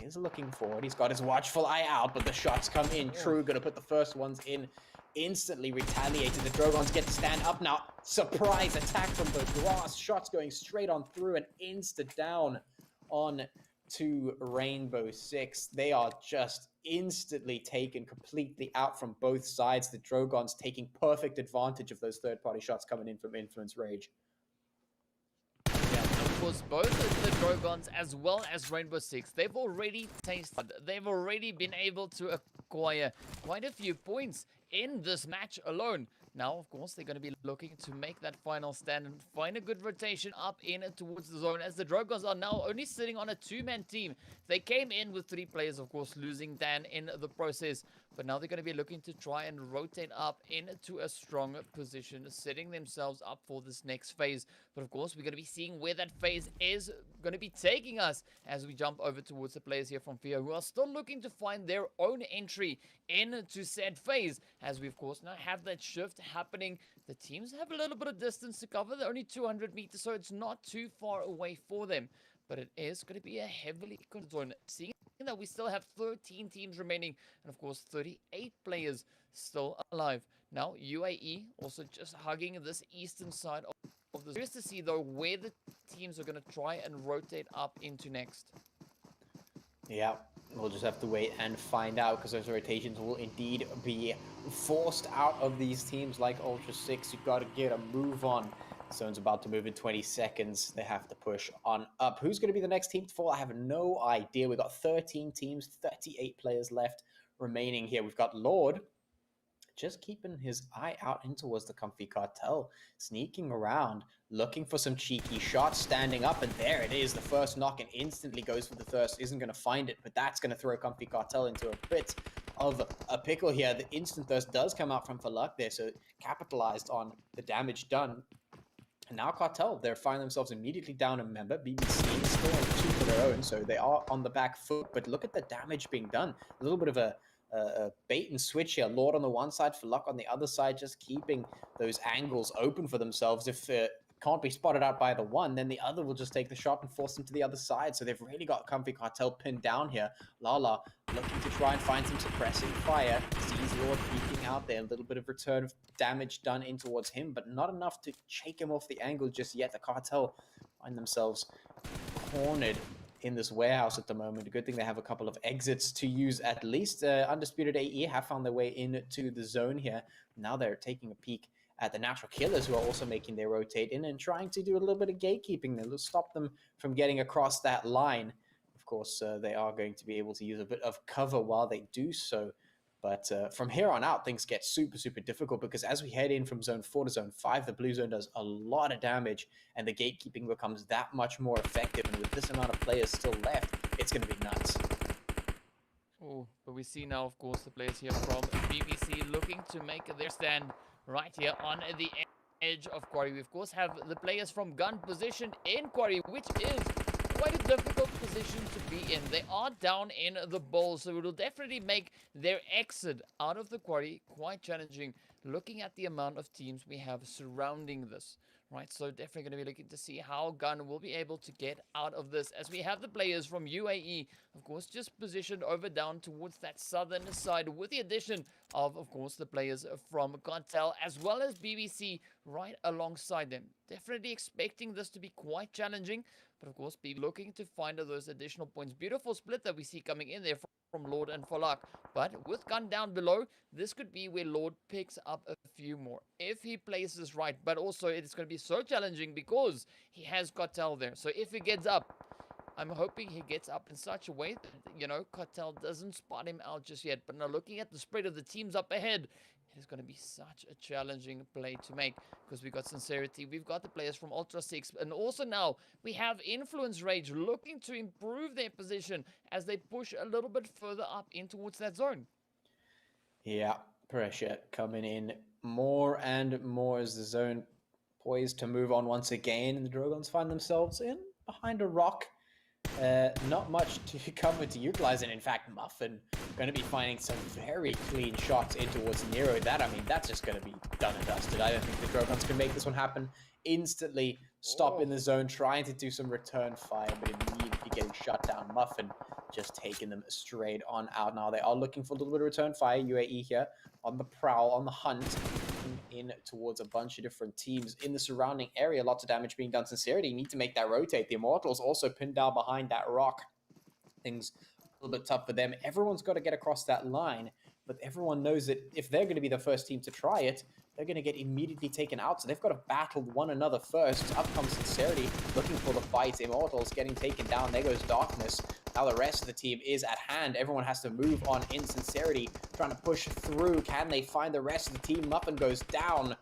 [SPEAKER 4] is looking forward. He's got his watchful eye out, but the shots come in. True, going to put the first ones in. Instantly retaliated. The Drogons get to stand up now. Surprise attack from the grass. Shots going straight on through and insta down on to Rainbow Six. They are just instantly taken completely out from both sides. The Drogons taking perfect advantage of those third-party shots coming in from Influence Rage.
[SPEAKER 5] Yeah, of course, both the Drogons as well as Rainbow Six, they've already tasted, they've already been able to acquire quite a few points in this match alone. Now, of course, they're going to be looking to make that final stand and find a good rotation up in towards the zone, as the Drogons are now only sitting on a two-man team. They came in with 3 players, of course, losing Dan in the process. But now they're going to be looking to try and rotate up into a strong position, setting themselves up for this next phase. But of course, we're going to be seeing where that phase is going to be taking us as we jump over towards the players here from FIA, who are still looking to find their own entry into said phase. As we, of course, now have that shift happening. The teams have a little bit of distance to cover. They're only 200 meters, so it's not too far away for them. But it is going to be a heavily controlled seeing that we still have 13 teams remaining, and of course 38 players still alive. Now UAE also just hugging this eastern side of the. Curious to see though where the teams are going to try and rotate up into next.
[SPEAKER 4] Yeah, we'll just have to wait and find out, because those rotations will indeed be forced out of these teams like Ultra 6. You've got to get a move on. Zone's about to move in 20 seconds. They have to push on up. Who's going to be the next team to fall? I have no idea. We've got 13 teams, 38 players left remaining here. We've got Lord just keeping his eye out in towards the comfy Cartel, sneaking around, looking for some cheeky shots, standing up, and there it is. The first knock, and instantly goes for the thirst. Isn't going to find it, but that's going to throw comfy Cartel into a bit of a pickle here. The instant thirst does come out from Falak there, so capitalized on the damage done. And now Cartel, they're finding themselves immediately down a member. BBC is still on 2 for their own, so they are on the back foot. But look at the damage being done. A little bit of a bait and switch here. Lord on the one side, for Luck on the other side, just keeping those angles open for themselves. If it can't be spotted out by the one, then the other will just take the shot and force them to the other side. So they've really got Comfy Cartel pinned down here. Lala looking to try and find some suppressing fire. Sees Lord peeking out there. A little bit of return of damage done in towards him, but not enough to shake him off the angle just yet. The Cartel find themselves cornered in this warehouse at the moment. A good thing they have a couple of exits to use at least. Undisputed AE have found their way into the zone here. Now they're taking a peek at the Natural Killers, who are also making their rotate in and trying to do a little bit of gatekeeping there to stop them from getting across that line. Of course, they are going to be able to use a bit of cover while they do so. But from here on out, things get super, super difficult, because as we head in from Zone 4 to Zone 5, the blue zone does a lot of damage, and the gatekeeping becomes that much more effective. And with this amount of players still left, it's going to be nuts.
[SPEAKER 5] Oh, but we see now, of course, the players here from BBC looking to make their stand right here on the edge of Quarry. We, of course, have the players from Gun positioned in Quarry, which is quite a difficult position to be in. They are down in the bowl, so it will definitely make their exit out of the Quarry quite challenging, looking at the amount of teams we have surrounding this. Right, so definitely going to be looking to see how Gun will be able to get out of this, as we have the players from UAE, of course, just positioned over down towards that southern side, with the addition of course, the players from Cartel as well as BBC right alongside them. Definitely expecting this to be quite challenging, but of course, be looking to find those additional points. Beautiful split that we see coming in there from Lord and Falak, but with Gun down below, this could be where Lord picks up a few more if he plays this right. But also, it's going to be so challenging because he has Cartel there. So if he gets up, I'm hoping he gets up in such a way that, you know, Cartel doesn't spot him out just yet. But now looking at the spread of the teams up ahead, it is going to be such a challenging play to make, because we've got Scincerity, we've got the players from Ultra 6, and also now we have Influence Rage looking to improve their position as they push a little bit further up in towards that zone.
[SPEAKER 4] Yeah, pressure coming in more and more as the zone poised to move on once again, and the Drogons find themselves in behind a rock. not much to come to utilize, and in fact, Muffin going to be finding some very clean shots in towards Nero. That, I mean, that's just going to be done and dusted. I don't think the Drogons can make this one happen instantly. Stop in the zone, trying to do some return fire, but immediately getting shut down. Muffin just taking them straight on out. Now they are looking for a little bit of return fire. UAE here on the prowl, on the hunt, in towards a bunch of different teams in the surrounding area. Lots of damage being done. Sincerity need to make that rotate. The Immortalz also pinned down behind that rock. Things a little bit tough for them. Everyone's got to get across that line, but everyone knows that if they're going to be the first team to try it, they're going to get immediately taken out. So they've got to battle one another first. Up comes Sincerity, looking for the fight. Immortalz getting taken down. There goes Darkness. Now the rest of the team is at hand. Everyone has to move on in. Sincerity trying to push through. Can they find the rest of the team? Muffin goes down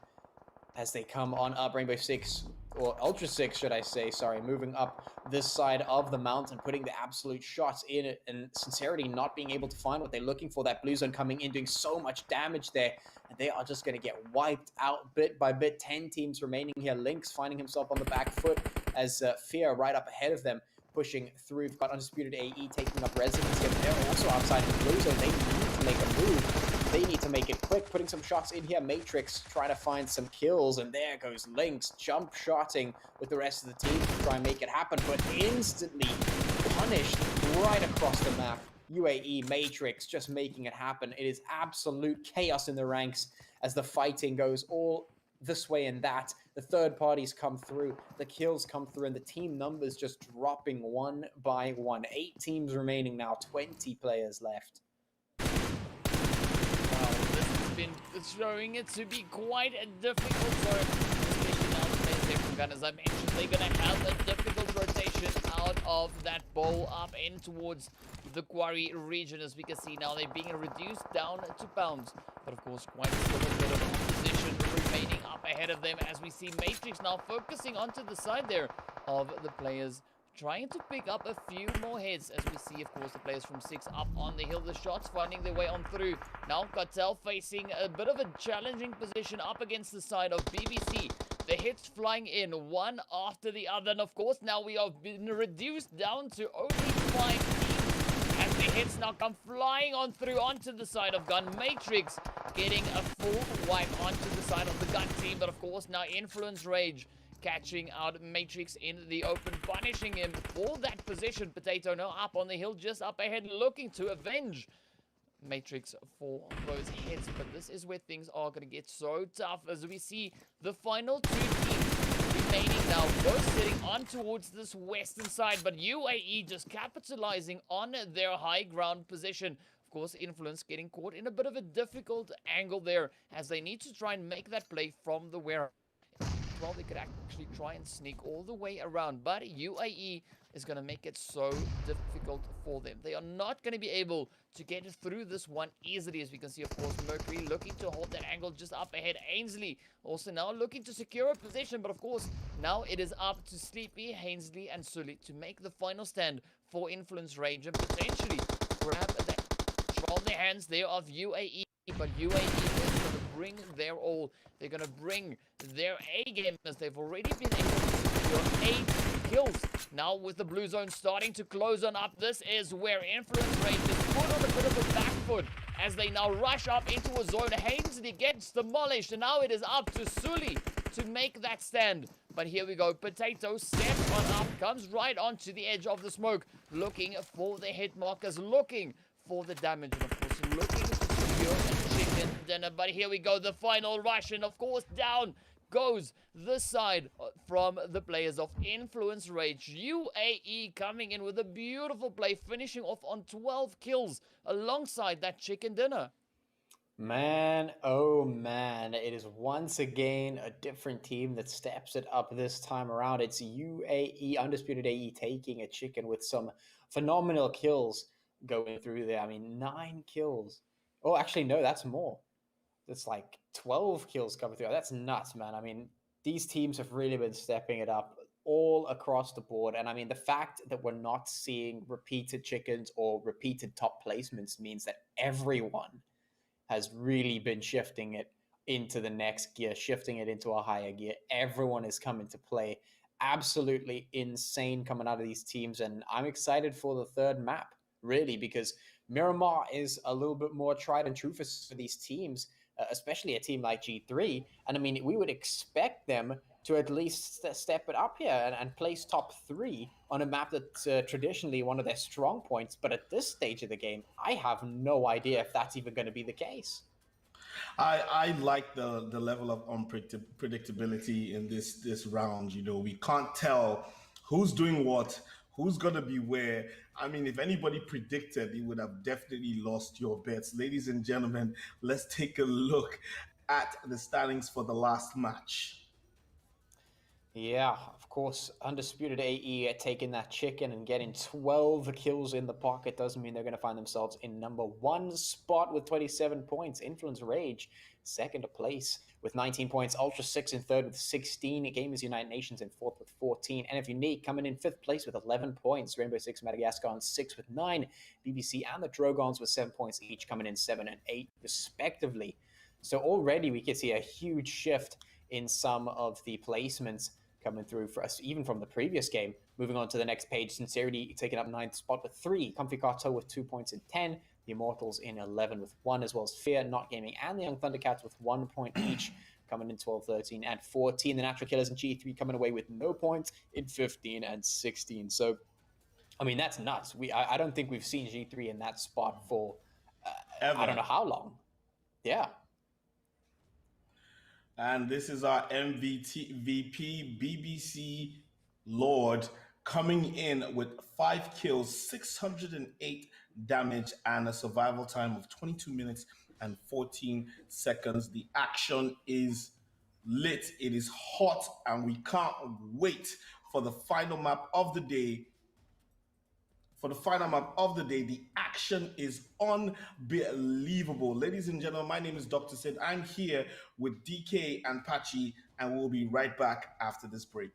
[SPEAKER 4] as they come on up. Rainbow Six, or Ultra Six, should I say, sorry, moving up this side of the mountain, putting the absolute shots in it, and Sincerity not being able to find what they're looking for. That blue zone coming in, doing so much damage there, and they are just going to get wiped out bit by bit. 10 teams remaining here. Lynx finding himself on the back foot as Fear right up ahead of them, pushing through. We've got Undisputed AE taking up residence here, but they're also outside the blue zone. They need to make a move. They need to make it quick, putting some shots in here. Matrix trying to find some kills, and there goes Lynx jump shotting with the rest of the team to try and make it happen, but instantly punished right across the map. UAE Matrix just making it happen. It is absolute chaos in the ranks as the fighting goes all this way and that. The third parties come through, the kills come through, and the team numbers just dropping one by one. 8 teams remaining now, 20 players left.
[SPEAKER 5] Been showing it to be quite a difficult zone, especially now the players there from Gun. As I mentioned, they're going to have a difficult rotation out of that bowl up in towards the quarry region. As we can see now, they're being reduced down to pounds, but of course quite still a bit of opposition remaining up ahead of them, as we see Matrix now focusing onto the side there of the players, trying to pick up a few more heads, as we see, of course, the players from 6 up on the hill. The shots finding their way on through. Now Cartel facing a bit of a challenging position up against the side of BBC. The hits flying in one after the other. And of course, now we have been reduced down to only 5 teams, as the hits now come flying on through onto the side of Gun. Matrix getting a full wipe onto the side of the Gun team. But of course, now Influence Rage catching out Matrix in the open, punishing him for that position. Potato now up on the hill, just up ahead, looking to avenge Matrix for those hits. But this is where things are going to get so tough, as we see the final 2 teams remaining now, both sitting on towards this western side, but UAE just capitalizing on their high ground position. Of course, Influence getting caught in a bit of a difficult angle there, as they need to try and make that play from the warehouse. Well, they could actually try and sneak all the way around, but UAE is going to make it so difficult for them. They are not going to be able to get through this one easily, as we can see, of course, Mercury looking to hold that angle just up ahead. Ainsley also now looking to secure a position, but of course, now it is up to Sleepy, Ainsley, and Sully to make the final stand for Influence Range and potentially grab that control in the hands there of UAE. But UAE is going to bring their all. They're going to bring their A-game, as they've already been able to secure 8 kills. Now with the blue zone starting to close on up, this is where Influence Rage is put on a bit of a back foot, as they now rush up into a zone. Ainsley gets demolished, and now it is up to Sully to make that stand. But here we go. Potato steps on up, comes right onto the edge of the smoke, looking for the hit markers, looking for the damage, and of course looking to secure a chicken dinner. But here we go, the final rush, and of course down goes the side from the players of Influence Rage. UAE coming in with a beautiful play, finishing off on 12 kills alongside that chicken dinner.
[SPEAKER 4] Man, oh man, it is once again a different team that steps it up this time around. It's UAE, Undisputed AE, taking a chicken with some phenomenal kills going through there. I mean, 9 kills. Oh, actually, no, that's more. That's like 12 kills coming through. That's nuts, man. I mean, these teams have really been stepping it up all across the board. And I mean, the fact that we're not seeing repeated chickens or repeated top placements means that everyone has really been shifting it into the next gear, shifting it into a higher gear. Everyone is coming to play absolutely insane coming out of these teams. And I'm excited for the third map, really, because Miramar is a little bit more tried and true for these teams, especially a team like G3. And I mean, we would expect them to at least step it up here and place top 3 on a map that's traditionally one of their strong points. But at this stage of the game, I have no idea if that's even going to be the case.
[SPEAKER 1] I like the level of unpredictability in this round. You know, we can't tell who's doing what, who's gonna be where. I mean, if anybody predicted, you would have definitely lost your bets. Ladies and gentlemen, let's take a look at the standings for the last match.
[SPEAKER 4] Yeah, of course, Undisputed AE taking that chicken and getting 12 kills in the pocket doesn't mean they're going to find themselves in number 1 spot with 27 points. Influence Rage, second place with 19 points. Ultra 6 in third with 16. Gamers United Nations in fourth with 14. NFxUnique coming in fifth place with 11 points. Rainbow Six Madagascar on 6 with 9. BBC and the Drogons with 7 points each, coming in 7 and 8 respectively. So already we can see a huge shift in some of the placements coming through for us, even from the previous game. Moving on to the next page, Scincerity taking up 9th spot with 3, Comfy Cartel with 2 points in 10, the Immortalz in 11 with 1, as well as Fear, Not Gaming, and the Young Thundercats with 1 point each, coming in 12, 13, and 14. The Natural Killers and G3 coming away with no points in 15 and 16. So, I mean, that's nuts. I don't think we've seen G3 in that spot for, I don't know how long. Yeah.
[SPEAKER 1] And this is our MVP BBC Lord coming in with 5 kills, 608 damage, and a survival time of 22 minutes and 14 seconds. The action is lit, it is hot, and we can't wait for the final map of the day. The action is unbelievable. Ladies and gentlemen, my name is Dr. Sid. I'm here with DK and Pachi, and we'll be right back after this break.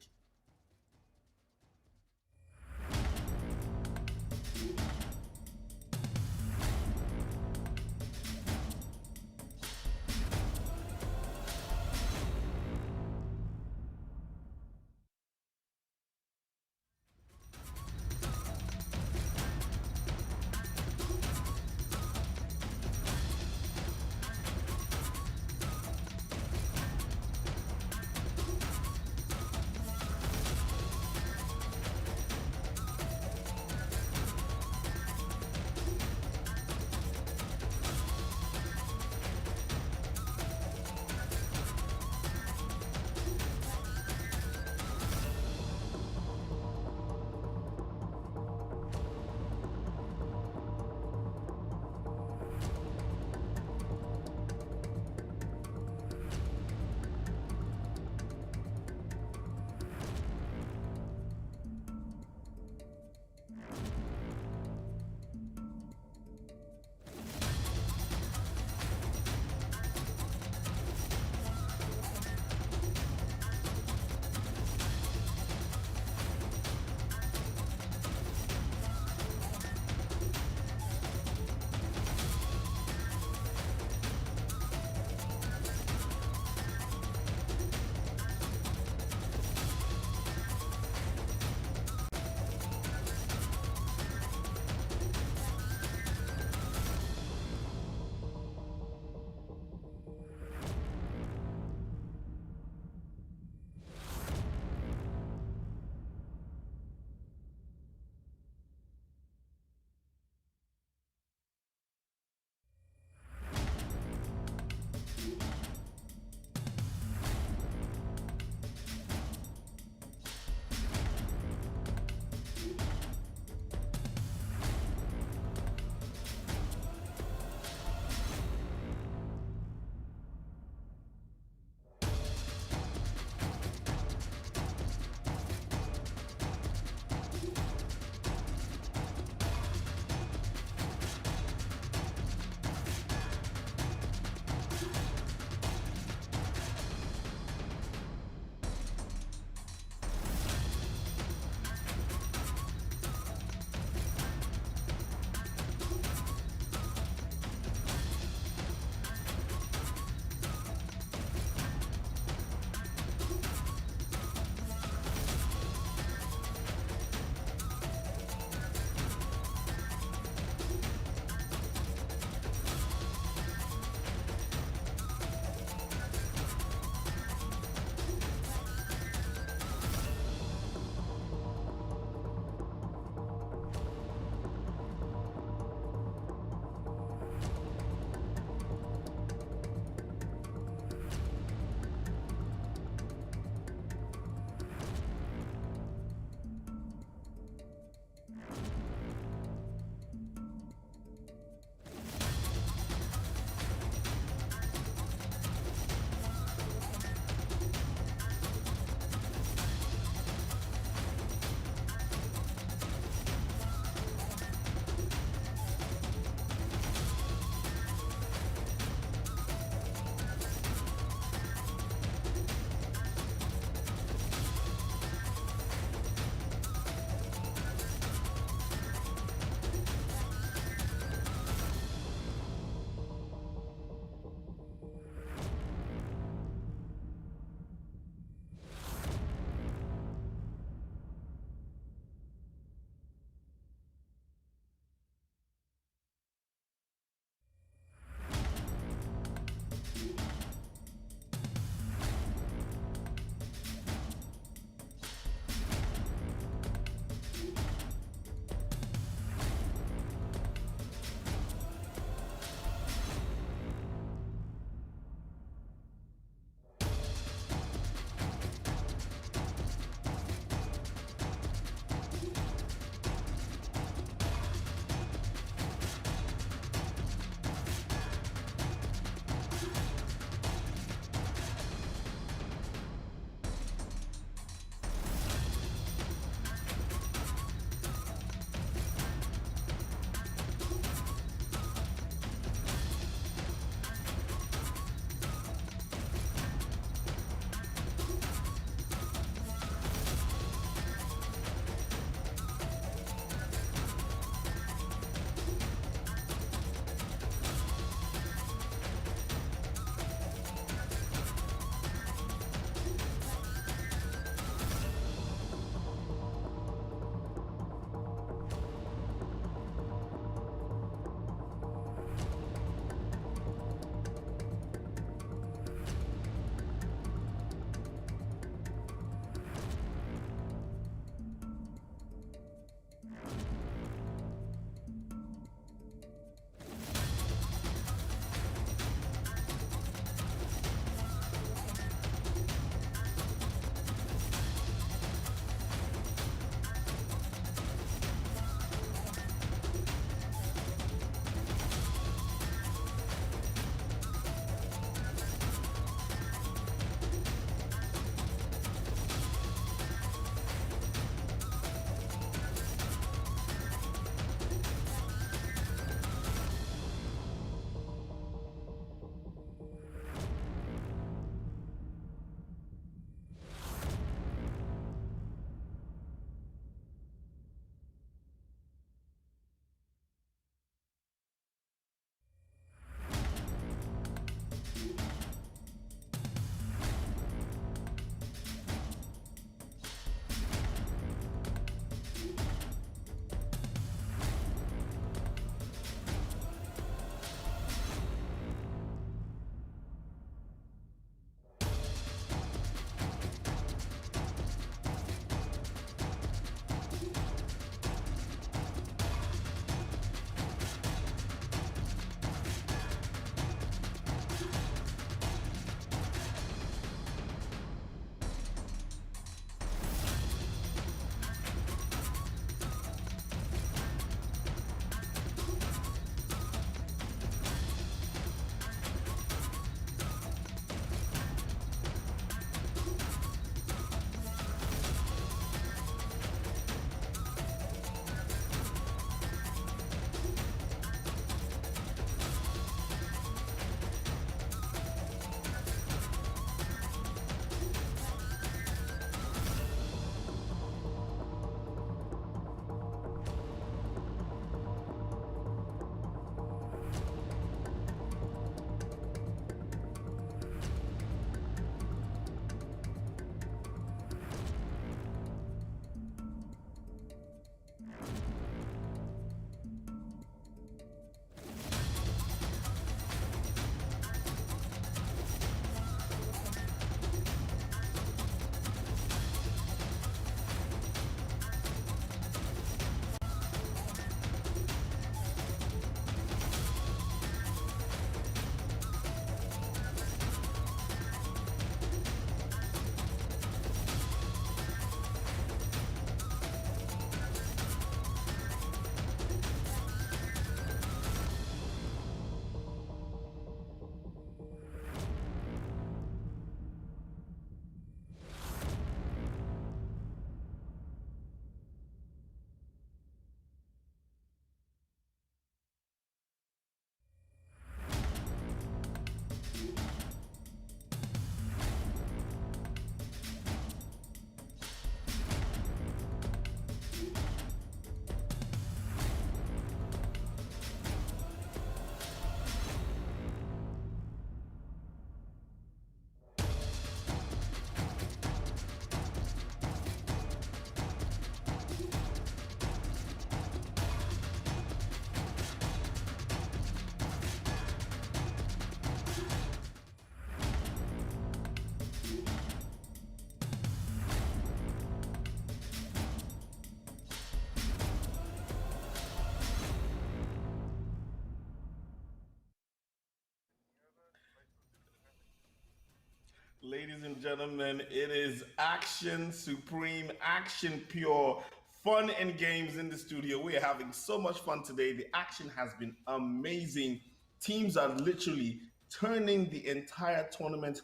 [SPEAKER 1] Ladies and gentlemen, it is action supreme, action pure, fun and games in the studio. We are having so much fun today. The action has been amazing. Teams are literally turning the entire tournament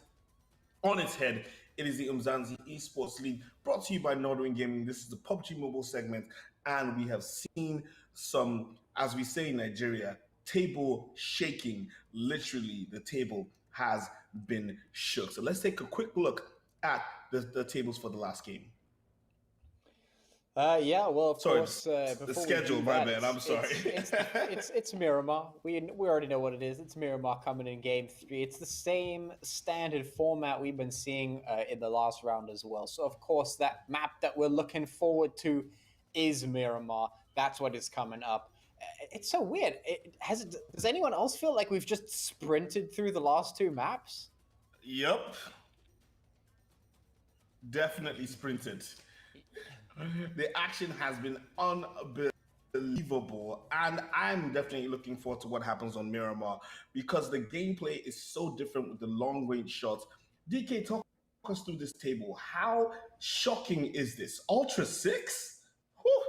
[SPEAKER 1] on its head. It is the Umzansi Esports League, brought to you by Northern Gaming. This is the PUBG Mobile segment, and we have seen some, as we say in Nigeria, table shaking. Literally, the table has been shook. So let's take a quick look at the tables for the last game.
[SPEAKER 4] Yeah, well, of course,
[SPEAKER 1] the schedule, my bad. I'm sorry.
[SPEAKER 4] It's Miramar. We already know what it is. It's Miramar coming in game 3. It's the same standard format we've been seeing in the last round as well. So, of course, that map that we're looking forward to is Miramar. That's what is coming up. It's so weird. Does anyone else feel like we've just sprinted through the last 2 maps?
[SPEAKER 1] Yep. Definitely sprinted. The action has been unbelievable, and I'm definitely looking forward to what happens on Miramar because the gameplay is so different with the long-range shots. DK, talk us through this table. How shocking is this? Ultra 6? Whew.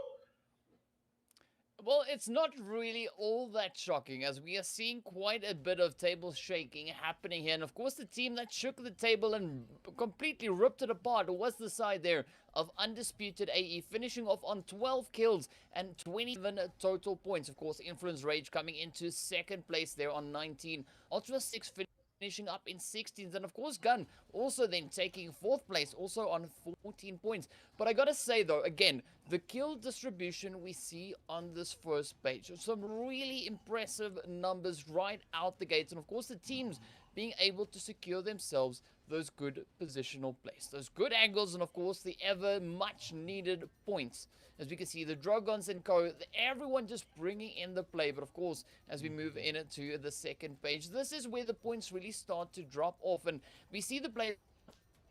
[SPEAKER 5] Well, it's not really all that shocking, as we are seeing quite a bit of table shaking happening here. And of course, the team that shook the table and completely ripped it apart was the side there of Undisputed AE, finishing off on 12 kills and 27 total points. Of course, Influence Rage coming into second place there on 19. Ultra 6 finishing up in 16th, and of course Gun also then taking 4th place, also on 14 points. But I gotta say though, again, the kill distribution we see on this first page, some really impressive numbers right out the gates, and of course the teams being able to secure themselves those good positional plays, those good angles, and of course the ever much needed points. As we can see, the Drogons and co, everyone just bringing in the play. But of course, as we move into the second page, this is where the points really start to drop off. And we see the players,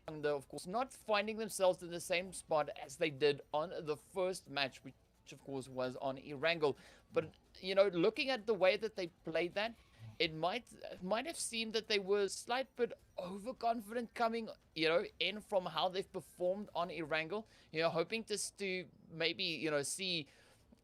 [SPEAKER 5] of course, not finding themselves in the same spot as they did on the first match, which of course was on Erangel. But, you know, looking at the way that they played that, it might have seemed that they were a slight bit overconfident coming, you know, in from how they've performed on Erangel, you know, hoping to maybe, you know, see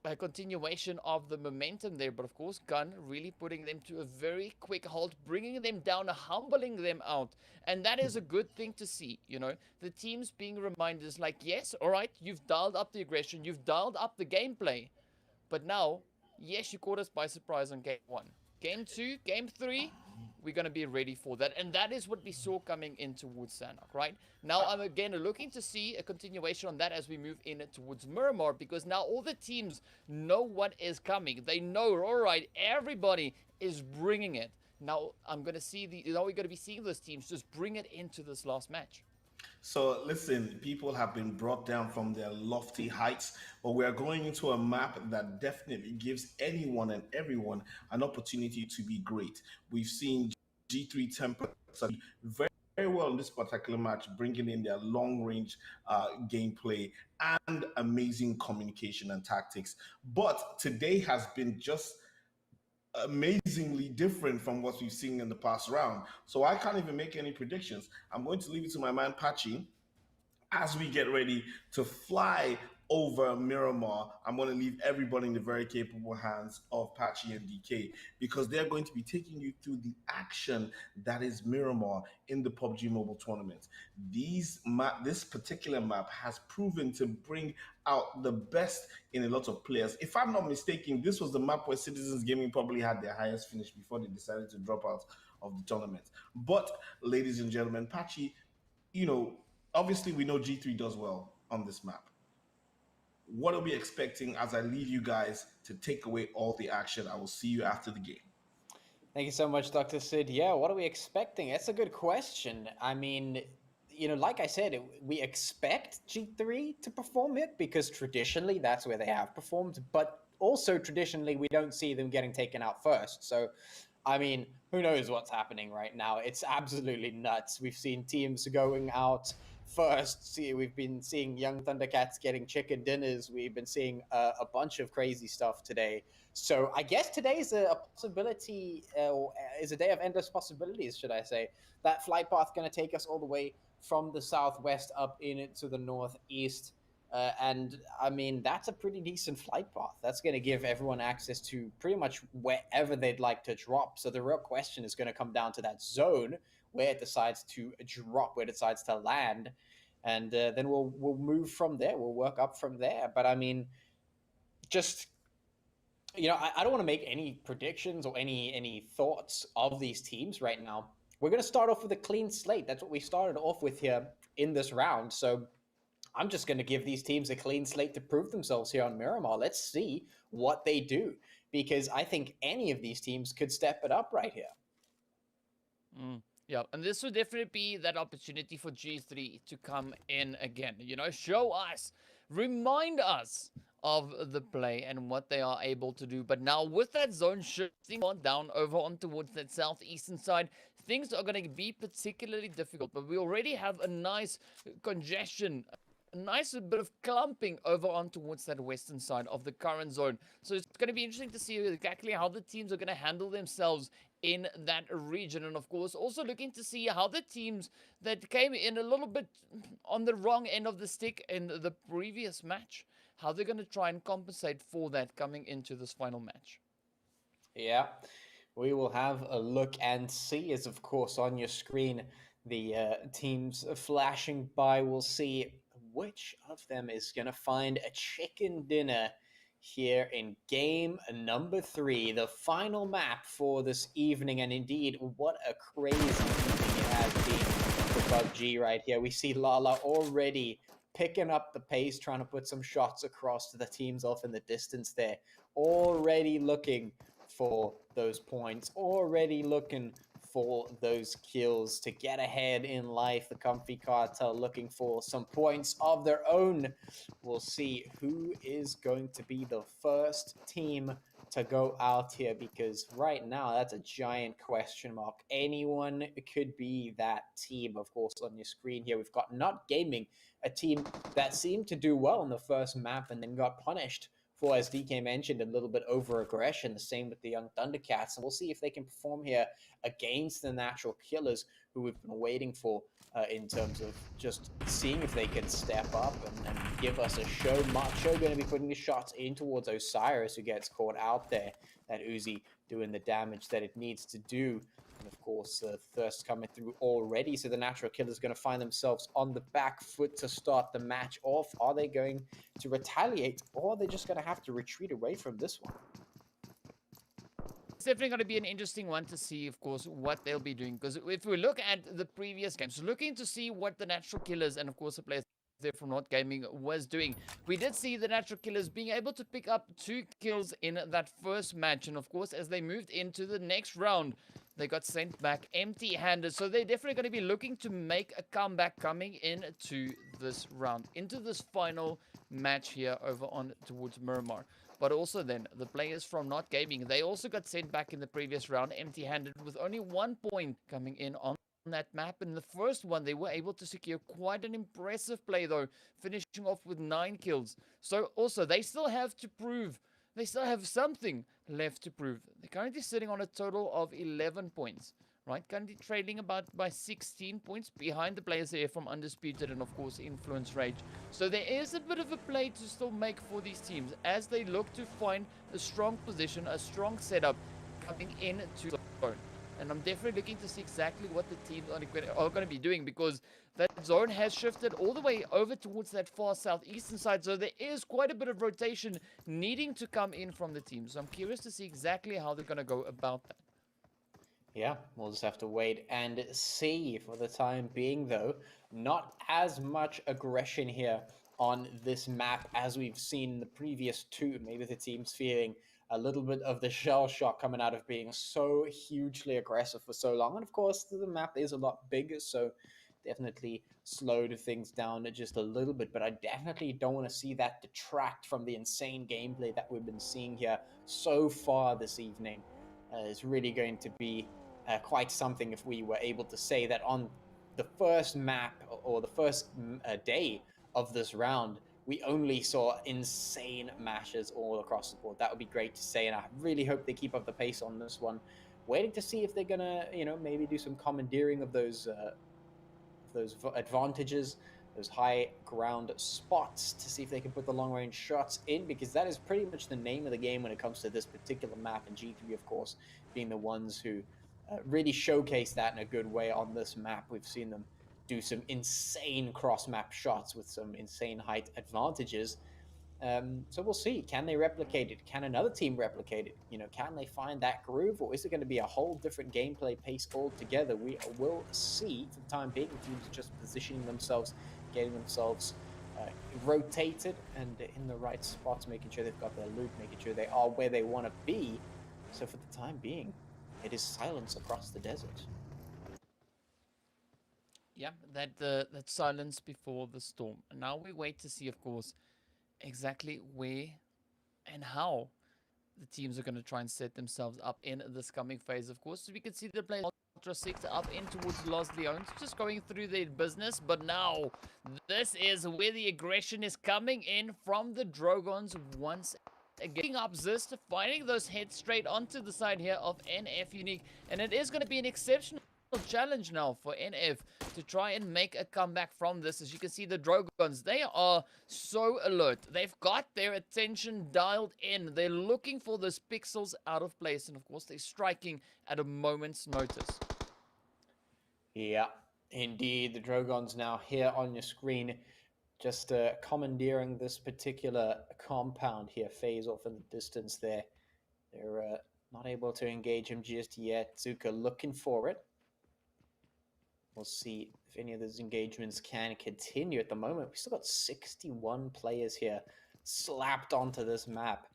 [SPEAKER 5] a continuation of the momentum there. But of course, Gun really putting them to a very quick halt, bringing them down, humbling them out. And that is a good thing to see, you know, the teams being reminders like, yes, all right, you've dialed up the aggression, you've dialed up the gameplay, but now, yes, you caught us by surprise on game 1. Game 2, Game 3, we're going to be ready for that. And that is what we saw coming in towards Sanok, right? Now, I'm again looking to see a continuation on that as we move in towards Miramar, because now all the teams know what is coming. They know, all right, everybody is bringing it. Now, we're going to be seeing those teams just bring it into this last match.
[SPEAKER 1] So listen, people have been brought down from their lofty heights, but we are going into a map that definitely gives anyone and everyone an opportunity to be great. We've seen G3 Temper very, very well in this particular match, bringing in their long-range gameplay and amazing communication and tactics. But today has been just amazingly different from what we've seen in the past round. So I can't even make any predictions. I'm going to leave it to my man Patchy as we get ready to fly over Miramar. I'm going to leave everybody in the very capable hands of Patchy and DK because they're going to be taking you through the action that is Miramar in the PUBG Mobile tournament. This particular map has proven to bring out the best in a lot of players. If I'm not mistaken, this was the map where Citizens Gaming probably had their highest finish before they decided to drop out of the tournament. But, ladies and gentlemen, Patchy, you know, obviously we know G3 does well on this map. What are we expecting as I leave you guys to take away all the action? I will see you after the game.
[SPEAKER 4] Thank you so much, Dr. Sid. Yeah, what are we expecting? That's a good question. I mean, you know, like I said, we expect G3 to perform it because traditionally that's where they have performed. But also traditionally, we don't see them getting taken out first. So, I mean, who knows what's happening right now? It's absolutely nuts. We've seen teams going out first. See, we've been seeing young Thundercats getting chicken dinners. We've been seeing a bunch of crazy stuff today. So I guess today is a possibility, or is a day of endless possibilities, should I say. That flight path going to take us all the way from the southwest up into the northeast. And I mean, that's a pretty decent flight path. That's going to give everyone access to pretty much wherever they'd like to drop. So the real question is going to come down to that zone, where it decides to drop, where it decides to land. And then we'll move from there. We'll work up from there. But I mean, just, you know, I don't want to make any predictions or any thoughts of these teams right now. We're going to start off with a clean slate. That's what we started off with here in this round. So I'm just going to give these teams a clean slate to prove themselves here on Miramar. Let's see what they do, because I think any of these teams could step it up right here.
[SPEAKER 5] Yeah, and this would definitely be that opportunity for G3 to come in again. You know, show us, remind us of the play and what they are able to do. But now with that zone shifting on down over on towards that southeastern side, things are going to be particularly difficult. But we already have a nice congestion, a nice bit of clumping over on towards that western side of the current zone. So it's going to be interesting to see exactly how the teams are going to handle themselves in that region. And of course, also looking to see how the teams that came in a little bit on the wrong end of the stick in the previous match, how they're going to try and compensate for that coming into this final match.
[SPEAKER 4] Yeah, we will have a look and see, as of course on your screen, the teams flashing by. We'll see which of them is going to find a chicken dinner here in game number 3, the final map for this evening. And indeed, what a crazy evening it has been for PUBG right here. We see Lala already picking up the pace, trying to put some shots across to the teams off in the distance there. Already looking for those points, already looking for those kills to get ahead in life. The Comfy Cartel looking for some points of their own. We'll see who is going to be the first team to go out here, because right now that's a giant question mark. Anyone could be that team. Of course, on your screen here, we've got Not Gaming, a team that seemed to do well in the first map and then got punished for, as DK mentioned, a little bit over aggression. The same with the Young Thundercats. And we'll see if they can perform here against the Natural Killers, who we've been waiting for in terms of just seeing if they can step up and give us a show. Macho going to be putting the shots in towards Osiris, who gets caught out there. That Uzi doing the damage that it needs to do. And of course, Thirst coming through already. So the Natural Killers going to find themselves on the back foot to start the match off. Are they going to retaliate, or are they just going to have to retreat away from this one?
[SPEAKER 5] It's definitely going to be an interesting one to see, of course, what they'll be doing. Because if we look at the previous games, looking to see what the Natural Killers and, of course, the players there from Not Gaming was doing, we did see the Natural Killers being able to pick up 2 kills in that first match. And, of course, as they moved into the next round, they got sent back empty-handed. So they're definitely going to be looking to make a comeback coming into this round, into this final match here over on towards Miramar. But also then, the players from Not Gaming, they also got sent back in the previous round empty-handed with only 1 point coming in on that map. In the first one, they were able to secure quite an impressive play, though, finishing off with 9 kills. So also, they still have to prove, they still have something left to prove. They're currently sitting on a total of 11 points. Right, currently trailing about by 16 points behind the players here from Undisputed and, of course, Influence Rage. So there is a bit of a play to still make for these teams as they look to find a strong position, a strong setup coming into the zone. And I'm definitely looking to see exactly what the teams are going to be doing, because that zone has shifted all the way over towards that far southeastern side. So there is quite a bit of rotation needing to come in from the team. So I'm curious to see exactly how they're going to go about that.
[SPEAKER 4] Yeah, we'll just have to wait and see. For the time being, though, not as much aggression here on this map as we've seen in the previous 2. Maybe the team's feeling a little bit of the shell shock coming out of being so hugely aggressive for so long. And of course, the map is a lot bigger, so definitely slowed things down just a little bit. But I definitely don't want to see that detract from the insane gameplay that we've been seeing here so far this evening. It's really going to be quite something if we were able to say that on the first map or the first day of this round, we only saw insane mashes all across the board. That would be great to say, and I really hope they keep up the pace on this one. Waiting to see if they're gonna, maybe do some commandeering of those advantages, those high ground spots, to see if they can put the long range shots in, because that is pretty much the name of the game when it comes to this particular map. And G3, of course, being the ones who really showcase that in a good way on this map. We've seen them do some insane cross-map shots with some insane height advantages. So we'll see. Can they replicate it? Can another team replicate it? Can they find that groove, or is it going to be a whole different gameplay pace altogether? We will see. For the time being, the teams are just positioning themselves, getting themselves rotated and in the right spots, making sure they've got their loot, making sure they are where they want to be. So for the time being, it is silence across the desert.
[SPEAKER 5] Yeah, that silence before the storm. And now we wait to see, of course, exactly where and how the teams are going to try and set themselves up in this coming phase. Of course, so we can see the players Ultra sector up in towards Los Leones, just going through their business. But now, this is where the aggression is coming in from the Drogons once again. Up Zist, finding those heads straight onto the side here of NFxUnique. And it is going to be an exceptional challenge now for NF to try and make a comeback from this. As you can see, the Drogons, they are so alert. They've got their attention dialed in. They're looking for those pixels out of place, and of course they're striking at a moment's notice.
[SPEAKER 4] Yeah, indeed. The Drogons now here on your screen, just commandeering this particular compound here. Phase off in the distance there. They're not able to engage him just yet. Zuka looking for it. We'll see if any of those engagements can continue. At the moment, we've still got 61 players here slapped onto this map.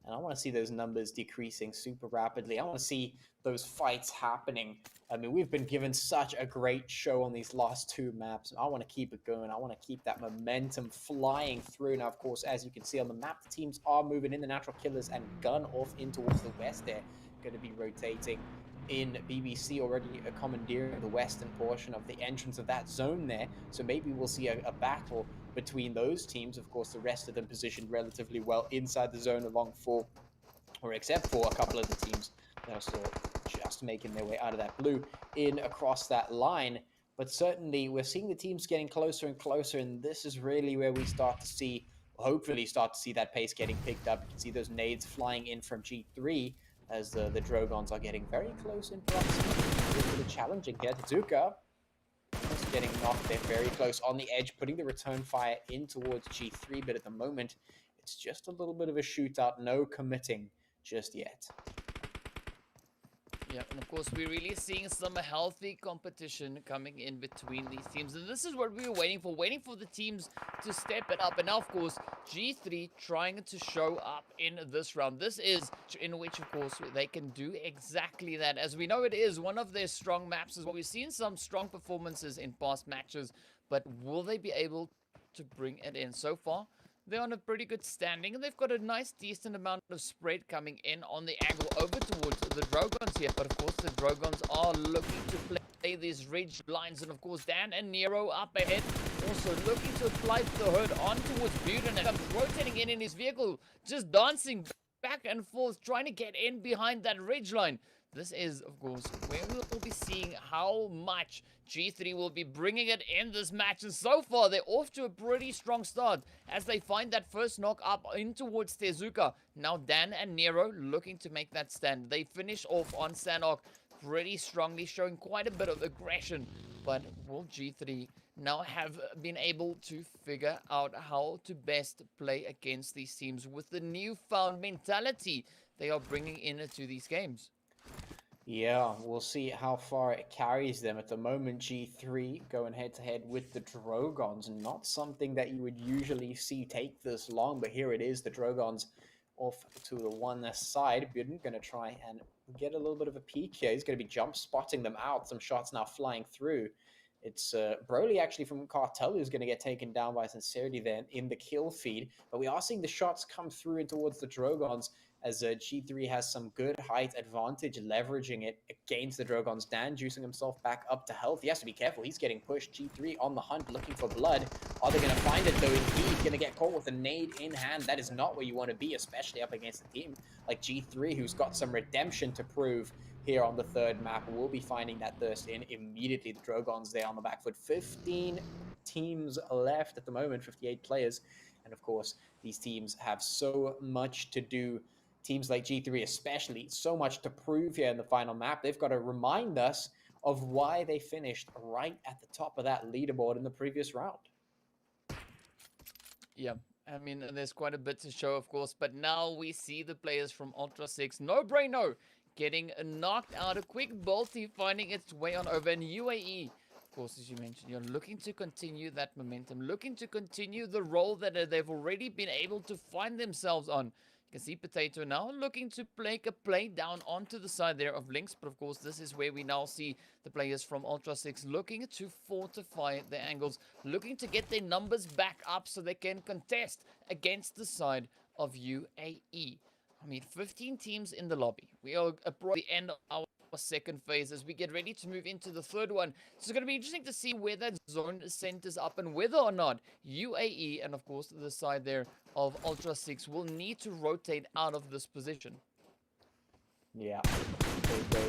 [SPEAKER 4] And I want to see those numbers decreasing super rapidly. I want to see those fights happening. I mean, we've been given such a great show on these last two maps. I want to keep it going. I want to keep that momentum flying through. Now, of course, as you can see on the map, the teams are moving in. The Natural Killers and Gun off in towards the west there. Going to be rotating in. BBC already commandeering the western portion of the entrance of that zone there. So maybe we'll see a battle between those teams. Of course, the rest of them positioned relatively well inside the zone along for, or except for a couple of the teams that are still just making their way out of that blue in across that line. But certainly we're seeing the teams getting closer and closer, and this is really where we start to see, hopefully start to see that pace getting picked up. You can see those nades flying in from G3 as the Drogons are getting very close in proximity to the challenging here. Zuka just getting knocked there very close on the edge, putting the return fire in towards G3, but at the moment it's just a little bit of a shootout, no committing just yet.
[SPEAKER 5] Yeah, and of course, we're really seeing some healthy competition coming in between these teams. And this is what we were waiting for the teams to step it up. And now, of course, G3 trying to show up in this round. This is in which, of course, they can do exactly that. As we know, it is one of their strong maps as well. We've seen some strong performances in past matches, but will they be able to bring it in? So far, they're on a pretty good standing, and they've got a nice, decent amount of spread coming in on the angle over towards the Drogons here. But of course, the Drogons are looking to play these ridge lines, and of course, Dan and Nero up ahead, also looking to apply the hood on towards Buden, and comes rotating in his vehicle, just dancing back and forth, trying to get in behind that ridge line. This is, of course, where we'll be seeing how much G3 will be bringing it in this match. And so far, they're off to a pretty strong start as they find that first knock up in towards Tezuka. Now, Dan and Nero looking to make that stand. They finish off on Sanok pretty strongly, showing quite a bit of aggression. But will G3 now have been able to figure out how to best play against these teams with the newfound mentality they are bringing into these games?
[SPEAKER 4] Yeah, we'll see how far it carries them. At the moment, G3 going head-to-head with the Drogons. Not something that you would usually see take this long, but here it is. The Drogons off to the one side. Buden going to try and get a little bit of a peek here. He's going to be jump spotting them out. Some shots now flying through. It's Broly actually from Cartel who's going to get taken down by Scincerity then in the kill feed. But we are seeing the shots come through in towards the Drogons as G3 has some good height advantage, leveraging it against the Drogons. Dan juicing himself back up to health. He has to be careful. He's getting pushed. G3 on the hunt, looking for blood. Are they going to find it, though? Indeed, going to get caught with a nade in hand. That is not where you want to be, especially up against a team like G3, who's got some redemption to prove here on the third map. We'll be finding that thirst in immediately. The Drogons there on the back foot. 15 teams left at the moment, 58 players. And of course, these teams have so much to do. Teams like G3 especially, so much to prove here in the final map. They've got to remind us of why they finished right at the top of that leaderboard in the previous round.
[SPEAKER 5] Yeah, I mean, there's quite a bit to show, of course, but now we see the players from Ultra 6, no brainer, getting knocked out. A quick bolty finding its way on over in UAE. Of course, as you mentioned, you're looking to continue that momentum, looking to continue the role that they've already been able to find themselves on. You can see Potato now looking to make a play down onto the side there of Lynx, but of course this is where we now see the players from Ultra 6 looking to fortify their angles, looking to get their numbers back up so they can contest against the side of UAE. I mean, 15 teams in the lobby. We are approaching the end of our second phase as we get ready to move into the third one. So it's going to be interesting to see where that zone centers up and whether or not UAE and of course the side there of Ultra 6 will need to rotate out of this position.
[SPEAKER 4] Yeah, they're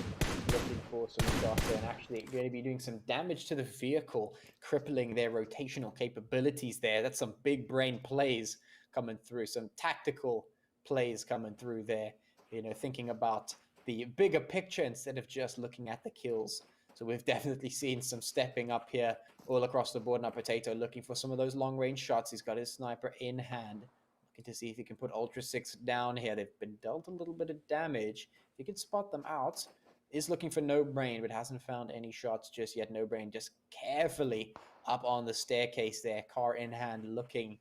[SPEAKER 4] looking for some shots and actually going to be doing some damage to the vehicle, crippling their rotational capabilities there. That's some big brain plays coming through, some tactical plays coming through there, you know, thinking about the bigger picture instead of just looking at the kills. So we've definitely seen some stepping up here all across the board. Now Potato looking for some of those long range shots. He's got his sniper in hand, looking to see if he can put Ultra 6 down here. They've been dealt a little bit of damage. If he can spot them out, is looking for No Brain, but hasn't found any shots just yet. No Brain just carefully up on the staircase there, car in hand, looking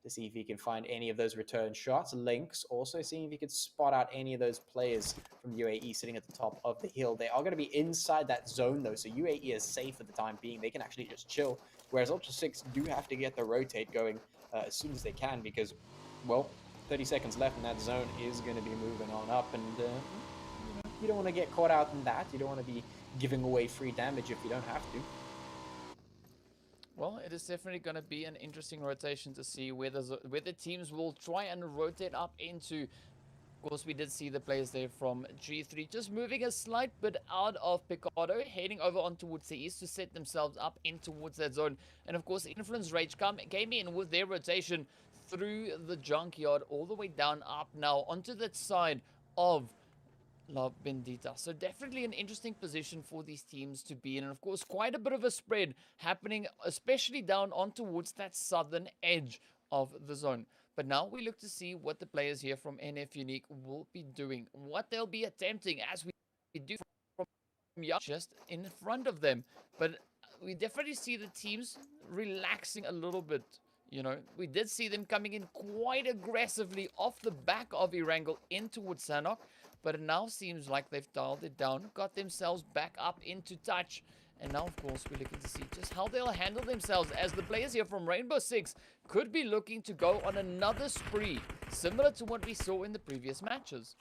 [SPEAKER 4] to see if he can find any of those return shots. Lynx also seeing if he could spot out any of those players from UAE sitting at the top of the hill. They are going to be inside that zone though, so UAE is safe at the time being. They can actually just chill, whereas Ultra 6 do have to get the rotate going as soon as they can because, well, 30 seconds left and that zone is going to be moving on up, and you don't want to get caught out in that. You don't want to be giving away free damage if you don't have to.
[SPEAKER 5] Well, it is definitely going to be an interesting rotation to see whether teams will try and rotate up into. Of course, we did see the players there from G3 just moving a slight bit out of Picardo, heading over on towards the east to set themselves up in towards that zone. And of course, Influence Rage came in with their rotation through the junkyard all the way down up now onto that side of La Bendita. So definitely an interesting position for these teams to be in. And of course, quite a bit of a spread happening, especially down on towards that southern edge of the zone. But now we look to see what the players here from NFxUnique will be doing, what they'll be attempting as we do from just in front of them. But we definitely see the teams relaxing a little bit. You know, we did see them coming in quite aggressively off the back of Erangel in towards Sanok. But it now seems like they've dialed it down, got themselves back up into touch. And now, of course, we're looking to see just how they'll handle themselves as the players here from Rainbow Six could be looking to go on another spree, similar to what we saw in the previous matches.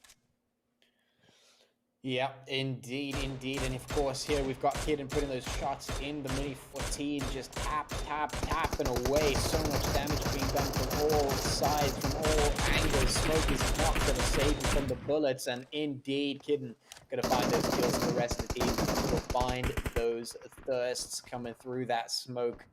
[SPEAKER 4] Yeah, indeed, indeed. And of course, here we've got Hidden putting those shots in the Mini 14, just tap, tap, tap and away. So much damage being done from all sides, from all angles. Smoke is not going to save you from the bullets. And indeed, Hidden going to find those kills for the rest of the team. Will find those thirsts coming through that smoke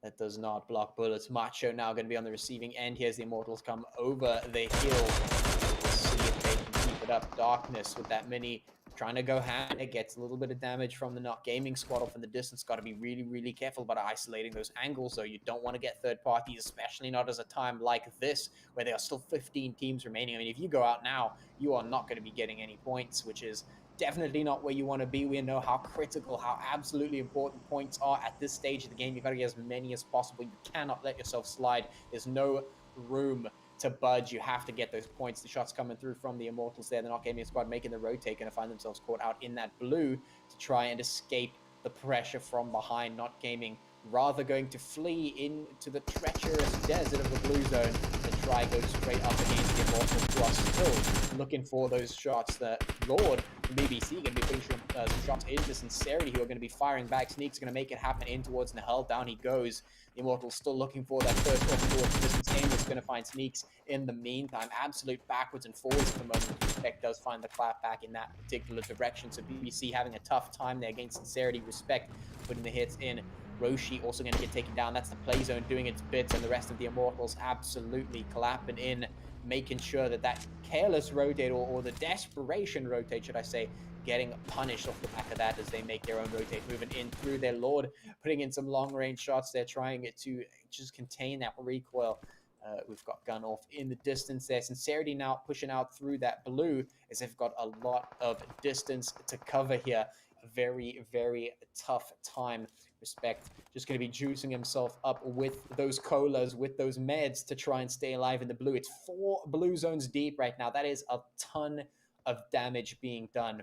[SPEAKER 4] that does not block bullets. Macho now going to be on the receiving end. Here's the Immortalz come over the hill. We'll see if they can keep it up. Darkness with that Mini trying to go hand. It gets a little bit of damage from the Not Gaming squad off in the distance. Got to be really, really careful about isolating those angles, though. You don't want to get third parties, especially not as a time like this, where there are still 15 teams remaining. I mean, if you go out now, you are not going to be getting any points, which is definitely not where you want to be. We know how critical, how absolutely important points are at this stage of the game. You've got to get as many as possible. You cannot let yourself slide. There's no room to budge. You have to get those points. The shots coming through from the Immortalz there. The Not Gaming squad making the rotate, going to find themselves caught out in that blue to try and escape the pressure from behind. Not Gaming rather going to flee into the treacherous desert of the blue zone and try go straight up against the Immortals, who are still looking for those shots. That Lord from BBC going to be putting some shots into Scincerity, who are going to be firing back. Sneak's going to make it happen in towards Nahel. Down he goes. The Immortals still looking for that third off towards distance. Aim is going to find Sneaks in the meantime. Absolute backwards and forwards at the moment. Respect does find the clap back in that particular direction. So BBC having a tough time there against Scincerity. Respect putting the hits in. Roshi also going to get taken down. That's the play zone doing its bits, and the rest of the Immortals absolutely clapping in, making sure that that careless rotate or the desperation rotate, should I say, getting punished off the back of that as they make their own rotate, moving in through their Lord, putting in some long-range shots. They're trying to just contain that recoil. We've got Gun off in the distance there. Scincerity now pushing out through that blue as they've got a lot of distance to cover here. A very, very tough time. Respect just going to be juicing himself up with those colas, with those meds to try and stay alive in the blue. It's 4 blue zones deep right now. That is a ton of damage being done.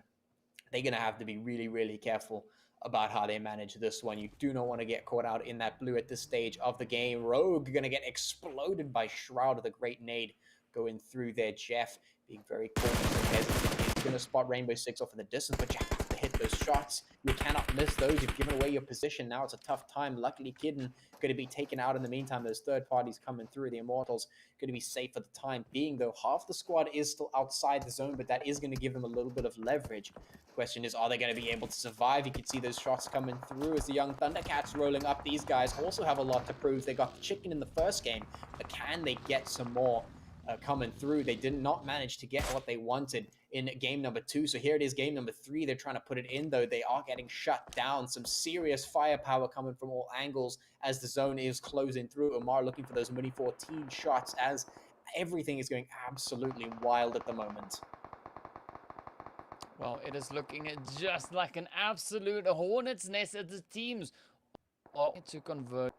[SPEAKER 4] They're going to have to be really, really careful about how they manage this one. You do not want to get caught out in that blue at this stage of the game. Rogue going to get exploded by Shroud of the Great Nade going through there. Jeff being very cautious and hesitant. He's going to spot Rainbow Six off in the distance, but you have to hit those shots. You cannot miss those. You've given away your position. Now it's a tough time. Luckily, Kidden going to be taken out in the meantime. Those third parties coming through. The Immortals going to be safe for the time being, though. Half the squad is still outside the zone, but that is going to give them a little bit of leverage. Question is, are they going to be able to survive? You can see those shots coming through as the young Thundercats rolling up. These guys also have a lot to prove. They got the chicken in the first game, but can they get some more coming through? They did not manage to get what they wanted in game number 2. So here it is, game number 3. They're trying to put it in, though. They are getting shut down. Some serious firepower coming from all angles as the zone is closing through. Omar looking for those mini 14 shots as everything is going absolutely wild at the moment.
[SPEAKER 5] Well, it is looking just like an absolute hornet's nest as the teams are to converge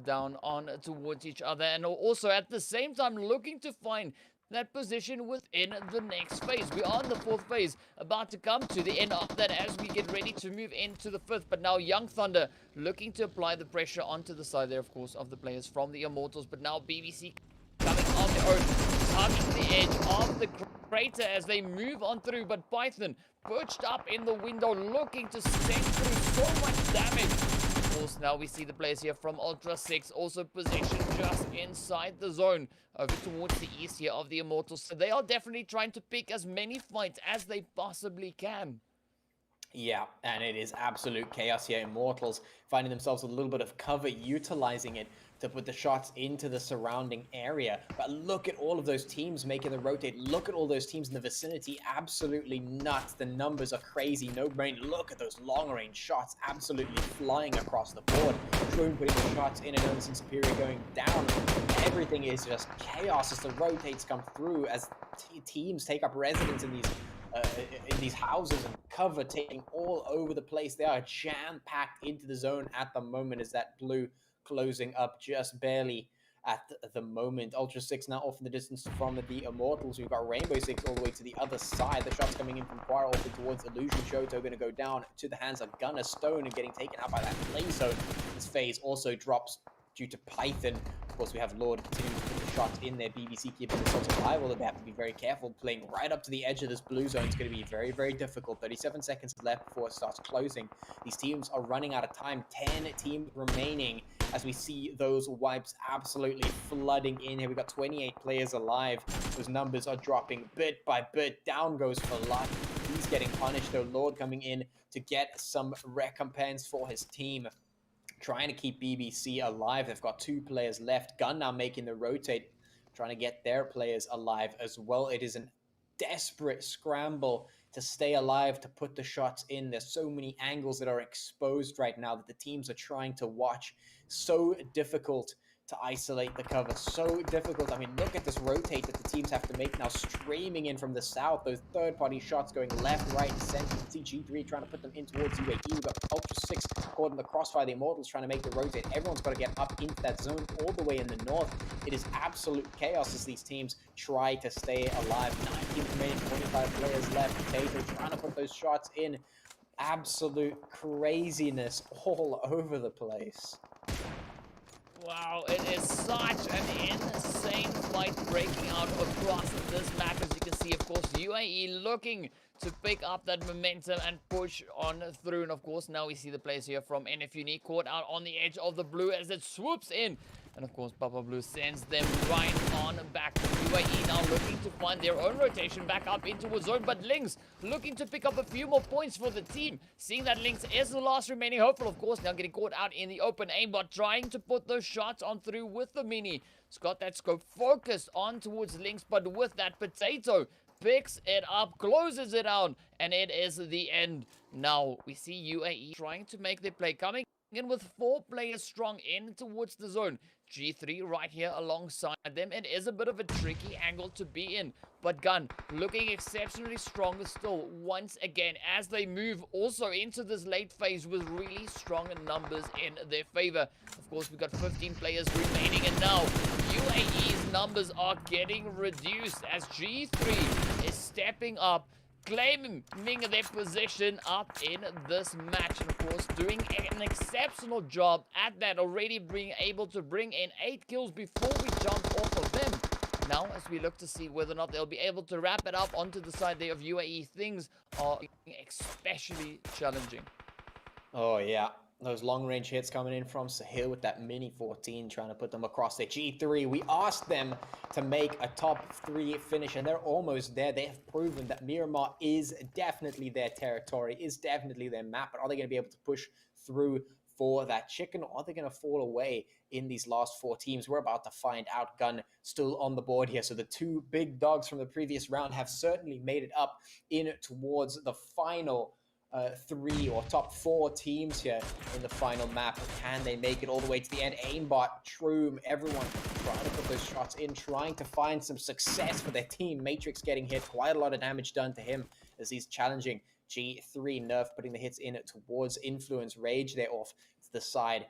[SPEAKER 5] down on towards each other, and also at the same time looking to find that position within the next phase. We are in the 4th phase, about to come to the end of that as we get ready to move into the 5th. But now Young Thunder looking to apply the pressure onto the side there, of course, of the players from the Immortals. But now BBC coming on their own, touching the edge of the crater as they move on through. But Python perched up in the window looking to send through so much damage. Of course, now we see the players here from Ultra 6 also positioned just inside the zone over towards the east here of the Immortals. So they are definitely trying to pick as many fights as they possibly can.
[SPEAKER 4] Yeah, and it is absolute chaos here. Immortals finding themselves with a little bit of cover, utilizing it to put the shots into the surrounding area. But look at all of those teams making the rotate. Look at all those teams in the vicinity. Absolutely nuts. The numbers are crazy. No brain. Look at those long-range shots absolutely flying across the board. Troon putting the shots in and Umzansi Superior going down. Everything is just chaos as the rotates come through, as teams take up residence in these houses and cover taking all over the place. They are jam-packed into the zone at the moment as that blue closing up just barely at the moment. Ultra 6 now off in the distance from the Immortals. We've got Rainbow 6 all the way to the other side. The shots coming in from Quara also towards Illusion. Shoto going to go down to the hands of Gunner Stone and getting taken out by that play zone. This phase also drops due to Python. Of course, we have Lord continuing to put the shots in there. BBC keeping themselves alive, although they have to be very careful. Playing right up to the edge of this blue zone is going to be very, very difficult. 37 seconds left before it starts closing. These teams are running out of time. 10 teams remaining as we see those wipes absolutely flooding in here. We've got 28 players alive. Those numbers are dropping bit by bit. Down goes for luck. He's getting punished, though. Lord coming in to get some recompense for his team, trying to keep BBC alive. They've got 2 players left. Gun now making the rotate, trying to get their players alive as well. It is a desperate scramble to stay alive, to put the shots in. There's so many angles that are exposed right now that the teams are trying to watch. So difficult to isolate the cover. So difficult. I mean, look at this rotate that the teams have to make now, streaming in from the south. Those third-party shots going left, right, and center. You can see G3 trying to put them in towards UAE. We've got Ultra 6 caught in the crossfire. The Immortals trying to make the rotate. Everyone's got to get up into that zone all the way in the north. It is absolute chaos as these teams try to stay alive. 19 remaining, 25 players left. Tato trying to put those shots in. Absolute craziness all over the place.
[SPEAKER 5] Wow, it is such an insane fight breaking out across this map. As you can see, of course, UAE looking to pick up that momentum and push on through. And of course, now we see the players here from NFxUnique caught out on the edge of the blue as it swoops in. And of course, Papa Blue sends them right on back. UAE now looking to find their own rotation back up into a zone. But Lynx looking to pick up a few more points for the team. Seeing that Lynx is the last remaining hopeful, of course, now getting caught out in the open aimbot, trying to put those shots on through with the mini. It's got that scope focused on towards Lynx, but with that potato, picks it up, closes it out, and it is the end. Now we see UAE trying to make their play, coming in with 4 players strong in towards the zone. G3 right here alongside them. It is a bit of a tricky angle to be in, but Gun looking exceptionally strong still once again as they move also into this late phase with really strong numbers in their favor. Of course, we've got 15 players remaining, and now UAE's numbers are getting reduced as G3 is stepping up, claiming their position up in this match, and of course doing an exceptional job at that, already being able to bring in 8 kills before we jump off of them. Now as we look to see whether or not they'll be able to wrap it up onto the side there of UAE, things are especially challenging.
[SPEAKER 4] Oh yeah, those long-range hits coming in from Sahil with that mini 14, trying to put them across their G3. We asked them to make a top 3 finish, and they're almost there. They have proven that Miramar is definitely their territory, is definitely their map. But are they going to be able to push through for that chicken, or are they going to fall away in these last 4 teams? We're about to find out. Gun still on the board here. So the 2 big dogs from the previous round have certainly made it up in towards the final 3 or top 4 teams here in the final map. Can they make it all the way to the end? Aimbot, Shroom, everyone trying to put those shots in, trying to find some success for their team. Matrix getting hit, quite a lot of damage done to him as he's challenging G3. Nerf putting the hits in towards Influence. Rage there off to the side.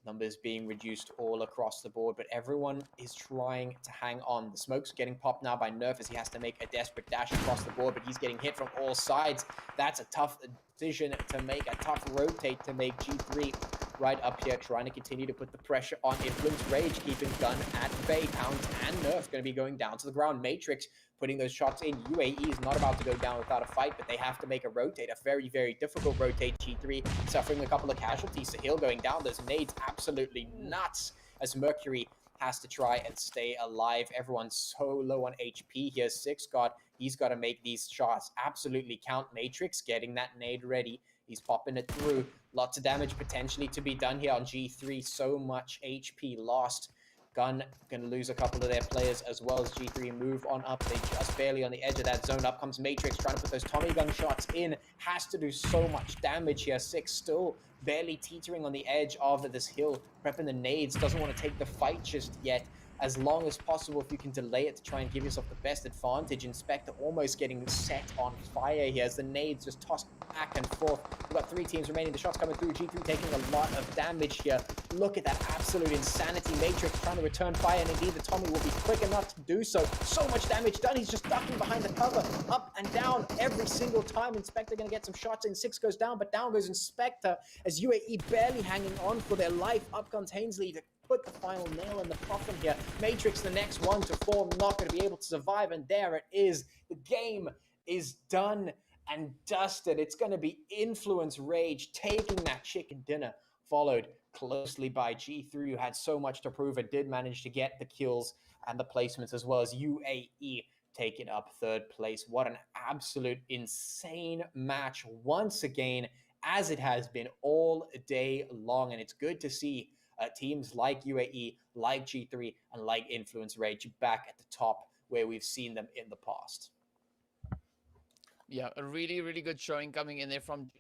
[SPEAKER 4] Numbers being reduced all across the board, but everyone is trying to hang on. The smoke's getting popped now by Nerf as he has to make a desperate dash across the board, but he's getting hit from all sides. That's a tough decision to make, a tough rotate to make. G3 right up here, trying to continue to put the pressure on Influence. Rage keeping Gun at bay. Pounds and Nerf going to be going down to the ground. Matrix putting those shots in. UAE is not about to go down without a fight, but they have to make a rotate, a very, very difficult rotate. G3 suffering a couple of casualties. Sahil going down. Those nades absolutely nuts as Mercury has to try and stay alive. Everyone's so low on HP here. 6God, he's got to make these shots absolutely count. Matrix getting that nade ready. He's popping it through. Lots of damage potentially to be done here on G3. So much HP lost. Gun going to lose a couple of their players as well as G3 move on up. They just barely on the edge of that zone. Up comes Matrix trying to put those Tommy gun shots in. Has to do so much damage here. 6 still barely teetering on the edge of this hill. Prepping the nades. Doesn't want to take the fight just yet. As long as possible, if you can delay it to try and give yourself the best advantage. Inspector almost getting set on fire here as the nades just tossed back and forth. We've got 3 teams remaining. The shots coming through. G3 taking a lot of damage here. Look at that absolute insanity. Matrix trying to return fire, and indeed the Tommy will be quick enough to do so. So much damage done. He's just ducking behind the cover. Up and down every single time. Inspector going to get some shots in. 6 goes down, but down goes Inspector as UAE barely hanging on for their life. Up comes Hainsley to put the final nail in the coffin here. Matrix, the next one to form, not going to be able to survive, and there it is. The game is done and dusted. It's going to be Influence Rage taking that chicken dinner, followed closely by G3, who had so much to prove and did manage to get the kills and the placements, as well as UAE taking up 3rd place. What an absolute insane match once again, as it has been all day long, and it's good to see teams like UAE, like G3, and like Influence Rage back at the top where we've seen them in the past.
[SPEAKER 5] Yeah, a really, really good showing coming in there from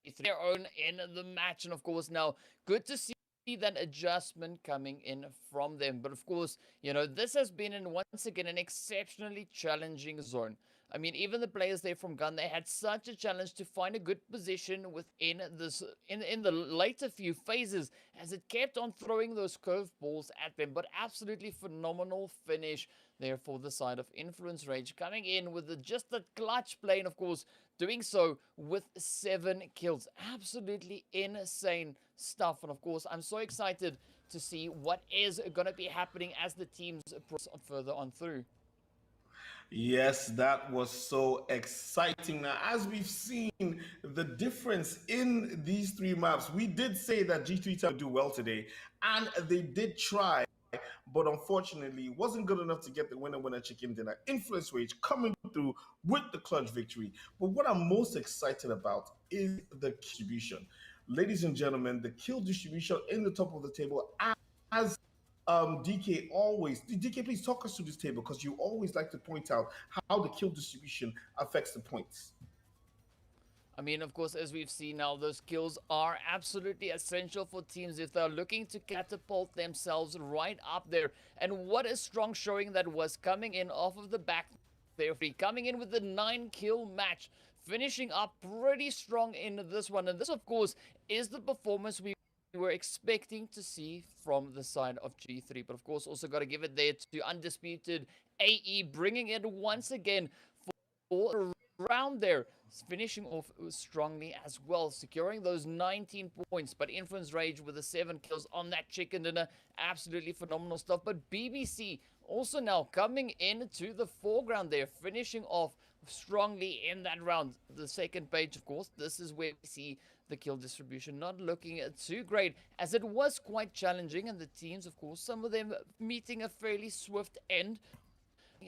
[SPEAKER 5] G3. Their own in the match, and of course now good to see that adjustment coming in from them. But of course, you know, this has been once again an exceptionally challenging zone. I mean, even the players there from Gun, they had such a challenge to find a good position within this in the later few phases, as it kept on throwing those curveballs at them. But absolutely phenomenal finish there for the side of Influence Rage, coming in with just the clutch play, and of course doing so with 7 kills. Absolutely insane stuff. And of course, I'm so excited to see what is going to be happening as the teams progress further on through.
[SPEAKER 1] Yes, that was so exciting. Now, as we've seen the difference in these three maps, we did say that G3 would do well today, and they did try, but unfortunately wasn't good enough to get the winner chicken dinner. Influence Rage coming through with the clutch victory. But what I'm most excited about is the distribution. Ladies and gentlemen, the kill distribution in the top of the table, as DK always, DK, please talk us through this table, because you always like to point out how the kill distribution affects the points.
[SPEAKER 5] I mean, of course, as we've seen now, those kills are absolutely essential for teams if they're looking to catapult themselves right up there. And what a strong showing that was coming in off of the back there, coming in with the 9-kill match, finishing up pretty strong in this one. And this, of course, is the performance we were expecting to see from the side of G3. But of course, also got to give it there to Undisputed AE, bringing it once again for a round there, finishing off strongly as well, securing those 19 points. But Influence Rage with the 7 kills on that chicken dinner, absolutely phenomenal stuff. But BBC also now coming into the foreground there, finishing off strongly in that round. The second page, of course, this is where we see the kill distribution not looking too great, as it was quite challenging, and the teams, of course, some of them meeting a fairly swift end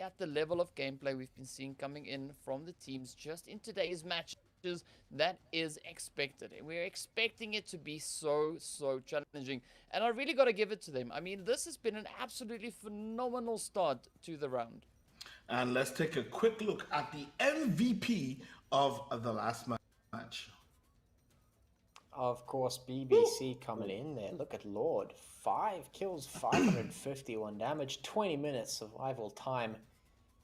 [SPEAKER 5] at the level of gameplay we've been seeing coming in from the teams just in today's matches. That is expected. We're expecting it to be so challenging, and I really got to give it to them. I mean, this has been an absolutely phenomenal start to the round.
[SPEAKER 1] And let's take a quick look at the MVP of the last match.
[SPEAKER 4] Of course, BBC coming in there. Look at Lord. 5 kills, 551 damage, 20 minutes survival time.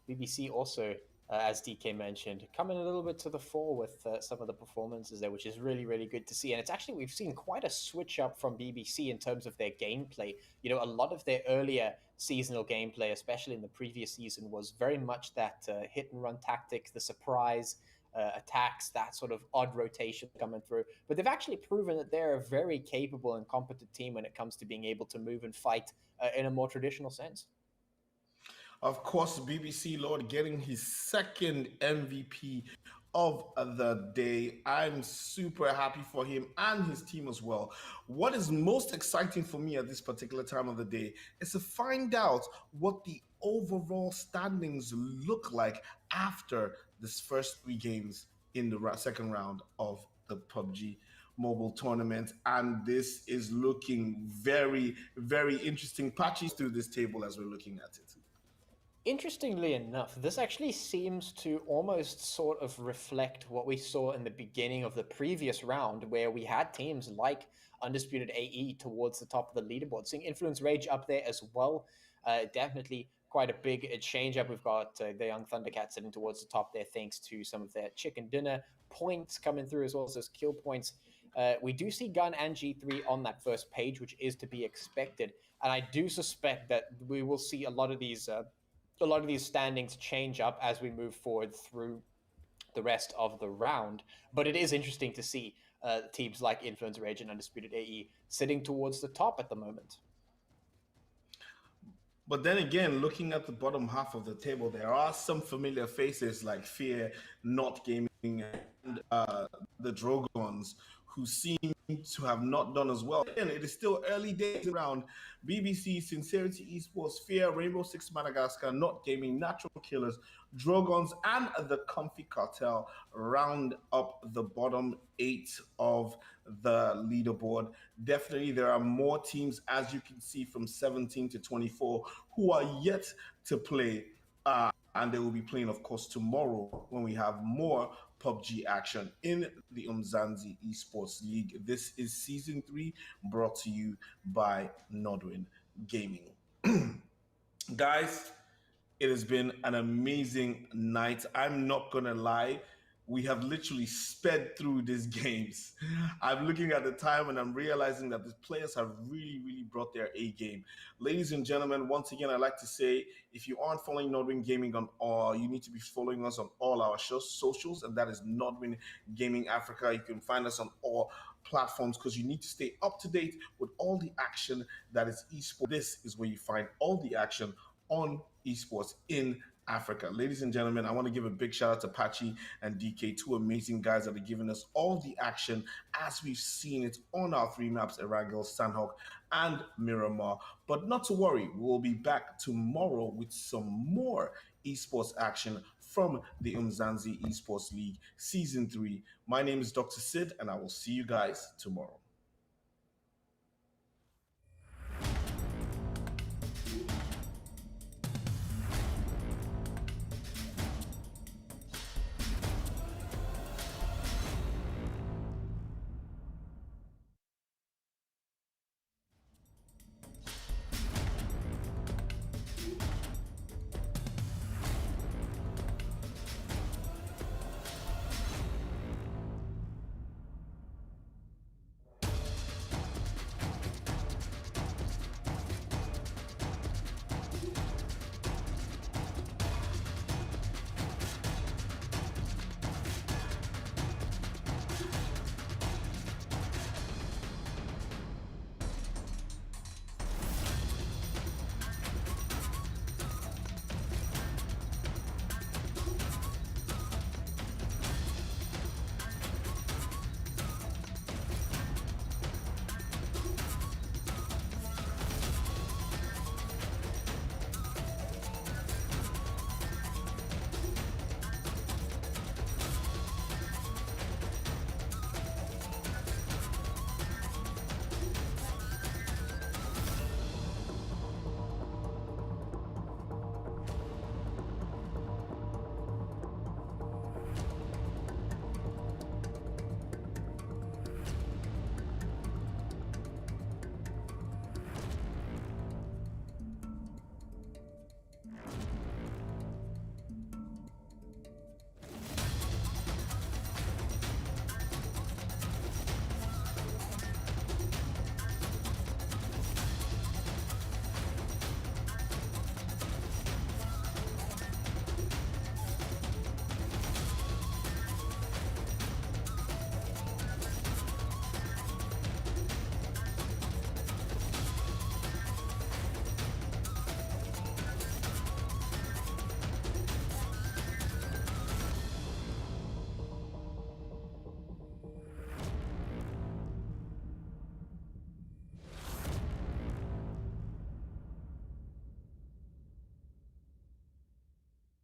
[SPEAKER 4] BBC also, as DK mentioned, coming a little bit to the fore with some of the performances there, which is really good to see. And it's actually, we've seen quite a switch up from BBC in terms of their gameplay. You know, a lot of their earlier seasonal gameplay, especially in the previous season, was very much that hit and run tactics, the surprise attacks, that sort of odd rotation coming through. But they've actually proven that they're a very capable and competent team when it comes to being able to move and fight in a more traditional sense.
[SPEAKER 1] Of course, BBC Lord getting his second MVP of the day. I'm super happy for him and his team as well. What is most exciting for me at this particular time of the day is to find out what the overall standings look like after this first 3 games in the second round of the PUBG Mobile tournament. And this is looking very interesting. Patches through this table as we're looking at it.
[SPEAKER 4] Interestingly enough, this actually seems to almost sort of reflect what we saw in the beginning of the previous round, where we had teams like Undisputed AE towards the top of the leaderboard. Seeing Influence Rage up there as well, definitely quite a big change up. We've got the Young Thundercats sitting towards the top there thanks to some of their chicken dinner points coming through, as well as those kill points. We do see Gun and G3 on that first page, which is to be expected. And I do suspect that we will see a lot of these standings change up as we move forward through the rest of the round. But it is interesting to see teams like Influence Rage and Undisputed AE sitting towards the top at the moment.
[SPEAKER 1] But then again, looking at the bottom half of the table, there are some familiar faces like Fear, Not Gaming, and the Drogons, who seem to have not done as well. And it is still early days around BBC, Scincerity Esports, Fear, Rainbow Six Madagascar, Not Gaming, Natural Killers, Drogons, and the Comfy Cartel round up the bottom 8 of the leaderboard. Definitely, there are more teams, as you can see, from 17 to 24, who are yet to play. And they will be playing, of course, tomorrow when we have more PUBG action in the Umzansi Esports League. This is Season 3, brought to you by Nodwin Gaming. Guys, it has been an amazing night. I'm not going to lie. we have literally sped through these games. I'm looking at the time and I'm realizing that the players have really, really brought their A game. Ladies and gentlemen, once again, I'd like to say, if you aren't following Nodwin Gaming on all, you need to be following us on all our socials, and that is Nodwin Gaming Africa. You can find us on all platforms because you need to stay up to date with all the action that is esports. This is where you find all the action on esports in Africa. Ladies and gentlemen, I want to give a big shout out to Pachi and DK, two amazing guys that are giving us all the action as we've seen it on our 3 maps, Erangel, Sandhawk, and Miramar. But not to worry, we'll be back tomorrow with some more esports action from the Umzansi Esports League Season 3. My name is Dr. Sid, and I will see you guys tomorrow.